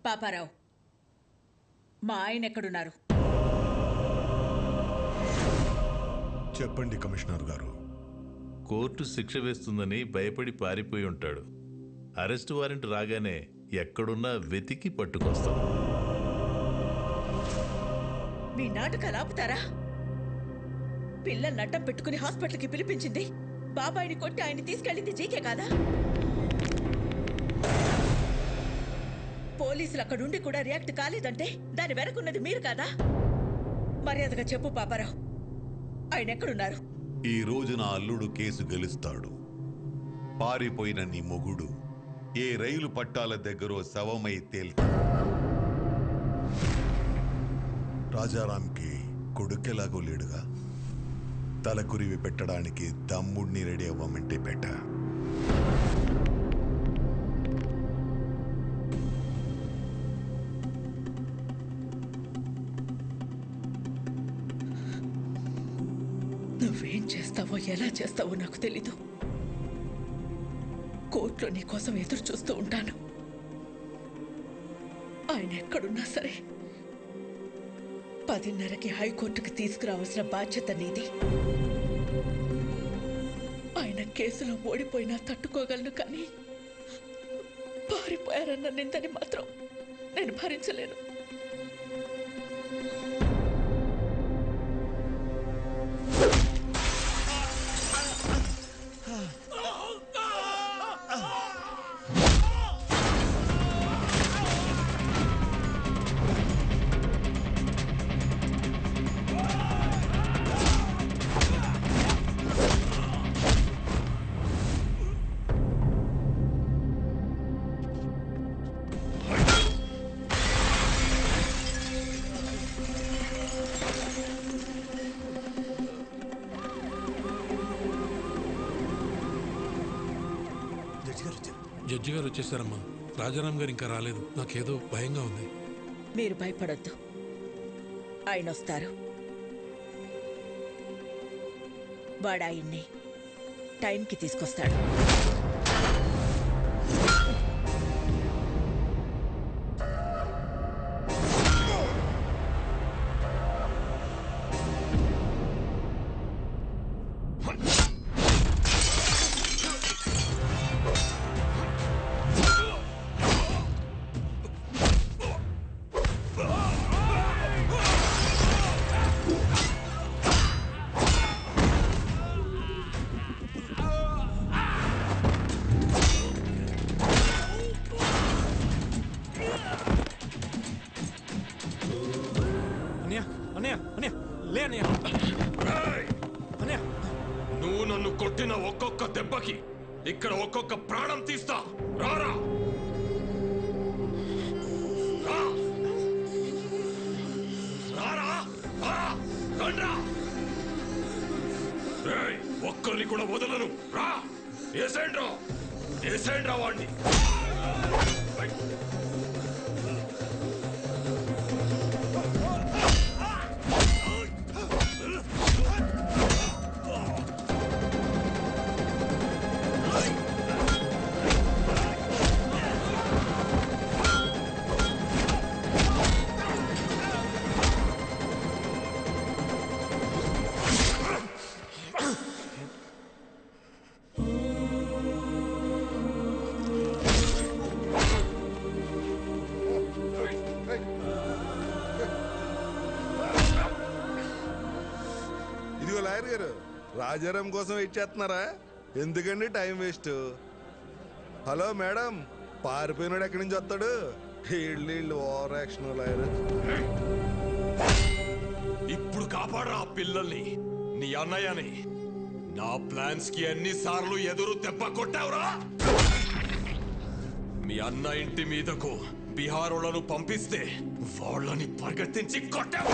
Speaker 17: పాపారావు, మా ఆయన ఎక్కడున్నారు?
Speaker 9: చెప్పండి కమిషనర్ గారు.
Speaker 12: కోర్టు శిక్ష వేస్తుందని భయపడి పారిపోయి ఉంటాడు. అరెస్ట్ వారెంట్ రాగానే ఎక్కడున్నా వెతికి పట్టుకొస్తాం.
Speaker 17: మీ నాటకాలు ఆపుతారా? పిల్లల్ని అడ్డం పెట్టుకుని హాస్పిటల్కి పిలిపించింది, బాబాయిని కొట్టి ఆయన్ని తీసుకెళ్ళింది జీకే కాదా? పోలీసులు అక్కడుండి కూడా రియాక్ట్ కాలేదంటే దాని వెనకున్నది మీరు కాదా? మర్యాదగా చెప్పు పాపారావు, ఆయన ఎక్కడున్నారు?
Speaker 22: ఈ రోజు నా అల్లుడు కేసు గెలుస్తాడు. పారిపోయిన నీ మొగుడు ఏ రైలు పట్టాల దగ్గర శవమై తేల్తాడు.
Speaker 9: రాజారాంకి కొడుకెలాగో లేడుగా, తలకురివి పెట్టడానికి తమ్ముడిని రెడీ అవ్వమంటే పెట్ట.
Speaker 17: చేస్తావో ఎలా చేస్తావో నాకు తెలీదు. కోర్టులో నీ కోసం ఎదురు చూస్తూ ఉంటాను. ఆయన ఎక్కడున్నా సరే 10:30కి హైకోర్టుకి తీసుకురావాల్సిన బాధ్యత నీది. ఆయన కేసులో ఓడిపోయినా తట్టుకోగలను, కానీ పారిపోయారన్న నిందని మాత్రం నేను భరించలేను.
Speaker 7: జడ్జి గారు వచ్చేసారమ్మా. రాజారాం గారు ఇంకా రాలేదు. నాకేదో భయంగా ఉంది.
Speaker 17: మీరు భయపడొద్దు, ఆయన వస్తారు. వాడు ఆయన్ని టైంకి తీసుకొస్తాడు.
Speaker 21: నువ్వు నన్ను కొట్టిన ఒక్కొక్క దెబ్బకి ఇక్కడ ఒక్కొక్క ప్రాణం తీస్తా. రారా ఒక్కరిని కూడా వదలను. రా ఏసేండ్రా వాడిని.
Speaker 2: లాయర్ గారు, రాజారాం కోసం వెయిట్ చేస్తున్నారా? ఎందుకండి టైం వేస్ట్? హలో మేడం, పారిపోయినాడు ఎక్కడి నుంచి వస్తాడు? వీళ్ళు ఓవర్ యాక్షన్ లాయర్.
Speaker 21: ఇప్పుడు కాపాడరా ఆ పిల్లల్ని, నీ అన్నయ్యని. నా ప్లాన్స్ కి ఎన్నిసార్లు ఎదురు దెబ్బ కొట్టావురా? మీ అన్న ఇంటి మీదకు బీహారోళ్లను పంపిస్తే వాళ్ళని పరిగెత్తించి కొట్టావు.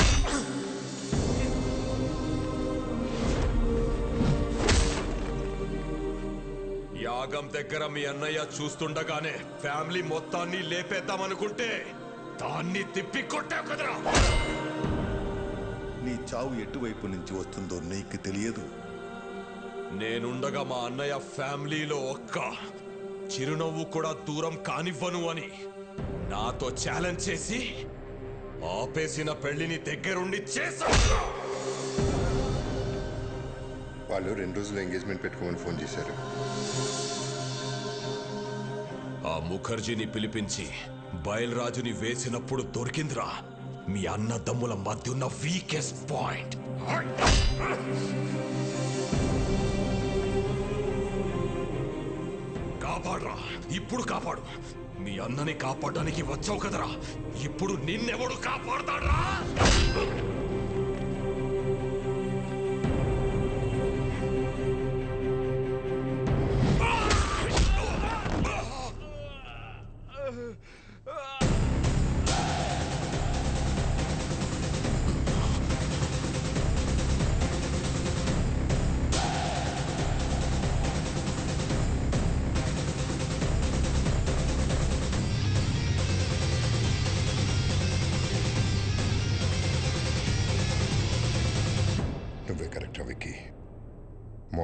Speaker 21: యాగం దగ్గర మీ అన్నయ్య చూస్తుండగానే ఫ్యామిలీ మొత్తాన్ని లేపేద్దామనుకుంటే దాన్ని తిప్పి కొట్టావు కదరా.
Speaker 9: నీ చావు ఎటువైపు నుంచి వస్తుందో నీకు తెలియదు.
Speaker 21: నేనుండగా మా అన్నయ్య ఫ్యామిలీలో ఒక్క చిరునవ్వు కూడా దూరం కానివ్వను అని నాతో ఛాలెంజ్ చేసి ఆపేసిన పెళ్లిని దగ్గరుండి చేశాను.
Speaker 2: వాళ్ళు 2 రోజులు ఎంగేజ్మెంట్ పెట్టుకోమని ఫోన్ చేశారు.
Speaker 21: ఆ ముఖర్జీని పిలిపించి బయల్రాజుని వేసినప్పుడు దొరికిందిరా మీ అన్నదమ్ముల మధ్య ఉన్న వీకెస్ట్ పాయింట్. కాపాడరా, ఇప్పుడు కాపాడు. మీ అన్నని కాపాడడానికి వచ్చావు కదరా, ఇప్పుడు నిన్నెవడు కాపాడతాడ్రా?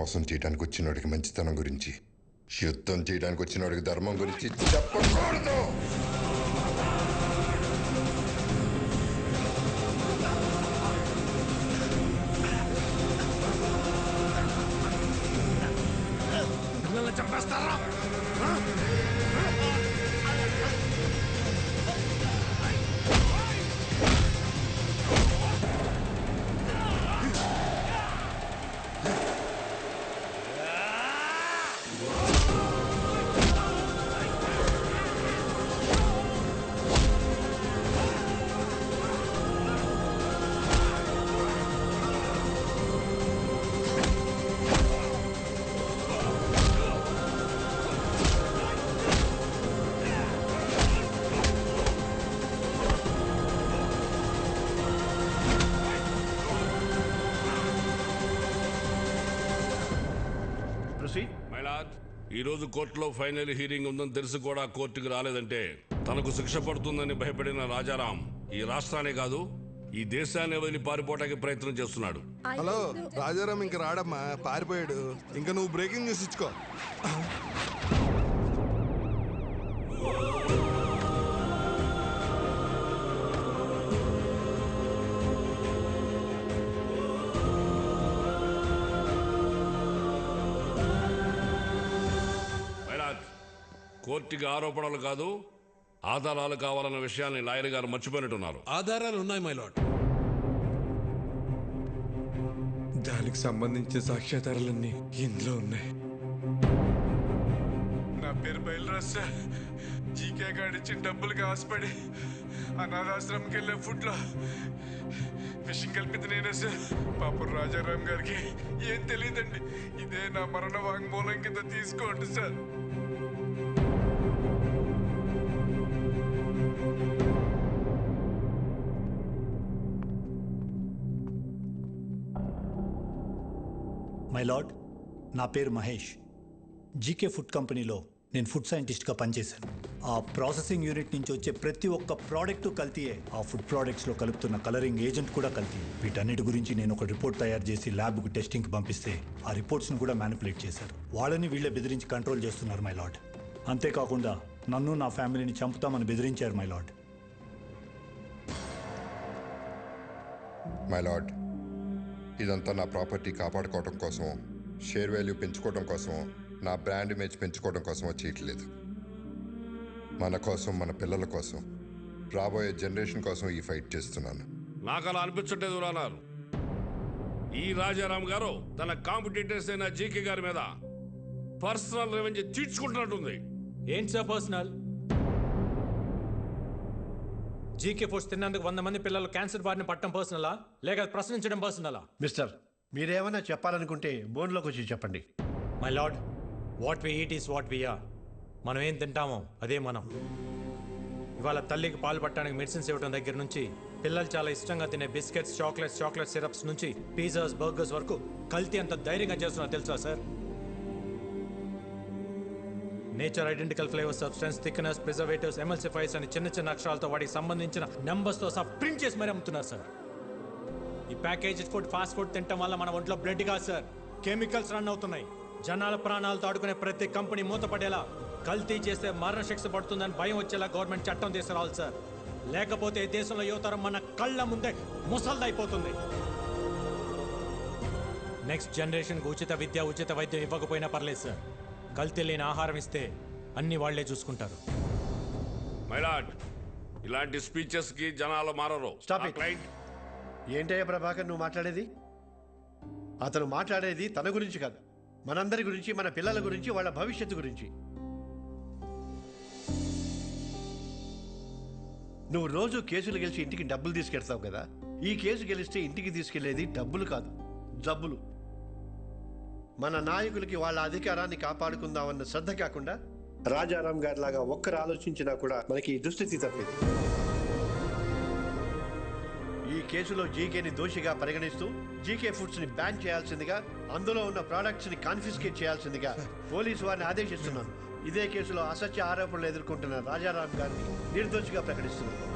Speaker 2: మోసం చేయడానికి వచ్చినోడికి మంచితనం గురించి, యుద్ధం చేయడానికి వచ్చినోడికి ధర్మం గురించి చెప్పకూడదు.
Speaker 25: పిల్లల్ని చంపేస్తారా?
Speaker 13: ఈ రోజు కోర్టులో ఫైనల్ హీరింగ్ ఉందని తెలిసి కూడా కోర్టుకు రాలేదంటే తనకు శిక్ష పడుతుందని భయపడిన రాజారాం ఈ రాష్ట్రాన్ని కాదు ఈ దేశాన్ని వదిలి పారిపోవడానికి ప్రయత్నం చేస్తున్నాడు.
Speaker 15: హలో రాజారాం ఇంక రాడమ్మా, పారిపోయాడు. ఇంకా నువ్వు బ్రేకింగ్ న్యూస్ ఇచ్చుకో.
Speaker 13: కోర్టుకి ఆరోపణలు కాదు ఆధారాలు కావాలన్న విషయాన్ని లాయర్ గారు మర్చిపోయినట్టున్నారు.
Speaker 7: ఆధారాలు ఉన్నాయి మై లార్డ్.
Speaker 10: దానికి సంబంధించిన సాక్ష్యాధారాలన్నీ ఇందులో ఉన్నాయి. నా పేరు బయలురాజ్ సార్. జీకే గాడిచ్చిన డబ్బులకి ఆశపడి అనాథాశ్రమంకి వెళ్ళే ఫుడ్లో విషయం కలిపింది నేనే సార్. పాపం రాజారాం గారికి ఏం తెలియదండి. ఇదే నా మరణ వాంగ్మూలం కింద తీసుకోండి సార్.
Speaker 14: మై లార్డ్, నా పేరు మహేష్. జీకే ఫుడ్ కంపెనీలో నేను ఫుడ్ సైంటిస్ట్గా పనిచేశాను. ఆ ప్రాసెసింగ్ యూనిట్ నుంచి వచ్చే ప్రతి ఒక్క ప్రోడక్ట్ కల్తీయే. ఆ ఫుడ్ ప్రోడక్ట్స్లో కలుపుతున్న కలరింగ్ ఏజెంట్ కూడా కల్తీ. వీటన్నిటి గురించి నేను ఒక రిపోర్ట్ తయారు చేసి ల్యాబ్కు టెస్టింగ్కి పంపిస్తే ఆ రిపోర్ట్స్ని కూడా మ్యానిపులేట్ చేశారు. వాళ్ళని వీళ్ళే బెదిరించి కంట్రోల్ చేస్తున్నారు మై లార్డ్. అంతేకాకుండా నన్ను నా ఫ్యామిలీని చంపుతామని బెదిరించారు మై లార్డ్.
Speaker 2: మై లార్డ్, ఇదంతా నా ప్రాపర్టీ కాపాడుకోవడం కోసం, షేర్ వాల్యూ పెంచుకోవడం కోసం, నా బ్రాండ్ ఇమేజ్ పెంచుకోవడం కోసమో చేయట్లేదు. మన కోసం, మన పిల్లల కోసం, రాబోయే జనరేషన్ కోసం ఈ ఫైట్ చేస్తున్నాను.
Speaker 13: నాకు అలా అనిపించట్లేదు రానారు. ఈ రాజారాం గారు తన కాంపిటీటర్స్ అయిన జీకే గారి మీద పర్సనల్ రెవెంజ్ తీర్చుకుంటున్నట్టుంది.
Speaker 5: ఏంటి సార్ పర్సనల్? జీకే ఫుడ్స్ తిన్నందుకు 100 మంది పిల్లలు క్యాన్సర్ బారిన పట్టడం పర్సనలా, లేక ప్రశ్నించడం పర్సనలా?
Speaker 19: మిస్టర్, మీరేమైనా చెప్పాలనుకుంటే బోన్లోకి వచ్చి చెప్పండి.
Speaker 5: My lord, what we eat is what we are. మనం ఏం తింటామో అదే మనం. ఇవాళ తల్లికి పాలు పట్టడానికి మెడిసిన్స్ ఇవ్వడం దగ్గర నుంచి, పిల్లలు చాలా ఇష్టంగా తినే బిస్కెట్స్, చాక్లెట్ సిరప్స్ నుంచి పిజ్జాస్, బర్గర్స్ వరకు కల్తీ అంత ధైర్యంగా చేస్తున్నా తెలుసా sir? Nature identical flavour, substance, thickness, preservatives, ఎమల్సిఫైర్స్ అని చిన్న చిన్న అక్షరాలతో వాటికి సంబంధించిన నెంబర్స్తో సహా ప్రింట్ చేసి మరీ అమ్ముతున్నారు సార్. ఈ ప్యాకేజ్ ఫుడ్, ఫాస్ట్ ఫుడ్ తినడం వల్ల మన ఒంట్లో బ్లడ్ కాదు సార్, కెమికల్స్ రన్ అవుతున్నాయి. జనాల ప్రాణాలతో ఆడుకునే ప్రతి కంపెనీ మూతపడేలా, కల్తీ చేస్తే మరణశిక్ష పడుతుందని భయం వచ్చేలా గవర్నమెంట్ చట్టం తీసుకురావాలి సార్. లేకపోతే దేశంలో యువతరం మన కళ్ళ ముందే ముసల్దైపోతుంది. నెక్స్ట్ జనరేషన్కి ఉచిత విద్య, ఉచిత వైద్యం ఇవ్వకపోయినా పర్లేదు సార్. కల్తీ లేని ఆహారం ఇస్తే అన్ని వాళ్లే చూసుకుంటారు.
Speaker 13: మైలాడ్, ఇలాంటి స్పీచెస్ కి జనాలు మారరు.
Speaker 19: ఏంటయ్యా ప్రభాకర్ నువ్వు మాట్లాడేది? అతను మాట్లాడేది తన గురించి కాదు, మనందరి గురించి, మన పిల్లల గురించి, వాళ్ళ భవిష్యత్తు గురించి. నువ్వు రోజు కేసులు గెలిచి ఇంటికి డబ్బులు తీసుకెళ్తావు కదా, ఈ కేసు గెలిస్తే ఇంటికి తీసుకెళ్లేది డబ్బులు కాదు, జబ్బులు. మన నాయకులకి వాళ్ళ అధికారాన్ని కాపాడుకుందామన్న శ్రద్ధ కాకుండా రాజారాం గారి లాగా ఒక్కరు ఆలోచించినా కూడా మనకి ఈ దుస్థితి తప్పేది. ఈ కేసులో జీకేని దోషిగా పరిగణిస్తూ జీకే ఫుడ్స్ ని బ్యాన్ చేయాల్సిందిగా, అందులో ఉన్న ప్రోడక్ట్స్ ని కాన్ఫిస్కేట్ చేయాల్సిందిగా పోలీసు వారిని ఆదేశిస్తున్నాను. ఇదే కేసులో అసత్య ఆరోపణలు ఎదుర్కొంటున్న రాజారాం గారిని నిర్దోషిగా ప్రకటిస్తున్నాను.